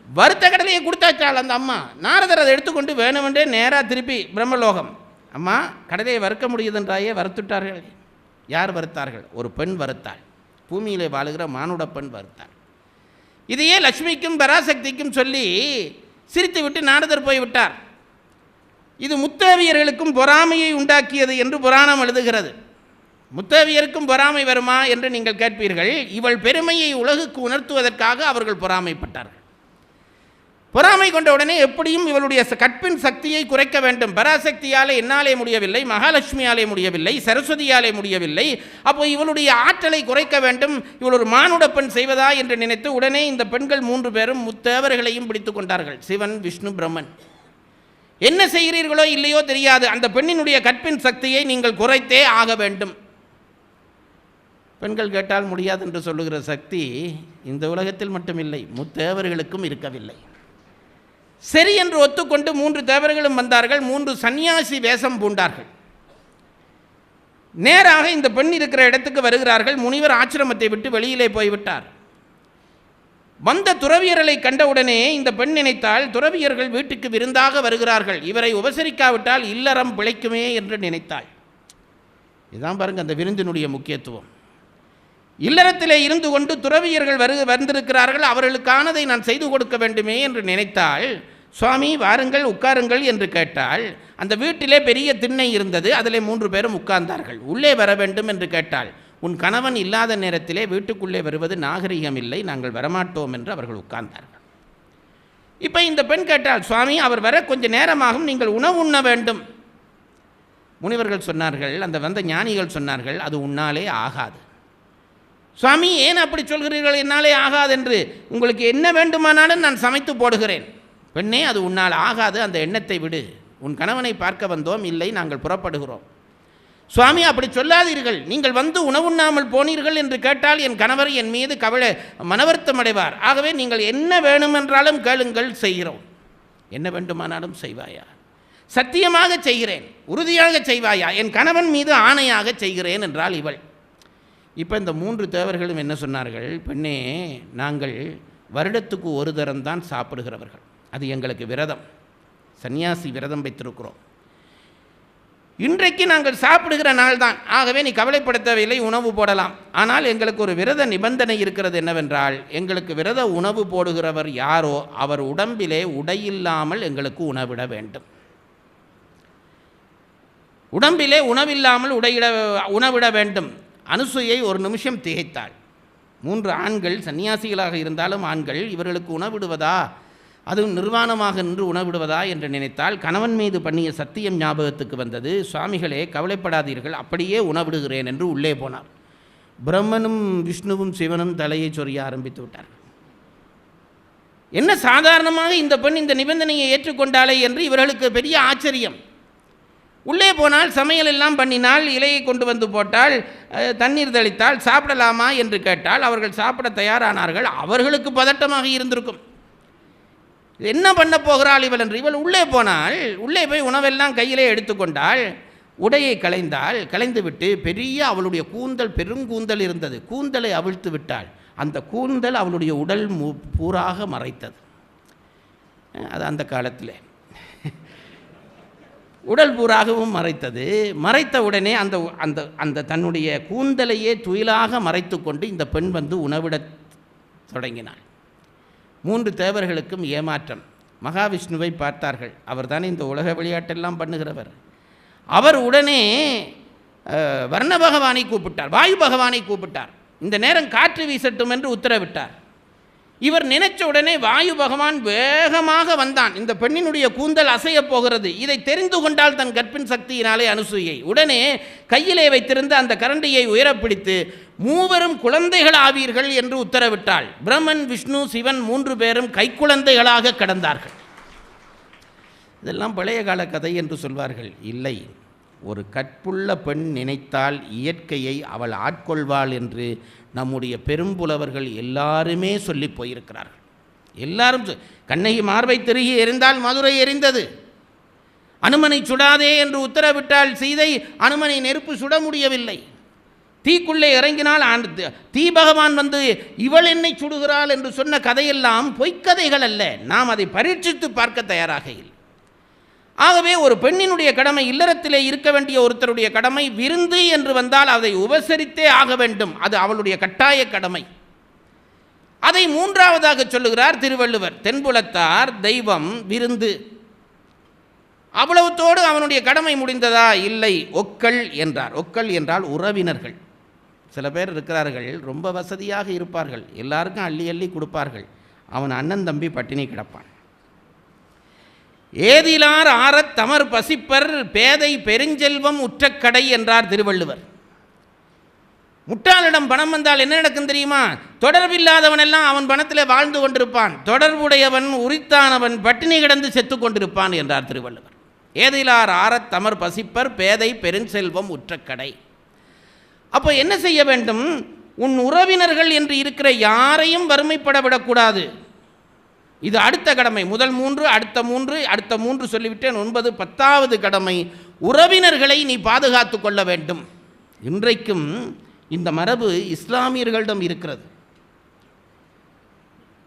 வறுத்த கடலையை கொடுத்தாச்சாள் அந்த அம்மா. நாரதர் அதை எடுத்துக்கொண்டு வேணுமென்றே நேராக திருப்பி பிரம்மலோகம். அம்மா, கடலையை வறுக்க முடியுதுன்றாயே, வறுத்துட்டார்கள். யார் வறுத்தார்கள்? ஒரு பெண் வறுத்தாள். பூமியிலே வாழுகிற மானுட பெண் வறுத்தாள். இதையே லட்சுமிக்கும் பராசக்திக்கும் சொல்லி சிரித்து விட்டு நாரதர் போய்விட்டார். இது முத்தேவியர்களுக்கும் பொறாமையை உண்டாக்கியது என்று புராணம் எழுதுகிறது. முத்தேவியருக்கும் பொறாமை வருமா என்று நீங்கள் கேட்பீர்கள். இவள் பெருமையை உலகுக்கு உணர்த்துவதற்காக அவர்கள் பொறாமைப்பட்டார்கள். பொறாமை கொண்ட உடனே எப்படியும் இவளுடைய கற்பின் சக்தியை குறைக்க வேண்டும். பராசக்தியாலே என்னாலே முடியவில்லை, மகாலட்சுமியாலே முடியவில்லை, சரஸ்வதியாலே முடியவில்லை. அப்போ இவளுடைய ஆற்றலை குறைக்க வேண்டும், இவள் ஒரு மானுட பெண் செய்வதா என்று நினைத்து உடனே இந்த பெண்கள் 3 பேரும் முத்தேவர்களையும் பிடித்து கொண்டார்கள். சிவன், விஷ்ணு, பிரம்மன். என்ன செய்கிறீர்களோ இல்லையோ தெரியாது, அந்த பெண்ணினுடைய கற்பின் சக்தியை நீங்கள் குறைத்தே ஆக வேண்டும். பெண்கள் கேட்டால் முடியாது என்று சொல்லுகிற சக்தி இந்த உலகத்தில் மட்டுமில்லை, முத்தேவர்களுக்கும் இருக்கவில்லை. சரி என்று ஒத்துக்கொண்டு 3 தேவர்களும் வந்தார்கள். 3 சன்னியாசி வேஷம் பூண்டார்கள். நேராக இந்த பெண் இருக்கிற இடத்துக்கு வருகிறார்கள். முனிவர் ஆசிரமத்தை விட்டு வெளியிலே போய்விட்டார். வந்த துறவியர்களை கண்டவுடனே இந்த பெண் நினைத்தால், துறவியர்கள் வீட்டுக்கு விருந்தாக வருகிறார்கள், இவரை உபசரிக்காவிட்டால் இல்லறம் பிழைக்குமே என்று நினைத்தாள். இதுதான் பாருங்க அந்த விருந்தினுடைய முக்கியத்துவம். இல்லறத்திலே இருந்து கொண்டு துறவியர்கள் வந்திருக்கிறார்கள், அவர்களுக்கானதை நான் செய்து கொடுக்க வேண்டுமே என்று நினைத்தாள். சுவாமி, வாருங்கள், உட்காருங்கள் என்று கேட்டாள். அந்த வீட்டிலே பெரிய திண்ணை இருந்தது, அதிலே 3 பேரும் உட்கார்ந்தார்கள். உள்ளே வர வேண்டும் என்று கேட்டாள். உன் கணவன் இல்லாத நேரத்திலே வீட்டுக்குள்ளே வருவது நாகரிகம் இல்லை, நாங்கள் வரமாட்டோம் என்று அவர்கள் உட்கார்ந்தார்கள். இப்போ இந்த பெண் கேட்டாள், சுவாமி, அவர் வர கொஞ்சம் நேரமாகும், நீங்கள் உணவு உண்ண வேண்டும். முனிவர்கள் சொன்னார்கள், அந்த வந்த ஞானிகள் சொன்னார்கள், அது உன்னாலே ஆகாது. சுவாமி, ஏன் அப்படி சொல்கிறீர்கள், என்னாலே ஆகாது என்று? உங்களுக்கு என்ன வேண்டுமானாலும் நான் சமைத்து போடுகிறேன். பெண்ணே, அது உன்னால் ஆகாது, அந்த எண்ணத்தை விடு. உன் கணவனை பார்க்க வந்தோம், இல்லை, நாங்கள் புறப்படுகிறோம். சுவாமி, அப்படி சொல்லாதீர்கள், நீங்கள் வந்து உணவுண்ணாமல் போனீர்கள் என்று கேட்டால் என் கணவர் என் மீது மனவருத்தம் அடைவார். ஆகவே நீங்கள் என்ன வேணுமென்றாலும் கேளுங்கள், செய்கிறோம். என்ன வேண்டுமானாலும் செய்வாயா? சத்தியமாக செய்கிறேன், உறுதியாக செய்வாயா? என் கணவன் மீது ஆணையாக செய்கிறேன் என்றால் இவள். இப்போ இந்த 3 தேவர்களும் என்ன சொன்னார்கள்? பெண்ணே, நாங்கள் வருடத்துக்கு ஒரு தரம்தான் சாப்பிடுகிறவர்கள், அது எங்களுக்கு விரதம், சன்னியாசி விரதம் வைத்திருக்கிறோம். இன்றைக்கு நாங்கள் சாப்பிடுகிற நாள் தான், ஆகவே நீ கவலைப்படுத்தவில்லை, உணவு போடலாம். ஆனால் எங்களுக்கு ஒரு விரத நிபந்தனை இருக்கிறது. என்னவென்றால், எங்களுக்கு விரத உணவு போடுகிறவர் யாரோ அவர் உடம்பிலே உடையில்லாமல் எங்களுக்கு உணவிட வேண்டும். உடம்பிலே உணவில்லாமல் உணவிட வேண்டும். அனுசூயை ஒரு நிமிஷம் திகைத்தாள். 3 ஆண்கள் சன்னியாசிகளாக இருந்தாலும் ஆண்கள், இவர்களுக்கு உணவிடுவதா, அதுவும் நிர்வாணமாக நின்று உணவிடுவதா என்று நினைத்தால் கணவன் மீது பண்ணிய சத்தியம் ஞாபகத்துக்கு வந்தது. சுவாமிகளே, கவலைப்படாதீர்கள், அப்படியே உணவிடுகிறேன் என்று உள்ளே போனார். பிரம்மனும் விஷ்ணுவும் சிவனும் தலையை சொரிய ஆரம்பித்து விட்டார்கள். என்ன சாதாரணமாக இந்த பெண் இந்த நிபந்தனையை ஏற்றுக்கொண்டாலே என்று இவர்களுக்கு பெரிய ஆச்சரியம். உள்ளே போனால் சமையல் எல்லாம் பண்ணினால், இலையை கொண்டு வந்து போட்டால், தண்ணீர் தெளித்தால், சாப்பிடலாமா என்று கேட்டால் அவர்கள் சாப்பிட தயாரானார்கள். அவர்களுக்கு பதட்டமாக இருந்திருக்கும், என்ன பண்ண போகிறாள் இவள் என்று. இவள் உள்ளே போனால், உள்ளே போய் உணவெல்லாம் கையிலே எடுத்துக்கொண்டால், உடையை களைந்து விட்டு பெரிய அவளுடைய கூந்தல், பெருங்கூந்தல் இருந்தது, கூந்தலை அவிழ்த்து விட்டாள். அந்த கூந்தல் அவளுடைய உடல் பூராக மறைத்தது. அது அந்த காலத்தில் உடல் பூராகவும் மறைத்தது. மறைத்த உடனே அந்த அந்த அந்த தன்னுடைய கூந்தலையே துயிலாக மறைத்து கொண்டு இந்த பெண் வந்து உணவிடத் தொடங்கினாள். 3 தேவர்களுக்கும் ஏமாற்றம். மகாவிஷ்ணுவை பார்த்தார்கள். அவர் தானே இந்த உலக விளையாட்டெல்லாம் பண்ணுகிறவர். அவர் உடனே வர்ண பகவானை கூப்பிட்டார், வாயு பகவானை கூப்பிட்டார். இந்த நேரம் காற்று வீசட்டும் என்று உத்தரவிட்டார். இவர் நினைச்ச உடனே வாயு பகவான் வேகமாக வந்தான். இந்த பெண்ணினுடைய கூந்தல் அசைய போகிறது. இதை தெரிந்து கொண்டால் தன் கற்பின் சக்தியினாலே அனுசூயை உடனே கையிலே வைத்திருந்த அந்த கரண்டியை உயரப்பிடித்து 3 குழந்தைகள் ஆவீர்கள் என்று உத்தரவிட்டாள். பிரம்மன், விஷ்ணு, சிவன் 3 பேரும் கைக்குழந்தைகளாக கடந்தார்கள். இதெல்லாம் பழைய கால கதை என்று சொல்வார்கள். இல்லை, ஒரு கற்புள்ள பெண் நினைத்தால் இயற்கையை அவள் ஆட்கொள்வாள் என்று நம்முடைய பெரும்புலவர்கள் எல்லாருமே சொல்லி போயிருக்கிறார்கள். எல்லாரும் கண்ணகி மார்பை திருகி எரிந்தால் மதுரை எரிந்தது. அனுமனை சுடாதே என்று உத்தரவிட்டால் சீதை அனுமனை நெருப்பு சுட முடியவில்லை. தீக்குள்ளே இறங்கினால் தீ பகவான் வந்து இவள் என்னை சுடுகிறாள் என்று சொன்ன கதையெல்லாம் பொய்க்கதைகள் அல்ல. நாம் அதை பரீட்சித்து பார்க்க தயாராக இல்லை. ஆகவே ஒரு பெண்ணினுடைய கடமை, இல்லறத்திலே இருக்க வேண்டிய ஒருத்தருடைய கடமை, விருந்து என்று வந்தால் அதை உபசரித்தே ஆக வேண்டும். அது அவளுடைய கட்டாய கடமை. அதை 3ஆவதாக சொல்லுகிறார் திருவள்ளுவர். தென்புலத்தார் தெய்வம் விருந்து. அவ்வளவுத்தோடு அவனுடைய கடமை முடிந்ததா? இல்லை, ஒக்கள் என்றார். ஒக்கள் என்றால் உறவினர்கள். சில பேர் இருக்கிறார்கள், ரொம்ப வசதியாக இருப்பார்கள், எல்லாருக்கும் அள்ளி அள்ளி கொடுப்பார்கள். அவன் அண்ணன் தம்பி பட்டினி கிடப்பான். ஏதிலார் ஆரத் தமர் பசிப்பர் பேதை பெருஞ்செல்வம் உற்றக்கடை என்றார் திருவள்ளுவர். முட்டாளிடம் பணம் வந்தால் என்ன நடக்கும் தெரியுமா? தொடர்பில்லாதவன் எல்லாம் அவன் பணத்தில் வாழ்ந்து கொண்டிருப்பான், தொடர்புடையவன் உரித்தானவன் பட்டினி கிடந்து செத்து கொண்டிருப்பான் என்றார் திருவள்ளுவர். ஏதிலார் ஆரத் தமர் பசிப்பர் பேதை பெருஞ்செல்வம் உற்றக்கடை. அப்போ என்ன செய்ய வேண்டும்? உன் உறவினர்கள் என்று இருக்கிற யாரையும் வறுமைப்பட விடக்கூடாது. இது அடுத்த கடமை. முதல் 3, அடுத்த 3, அடுத்த 3 சொல்லிவிட்டேன். 9, 10வது கடமை, உறவினர்களை நீ பாதுகாத்து கொள்ள வேண்டும். இன்றைக்கும் இந்த மரபு இஸ்லாமியர்களிடம் இருக்கிறது.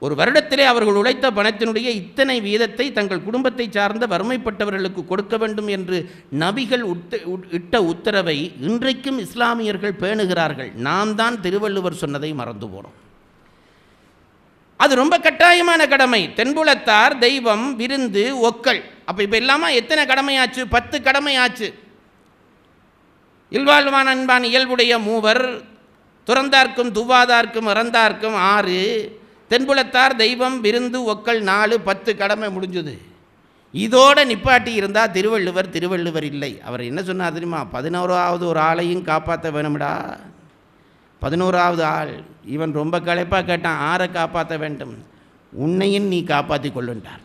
ஒரு வருடத்திலே அவர்கள் உழைத்த பணத்தினுடைய இத்தனை வீதத்தை தங்கள் குடும்பத்தை சார்ந்த வறுமைப்பட்டவர்களுக்கு கொடுக்க வேண்டும் என்று நபிகள் இட்ட உத்தரவை இன்றைக்கும் இஸ்லாமியர்கள் பேணுகிறார்கள். நாம் தான் திருவள்ளுவர் சொன்னதை மறந்து போனோம். அது ரொம்ப கட்டாயமான கடமை. தென்புலத்தார் தெய்வம் விருந்து ஒக்கள். அப்போ இப்போ இல்லாமல் எத்தனை கடமையாச்சு? 10 கடமையாச்சு. இல்வாழ்வான் அன்பான் இயல்புடைய 3, துறந்தார்க்கும் துவாதார்க்கும் இறந்தார்க்கும் 6, தென்புலத்தார் தெய்வம் விருந்து ஒக்கள் 4, 10 கடமை முடிஞ்சுது. இதோட நிப்பாட்டி இருந்தால் திருவள்ளுவர் இல்லை. அவர் என்ன சொன்னார் தெரியுமா? 11வது ஒரு ஆளையும் காப்பாற்ற வேணும்டா. 11வது ஆள் இவன் ரொம்ப களைப்பாக கேட்டான், 6 காப்பாற்ற வேண்டும், உன்னையும் நீ காப்பாற்றி கொள்ளுண்டார்.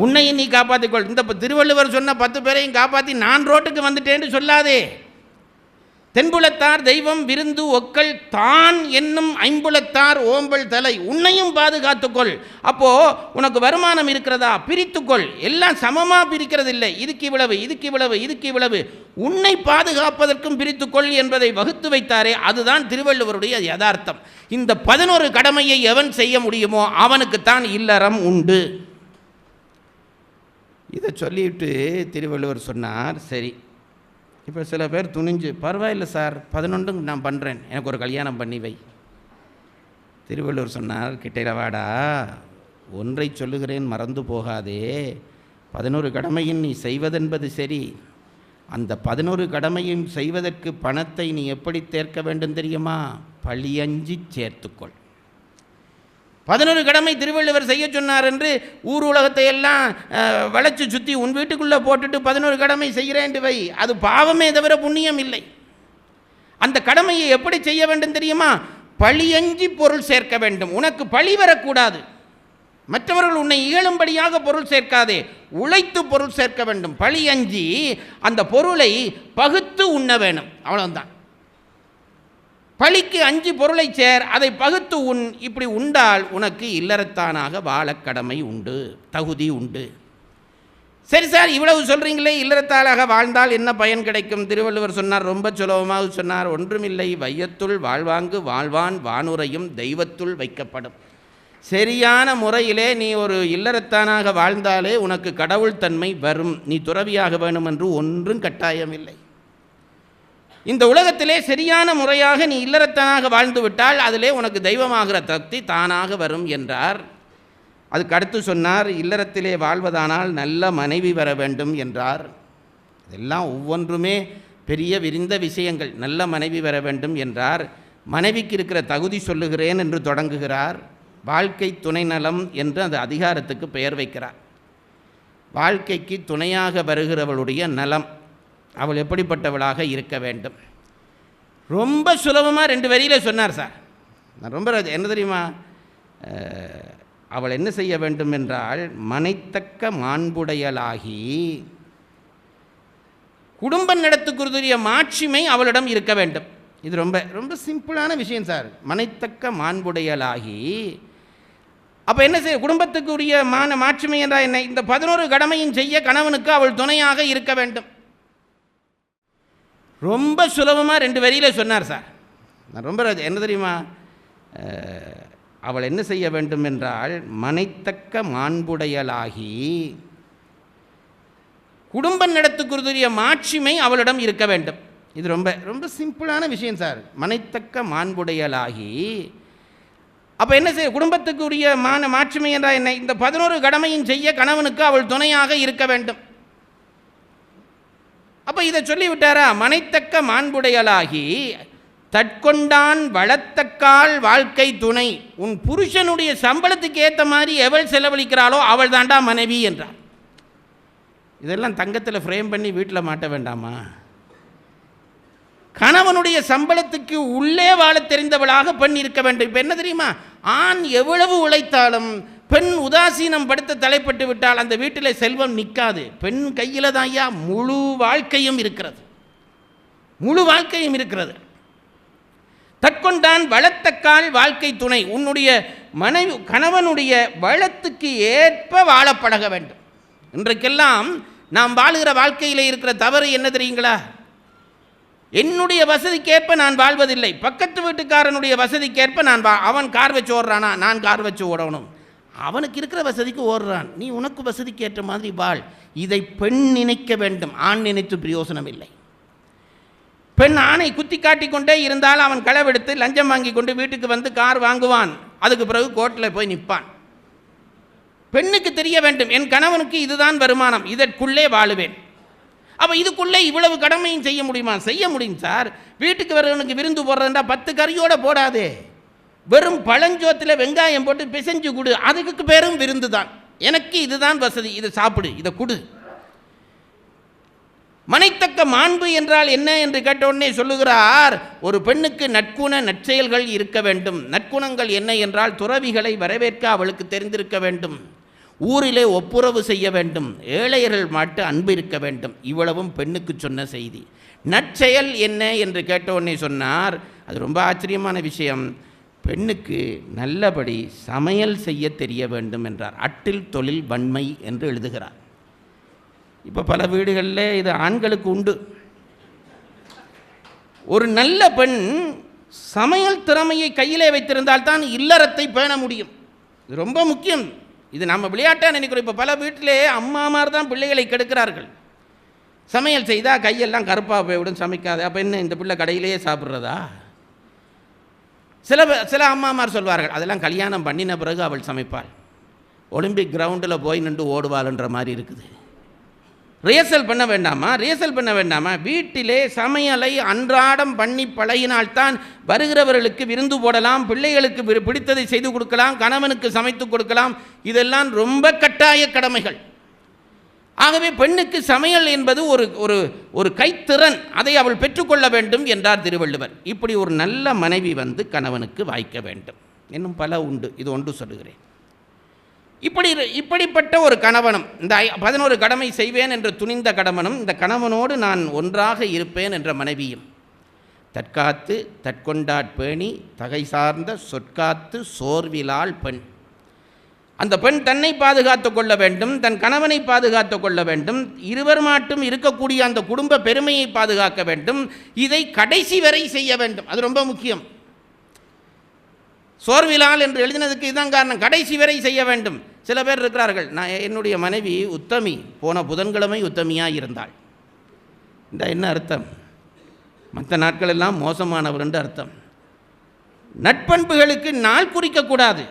உன்னையும் நீ காப்பாற்றிக்கொள். இந்த திருவள்ளுவர் சொன்ன 10 பேரையும் காப்பாற்றி நான் ரோட்டுக்கு வந்துட்டேன்னு சொல்லாதே. தென்புலத்தார் தெய்வம் விருந்து ஒக்கள் தான் என்னும் ஐம்புலத்தார் ஓம்பல் தலை. உன்னையும் பாதுகாத்துக்கொள். அப்போது உனக்கு வருமானம் இருக்கிறதா? பிரித்துக்கொள். எல்லாம் சமமாக பிரிக்கிறது இல்லை. இதுக்கு இவ்வளவு, இதுக்கு இவ்வளவு, இதுக்கு இவ்வளவு. உன்னை பாதுகாப்பதற்கும் பிரித்துக்கொள் என்பதை வகுத்து வைத்தாரே, அதுதான் திருவள்ளுவருடைய யதார்த்தம். இந்த 11 கடமையை எவன் செய்ய முடியுமோ அவனுக்குத்தான் இல்லறம் உண்டு. இதை சொல்லிவிட்டு திருவள்ளுவர் சொன்னார், சரி இப்போ சில பேர் துணிஞ்சு, பரவாயில்லை சார் 11 நான் பண்ணுறேன், எனக்கு ஒரு கல்யாணம் பண்ணி வை. திருவள்ளுவர் சொன்னார், கிட்டவாடா, ஒன்றை சொல்லுகிறேன் மறந்து போகாதே. 11 கடமையும் நீ செய்வதென்பது சரி, அந்த 11 கடமையும் செய்வதற்கு பணத்தை நீ எப்படி சேர்க்க வேண்டும் தெரியுமா? பழியஞ்சி சேர்த்துக்கொள். 11 கடமை திருவள்ளுவர் செய்ய சொன்னார் என்று ஊர் உலகத்தை எல்லாம் வளைச்சு சுற்றி உன் வீட்டுக்குள்ளே போட்டுட்டு 11 கடமை செய்கிறேன் வை. அது பாவமே தவிர புண்ணியம் இல்லை. அந்த கடமையை எப்படி செய்ய வேண்டும் தெரியுமா? பழியஞ்சி பொருள் சேர்க்க வேண்டும். உனக்கு பழி வரக்கூடாது. மற்றவர்கள் உன்னை இகழும்படியாக பொருள் சேர்க்காதே, உழைத்து பொருள் சேர்க்க வேண்டும். பழி அஞ்சி அந்த பொருளை பகுத்து உண்ண வேணும், அவ்வளவுதான். பழிக்கு அஞ்சு பொருளை சேர், அதை பகுத்து உண். இப்படி உண்டால் உனக்கு இல்லறத்தானாக வாழ கடமை உண்டு, தகுதி உண்டு. சரி சார், இவ்வளவு சொல்கிறீங்களே, இல்லறத்தாளாக வாழ்ந்தால் என்ன பயன் கிடைக்கும்? திருவள்ளுவர் சொன்னார், ரொம்ப சுலபமாக சொன்னார். ஒன்றுமில்லை, வையத்துள் வாழ்வாங்கு வாழ்வான் வானுரையும் தெய்வத்துள் வைக்கப்படும். சரியான முறையிலே நீ ஒரு இல்லறத்தானாக வாழ்ந்தாலே உனக்கு கடவுள் தன்மை வரும். நீ துறவியாக வேணும் என்று ஒன்றும் கட்டாயமில்லை. இந்த உலகத்திலே சரியான முறையாக நீ இல்லறத்தானாக வாழ்ந்து விட்டால் அதிலே உனக்கு தெய்வமாகிற தகுதி தானாக வரும் என்றார். அதுக்கு அடுத்து சொன்னார், இல்லறத்திலே வாழ்வதானால் நல்ல மனைவி வர வேண்டும் என்றார். இதெல்லாம் ஒவ்வொன்றுமே பெரிய விரிந்த விஷயங்கள். நல்ல மனைவி வர வேண்டும் என்றார். மனைவிக்கு இருக்கிற தகுதி சொல்லுகிறேன் என்று தொடங்குகிறார். வாழ்க்கை துணை நலம் என்று அந்த அதிகாரத்துக்கு பெயர் வைக்கிறார். வாழ்க்கைக்கு துணையாக வருகிறவளுடைய நலம், அவள் எப்படிப்பட்டவளாக இருக்க வேண்டும். ரொம்ப சுலபமாக 2 வரியில் சொன்னார் சார். நான் ரொம்ப என்ன தெரியுமா, அவள் என்ன செய்ய வேண்டும் என்றால், மனைத்தக்க மாண்புடையலாகி குடும்பம் நடத்துக்குரிய மாட்சிமை அவளிடம் இருக்க வேண்டும். இது ரொம்ப ரொம்ப சிம்பிளான விஷயம் சார். மனைத்தக்க மாண்புடையலாகி, அப்போ என்ன செய்ய, குடும்பத்துக்குரிய மாட்சிமை என்றால் என்ன? இந்த 11 கடமையும் செய்ய கணவனுக்கு அவள் துணையாக இருக்க வேண்டும். ரொம்ப சுலபமாக 2 வரியில் சொன்னார் சார். நான் ரொம்ப என்ன தெரியுமா, அவள் என்ன செய்ய வேண்டும் என்றால், மனைத்தக்க மாண்புடையலாகி குடும்பம் நடத்துக்குரிய மாட்சிமை அவளிடம் இருக்க வேண்டும். இது ரொம்ப ரொம்ப சிம்பிளான விஷயம் சார். மனைத்தக்க மாண்புடையலாகி, அப்போ என்ன செய்ய, குடும்பத்துக்குரிய மாட்சிமை என்றால் என்ன? இந்த 11 கடமையும் செய்ய கணவனுக்கு அவள் துணையாக இருக்க வேண்டும். அப்போ இதை சொல்லிவிட்டாரா? மனைத்தக்க மாண்புடையலாகி தற்கொண்டான் வளத்தக்கால் வாழ்க்கை துணை. உன் புருஷனுடைய சம்பளத்துக்கு ஏற்ற மாதிரி எவள் செலவழிக்கிறாளோ அவள் தாண்டா மனைவி என்றார். இதெல்லாம் தங்கத்தில் ஃப்ரேம் பண்ணி வீட்டில் மாட்ட வேண்டாமா? கணவனுடைய சம்பளத்துக்கு உள்ளே வாழ தெரிந்தவளாக பெண் இருக்க வேண்டும். இப்போ என்ன தெரியுமா, ஆண் எவ்வளவு உழைத்தாலும் பெண் உதாசீனம் படுத்த தலைப்பட்டு விட்டால் அந்த வீட்டில் செல்வம் நிற்காது. பெண் கையில் தான் ஐயா முழு வாழ்க்கையும் இருக்கிறது, முழு வாழ்க்கையும் இருக்கிறது. தற்கொண்டான் வளத்தக்கால் வாழ்க்கை துணை. உன்னுடைய மனைவி கணவனுடைய வளத்துக்கு ஏற்ப வாழ பழக வேண்டும். இன்றைக்கெல்லாம் நாம் வாழுகிற வாழ்க்கையில் இருக்கிற தவறு என்ன தெரியுங்களா? என்னுடைய வசதிக்கேற்ப நான் வாழ்வதில்லை, பக்கத்து வீட்டுக்காரனுடைய வசதிக்கேற்ப அவன் கார் வச்சு ஓடுறானா, நான் கார் வச்சு ஓடணும். அவனுக்கு இருக்கிற வசதிக்கு ஓடுறான், நீ உனக்கு வசதிக்கு ஏற்ற மாதிரி வாழ். இதை பெண் நினைக்க வேண்டும், ஆண் நினைத்து பிரயோசனம் இல்லை. பெண் ஆணை குத்தி காட்டிக்கொண்டே இருந்தால் அவன் களவெடுத்து லஞ்சம் வாங்கி கொண்டு வீட்டுக்கு வந்து கார் வாங்குவான். அதுக்கு பிறகு கோர்ட்டில் போய் நிற்பான். பெண்ணுக்கு தெரிய வேண்டும், என் கணவனுக்கு இதுதான் வருமானம், இதற்குள்ளே வாழுவேன். அப்போ இதுக்குள்ளே இவ்வளவு கடமையும் செய்ய முடியுமா? செய்ய முடியும் சார். வீட்டுக்கு வரவனுக்கு விருந்து போடுறதுண்டா 10 கறியோடு போடாதே, வெறும் பழஞ்சோத்தில் வெங்காயம் போட்டு பிசைஞ்சு கொடு, அதுக்கு பேரும் விருந்து தான். எனக்கு இதுதான் வசதி, இதை சாப்பிடு, இதை கொடு. மனைத்தக்க மாண்பு என்றால் என்ன என்று கேட்டவுடனே சொல்லுகிறார், ஒரு பெண்ணுக்கு நற்குண நற்செயல்கள் இருக்க வேண்டும். நற்குணங்கள் என்ன என்றால், துறவிகளை வரவேற்க அவளுக்கு தெரிந்திருக்க வேண்டும், ஊரிலே ஒப்புரவு செய்ய வேண்டும், ஏழையர்கள் மாட்டு அன்பு இருக்க வேண்டும். இவ்வளவும் பெண்ணுக்கு சொன்ன செய்தி. நற்செயல் என்ன என்று கேட்டவுடனே சொன்னார், அது ரொம்ப ஆச்சரியமான விஷயம், பெண்ணுக்கு நல்லபடி சமையல் செய்ய தெரிய வேண்டும் என்றார். அட்டில் தொழில் வன்மை என்று எழுதுகிறார். இப்போ பல வீடுகளில் இது ஆண்களுக்கு உண்டு. ஒரு நல்ல பெண் சமையல் திறமையை கையிலே வைத்திருந்தால் தான் இல்லறத்தை பேண முடியும். இது ரொம்ப முக்கியம். இது நம்ம விளையாட்டாக நினைக்கிறோம். இப்போ பல வீட்டிலே அம்மாமார் தான் பிள்ளைகளை கெடுக்கிறார்கள். சமையல் செய்தால் கையெல்லாம் கருப்பாக போய்விடும், சமைக்காது. அப்போ என்ன, இந்த பிள்ளை கடையிலேயே சாப்பிட்றதா? சில அம்மாமார் சொல்வார்கள், அதெல்லாம் கல்யாணம் பண்ணின பிறகு அவள் சமைப்பாள், ஒலிம்பிக் கிரவுண்டில் போய் நின்று ஓடுவாள்ன்ற மாதிரி இருக்குது. ரிஹர்சல் பண்ண வேண்டாமா? ரிஹர்சல் பண்ண வேண்டாமா? வீட்டிலே சமையலை அன்றாடம் பண்ணி பழகினால்தான் வருகிறவர்களுக்கு விருந்து போடலாம், பிள்ளைகளுக்கு பிடித்ததை செய்து கொடுக்கலாம், கணவனுக்கு சமைத்து கொடுக்கலாம். இதெல்லாம் ரொம்ப கட்டாய கடமைகள். ஆகவே பெண்ணுக்கு சமையல் என்பது ஒரு கைத்திறன், அதை அவள் பெற்றுக்கொள்ள வேண்டும் என்றார் திருவள்ளுவர். இப்படி ஒரு நல்ல மனைவி வந்து கணவனுக்கு வாய்க்க வேண்டும். இன்னும் பல உண்டு, இது ஒன்று சொல்லுகிறேன். இப்படிப்பட்ட ஒரு கணவனும், இந்த 11 கடமை செய்வேன் என்று துணிந்த கணவனும், இந்த கணவனோடு நான் ஒன்றாக இருப்பேன் என்ற மனைவியும், தற்காத்து தற்கொண்டாட்பேணி தகை சார்ந்த சொற்காத்து சோர்விலாள் பெண். அந்த பெண் தன்னை பாதுகாத்து கொள்ள வேண்டும், தன் கணவனை பாதுகாத்து கொள்ள வேண்டும், இருவர் மாட்டும் இருக்கக்கூடிய அந்த குடும்ப பெருமையை பாதுகாக்க வேண்டும். இதை கடைசி வரை செய்ய வேண்டும். அது ரொம்ப முக்கியம். சோர்விலாள் என்று எழுதினதுக்கு இதுதான் காரணம். கடைசி வரை செய்ய வேண்டும். சில பேர் இருக்கிறார்கள், நான் என்னுடைய மனைவி உத்தமி, போன புதன்கிழமை உத்தமியாக இருந்தாள். இந்த என்ன அர்த்தம்? மற்ற நாட்கள் எல்லாம் மோசமானவர் என்று அர்த்தம். நட்பண்புகளுக்கு நாள் குறிக்கக்கூடாது.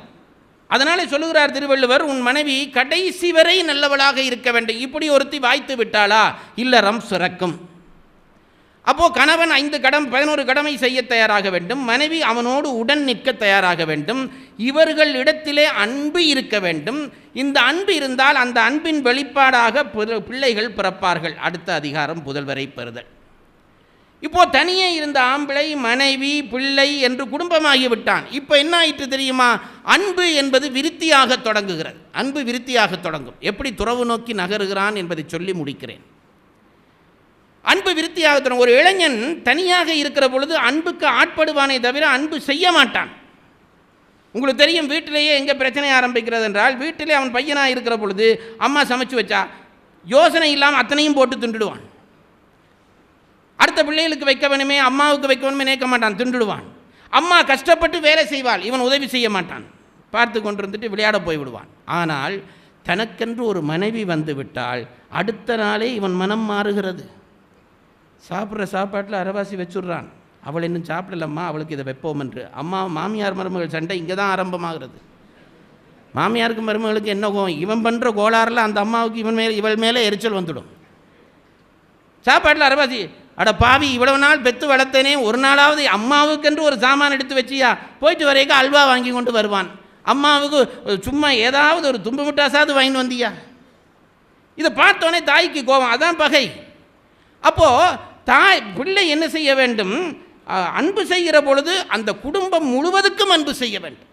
அதனாலே சொல்லுகிறார் திருவள்ளுவர், உன் மனைவி கடைசி வரை நல்லவளாக இருக்க வேண்டும். இப்படி ஒருத்தி வாய்த்து விட்டாளா இல்லறம் சுரக்கும். அப்போது கணவன் 11 கடமை செய்ய தயாராக வேண்டும். மனைவி அவனோடு உடன் நிற்க தயாராக வேண்டும். இவர்கள் இடத்திலே அன்பு இருக்க வேண்டும். இந்த அன்பு இருந்தால் அந்த அன்பின் வெளிப்பாடாக பிள்ளைகள் பிறப்பார்கள். அடுத்த அதிகாரம் புதல்வரை பெறுதல். இப்போது தனியே இருந்த ஆம்பிளை மனைவி பிள்ளை என்று குடும்பமாகிவிட்டான். இப்போ என்ன ஆயிற்று தெரியுமா? அன்பு என்பது விருத்தியாக தொடங்குகிறது. அன்பு விருத்தியாக தொடங்கும். எப்படி துறவு நோக்கி நகருகிறான் என்பதை சொல்லி முடிக்கிறேன். அன்பு விருத்தியாக தொடங்கும். ஒரு இளைஞன் தனியாக இருக்கிற பொழுது அன்புக்கு ஆட்படுவானே தவிர அன்பு செய்ய மாட்டான். உங்களுக்கு தெரியும், வீட்டிலேயே எங்கே பிரச்சனை ஆரம்பிக்கிறது என்றால், வீட்டிலே அவன் பையனாக இருக்கிற பொழுது அம்மா சமைச்சு வச்சா யோசனை இல்லாமல் அத்தனையும் போட்டு திண்டுடுவான். அடுத்த பிள்ளைகளுக்கு வைக்க வேணுமே, அம்மாவுக்கு வைக்க வேணுமே நினைக்க மாட்டான், திண்டுடுவான். அம்மா கஷ்டப்பட்டு வேலை செய்வாள், இவன் உதவி செய்ய மாட்டான், பார்த்து கொண்டிருந்துட்டு விளையாட போய்விடுவான். ஆனால் தனக்கென்று ஒரு மனைவி வந்து விட்டால் அடுத்த நாளே இவன் மனம் மாறுகிறது. சாப்பிட்ற சாப்பாட்டில் அரைவாசி வச்சுடுறான். அவள் இன்னும் சாப்பிடலம்மா, அவளுக்கு இதை வைப்போம் என்று. அம்மா மாமியார் மருமகள் சண்டை இங்கே தான் ஆரம்பமாகிறது. மாமியாருக்கு மருமகளுக்கு என்ன கோவம்? இவன் பண்ணுற கோளாறில் அந்த அம்மாவுக்கு இவள் மேலே எரிச்சல் வந்துடும். சாப்பாட்டில் அரைவாசி, அட பாவி, இவ்வளவு நாள் பெற்று வளர்த்தேனே, ஒரு நாளாவது அம்மாவுக்கென்று ஒரு சாமான் எடுத்து வச்சியா? போயிட்டு வரைக்கும் அல்வா வாங்கி கொண்டு வருவான். அம்மாவுக்கு சும்மா ஏதாவது ஒரு தும்பு மிட்டாசாவது வாங்கிட்டு வந்தியா? இதை பார்த்தோன்னே தாய்க்கு கோபம். அதான் பகை. அப்போது பிள்ளை என்ன செய்ய வேண்டும்? அன்பு செய்கிற பொழுது அந்த குடும்பம் முழுவதுக்கும் அன்பு செய்ய வேண்டும்.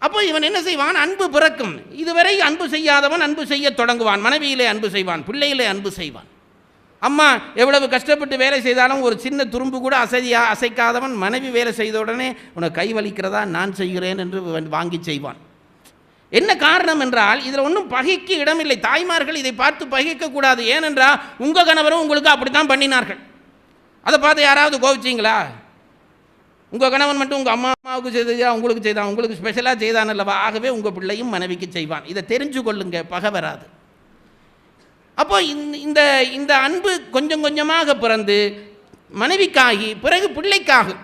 அப்போ இவன் என்ன செய்வான்? அன்பு பிறக்கும். இதுவரை அன்பு செய்யாதவன் அன்பு செய்ய தொடங்குவான். மனைவியிலே அன்பு செய்வான், பிள்ளையிலே அன்பு செய்வான். அம்மா எவ்வளவு கஷ்டப்பட்டு வேலை செய்தாலும் ஒரு சின்ன துரும்பு கூட அசைக்காதவன் மனைவி வேலை செய்த உடனே உனக்கு கை வலிக்கிறதா, நான் செய்கிறேன் என்று வாங்கி செய்வான். என்ன காரணம் என்றால், இதில் ஒன்றும் பகைக்கு இடமில்லை. தாய்மார்கள் இதை பார்த்து பகைக்கக்கூடாது. ஏனென்றால் உங்கள் கணவரும் உங்களுக்கு அப்படித்தான் பண்ணினார்கள். அதை பார்த்து யாராவது கோவிச்சிங்களா? உங்கள் கணவன் மட்டும் உங்கள் அம்மாவுக்கு செய்தா உங்களுக்கு செய்தான், உங்களுக்கு ஸ்பெஷலாக செய்தான் அல்லவா? ஆகவே உங்கள் பிள்ளையும் மனைவிக்கு செய்வான். இதை தெரிஞ்சு கொள்ளுங்க, பகை வராது. அப்போ இந்த இந்த அன்பு கொஞ்சம் கொஞ்சமாக பிறந்து மனைவிக்காகி பிறகு பிள்ளைக்காகும்.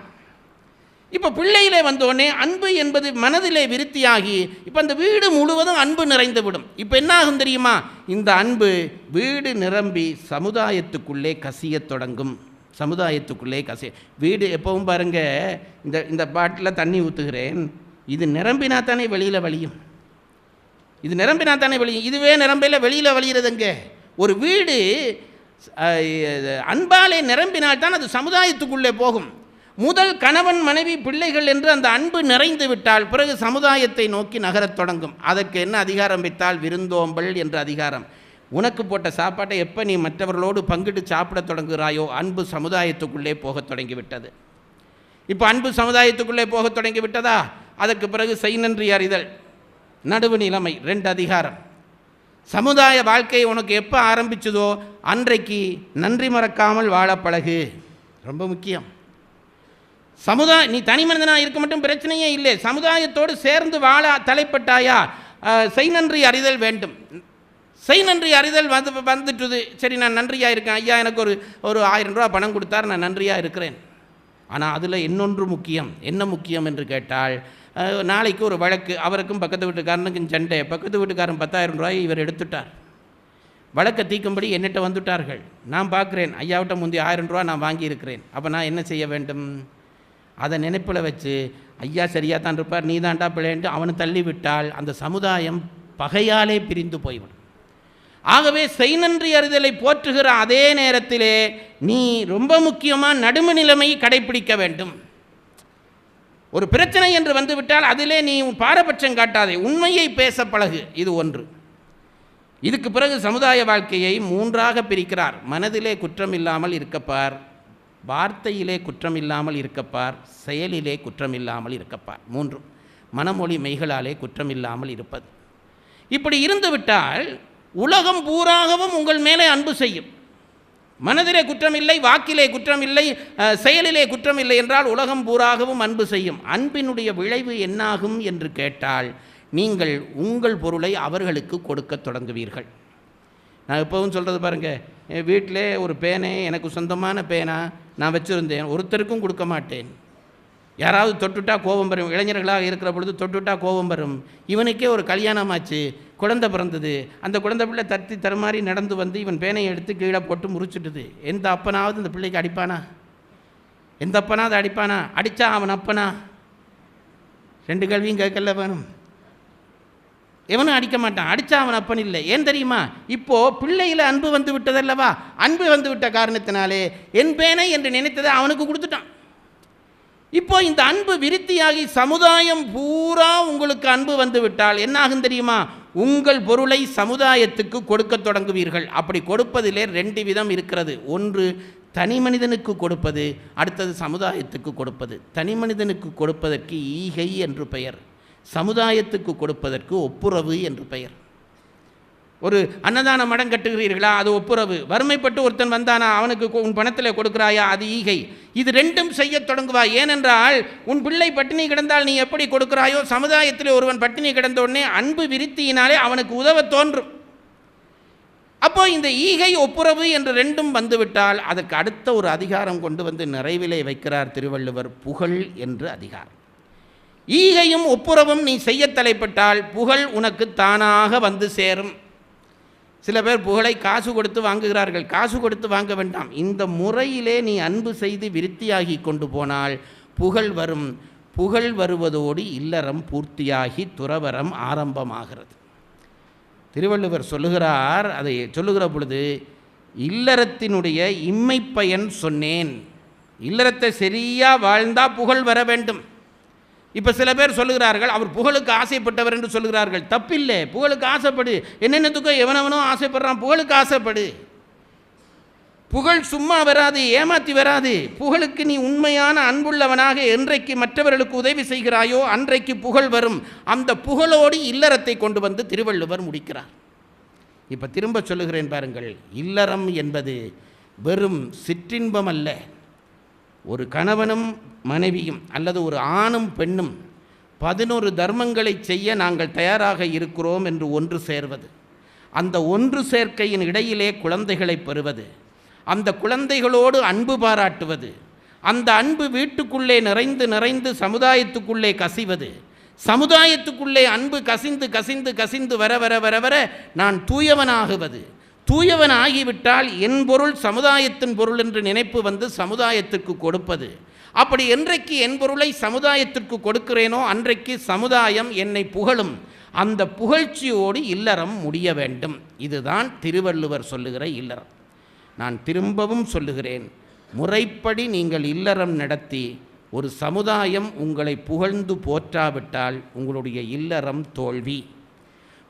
இப்போ பிள்ளையிலே வந்தோடனே அன்பு என்பது மனதிலே விருத்தியாகி இப்போ அந்த வீடு முழுவதும் அன்பு நிறைந்து விடும். இப்போ என்ன ஆகும் தெரியுமா? இந்த அன்பு வீடு நிரம்பி சமுதாயத்துக்குள்ளே கசிய தொடங்கும். சமுதாயத்துக்குள்ளே வீடு எப்பவும் பாருங்க, இந்த பாட்டில் தண்ணி ஊற்றுகிறேன், இது நிரம்பினா தானே வெளியில் வலியும். இது நிரம்பினா தானே வலியும். இதுவே நிரம்பல வெளியில் வலிகிறதுங்க. ஒரு வீடு அன்பாலே நிரம்பினால்தான் அது சமுதாயத்துக்குள்ளே போகும். முதல் கணவன் மனைவி பிள்ளைகள் என்று அந்த அன்பு நிறைந்து விட்டால் பிறகு சமுதாயத்தை நோக்கி நகரத் தொடங்கும். அதற்கு என்ன அதிகாரம் வைத்தால் விருந்தோம்பல் என்ற அதிகாரம். உனக்கு போட்ட சாப்பாட்டை எப்போ நீ மற்றவர்களோடு பங்கிட்டு சாப்பிட தொடங்குகிறாயோ அன்பு சமுதாயத்துக்குள்ளே போகத் தொடங்கிவிட்டது. இப்போ அன்பு சமுதாயத்துக்குள்ளே போகத் தொடங்கிவிட்டதா? அதற்கு பிறகு செய் நன்றி அறிதல், நடுவு நிலைமை, 2 அதிகாரம். சமுதாய வாழ்க்கை உனக்கு எப்போ ஆரம்பிச்சதோ அன்றைக்கு நன்றி மறக்காமல் வாழ பழகு. ரொம்ப முக்கியம். நீ தனி மனிதனாக இருக்க மட்டும் பிரச்சனையே இல்லை. சமுதாயத்தோடு சேர்ந்து வாழ தலைப்பட்டாயா, செய் நன்றி அறிதல் வேண்டும். செய் நன்றி அறிதல் வந்துட்டுது. சரி, நான் நன்றியாக இருக்கேன், ஐயா எனக்கு ஒரு 1000 ரூபா பணம் கொடுத்தார், நான் நன்றியாக இருக்கிறேன். ஆனால் அதில் இன்னொன்று முக்கியம். என்ன முக்கியம் என்று கேட்டால், நாளைக்கு ஒரு வழக்கு, அவருக்கும் பக்கத்து வீட்டுக்காரனுக்கும் சண்டை. பக்கத்து வீட்டுக்காரன் 10,000 ரூபாயை இவர் எடுத்துட்டார். வழக்கை தீர்க்கும்படி என்னிட்ட வந்துட்டார்கள். நான் பார்க்குறேன், ஐயாவிட்ட முந்தி 1000 ரூபா நான் வாங்கியிருக்கிறேன். அப்போ நான் என்ன செய்ய வேண்டும்? அதை நினைப்பில் வச்சு, ஐயா சரியாக தான் இருப்பார், நீ தான்டா பிள்ளைன்ட்டு அவனை தள்ளிவிட்டால் அந்த சமுதாயம் பகையாலே பிரிந்து போய்விடும். ஆகவே செய் நன்றி அறிதலை போற்றுகிற அதே நேரத்திலே நீ ரொம்ப முக்கியமாக நடுவு நிலைமையை கடைப்பிடிக்க வேண்டும். ஒரு பிரச்சனை என்று வந்துவிட்டால் அதிலே நீ பாரபட்சம் காட்டாதே, உண்மையை பேச பழகு. இது ஒன்று. இதுக்கு பிறகு சமுதாய வாழ்க்கையை 3ஆக பிரிக்கிறார். மனதிலே குற்றம் இல்லாமல் இருக்கப்பார், வார்த்தையிலே குற்றம் இல்லாமல் இருக்கப்பார், செயலிலே குற்றம் இல்லாமல் இருக்கப்பார். 3 மனமொழி மெய்களாலே குற்றம் இல்லாமல் இருப்பது. இப்படி இருந்துவிட்டால் உலகம் பூராகவும் உங்கள் மேலே அன்பு செய்யும். மனதிலே குற்றமில்லை, வாக்கிலே குற்றமில்லை, செயலிலே குற்றமில்லை என்றால் உலகம் பூராகவும் அன்பு செய்யும். அன்பினுடைய விளைவு என்னாகும் என்று கேட்டால், நீங்கள் உங்கள் பொருளை அவர்களுக்கு கொடுக்க தொடங்குவீர்கள். நான் எப்பவும் சொல்கிறது பாருங்கள், என் வீட்டிலே ஒரு பேனை எனக்கு சொந்தமான பேனா நான் வச்சுருந்தேன், ஒருத்தருக்கும் கொடுக்க மாட்டேன். யாராவது தொட்டுட்டா கோபம் வரும். இளைஞர்களாக இருக்கிற பொழுது தொட்டுட்டா கோபம் வரும். இவனுக்கே ஒரு கல்யாணம் ஆச்சு, குழந்தை பிறந்தது, அந்த குழந்தை பிள்ளை தத்தி தருமாறி நடந்து வந்து இவன் பேனையை எடுத்து கீழே போட்டு முறிச்சிட்டுது. எந்த அப்பனாவது இந்த பிள்ளைக்கு அடிப்பானா? எந்த அப்பனாவது அடிப்பானா? அடித்தா அவன் அப்பனா? 2 கேள்வியும் கேட்கல வேணும். எவனும் அடிக்க மாட்டான். அடித்தா அவன் அப்பன் இல்லை. ஏன் தெரியுமா? இப்போது பிள்ளையில் அன்பு வந்து விட்டதல்லவா? அன்பு வந்து விட்ட காரணத்தினாலே என் பேனை என்று நினைத்ததை அவனுக்கு கொடுத்துட்டான். இப்போ இந்த அன்பு விருத்தியாகி சமுதாயம் பூரா உங்களுக்கு அன்பு வந்து விட்டால் என்னாகும் தெரியுமா? உங்கள் பொருளை சமுதாயத்துக்கு கொடுக்க தொடங்குவீர்கள். அப்படி கொடுப்பதிலே 2 விதம் இருக்கிறது. ஒன்று தனி மனிதனுக்கு கொடுப்பது, அடுத்தது சமுதாயத்துக்கு கொடுப்பது. தனி மனிதனுக்கு கொடுப்பதற்கு ஈகை என்று பெயர், சமுதாயத்துக்கு கொடுப்பதற்கு ஒப்புரவு என்று பெயர். ஒரு அன்னதான மடம் கட்டுகிறீர்களா? அது ஒப்புரவு. வறுமைப்பட்டு ஒருத்தன் வந்தானா, அவனுக்கு உன் பணத்தில் கொடுக்குறாயா? அது ஈகை. இது 2ம் செய்ய தொடங்குவாய். ஏனென்றால் உன் பிள்ளை பட்டினி கிடந்தால் நீ எப்படி கொடுக்குறாயோ, சமுதாயத்தில் ஒருவன் பட்டினி கிடந்த உடனே அன்பு விருத்தியினாலே அவனுக்கு உதவ தோன்றும். அப்போ இந்த ஈகை ஒப்புரவு என்று 2ம் வந்துவிட்டால் அதற்கு அடுத்த ஒரு அதிகாரம் கொண்டு வந்து நிறைவிலே வைக்கிறார் திருவள்ளுவர், புகழ் என்று அதிகாரம். ஈகையும் ஒப்புரவும் நீ செய்ய தலைப்பட்டால் புகழ் உனக்கு தானாக வந்து சேரும். சில பேர் புகழை காசு கொடுத்து வாங்குகிறார்கள். காசு கொடுத்து வாங்க வேண்டாம். இந்த முறையிலே நீ அன்பு செய்து விருத்தியாகி கொண்டு போனால் புகழ் வரும். புகழ் வருவதோடு இல்லறம் பூர்த்தியாகி துறவரம் ஆரம்பமாகிறது. திருவள்ளுவர் சொல்லுகிறார். அதை சொல்லுகிற பொழுது இல்லறத்தினுடைய இம்மை பயன் சொன்னேன். இல்லறத்தை சரியாக வாழ்ந்தால் புகழ் வர வேண்டும். இப்போ சில பேர் சொல்லுகிறார்கள், அவர் புகழுக்கு ஆசைப்பட்டவர் என்று சொல்லுகிறார்கள். தப்பில்லை, புகழுக்கு ஆசைப்படு. என்னென்னத்துக்கும் எவனவனோ ஆசைப்படுறான், புகழுக்கு ஆசைப்படு. புகழ் சும்மா வராது, ஏமாற்றி வராது. புகழுக்கு நீ உண்மையான அன்புள்ளவனாக என்றைக்கு மற்றவர்களுக்கு உதவி செய்கிறாயோ அன்றைக்கு புகழ் வரும். அந்த புகழோடு இல்லறத்தை கொண்டு வந்து திருவள்ளுவர் முடிக்கிறார். இப்போ திரும்ப சொல்லுகிறேன் பாருங்கள், இல்லறம் என்பது வெறும் சிற்றின்பம் அல்ல. ஒரு கணவனும் மனைவியும் அல்லது ஒரு ஆணும் பெண்ணும் 11 தர்மங்களை செய்ய நாங்கள் தயாராக இருக்கிறோம் என்று ஒன்று சேர்வது, அந்த ஒன்று சேர்க்கையின் இடையிலே குழந்தைகளை பெறுவது, அந்த குழந்தைகளோடு அன்பு பாராட்டுவது, அந்த அன்பு வீட்டுக்குள்ளே நிறைந்து நிறைந்து சமுதாயத்துக்குள்ளே கசிவது, சமுதாயத்துக்குள்ளே அன்பு கசிந்து கசிந்து கசிந்து வர வர வர வர நான் தூயவனாகுவது. தூயவன் ஆகிவிட்டால் என் பொருள் சமுதாயத்தின் பொருள் என்று நினைப்பு வந்து சமுதாயத்திற்கு கொடுப்பது. அப்படி என்றைக்கு என் பொருளை சமுதாயத்திற்கு கொடுக்கிறேனோ அன்றைக்கு சமுதாயம் என்னை புகழும். அந்த புகழ்ச்சியோடு இல்லறம் முடிய வேண்டும். இதுதான் திருவள்ளுவர் சொல்லுகிற இல்லறம். நான் திரும்பவும் சொல்லுகிறேன், முறைப்படி நீங்கள் இல்லறம் நடத்தி ஒரு சமுதாயம் உங்களை புகழ்ந்து போற்றாவிட்டால் உங்களுடைய இல்லறம் தோல்வி.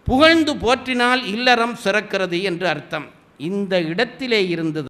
புகழ்ந்து போற்றினால் இல்லறம் சிறக்கிறது என்று அர்த்தம். இந்த இடத்திலே இருந்தது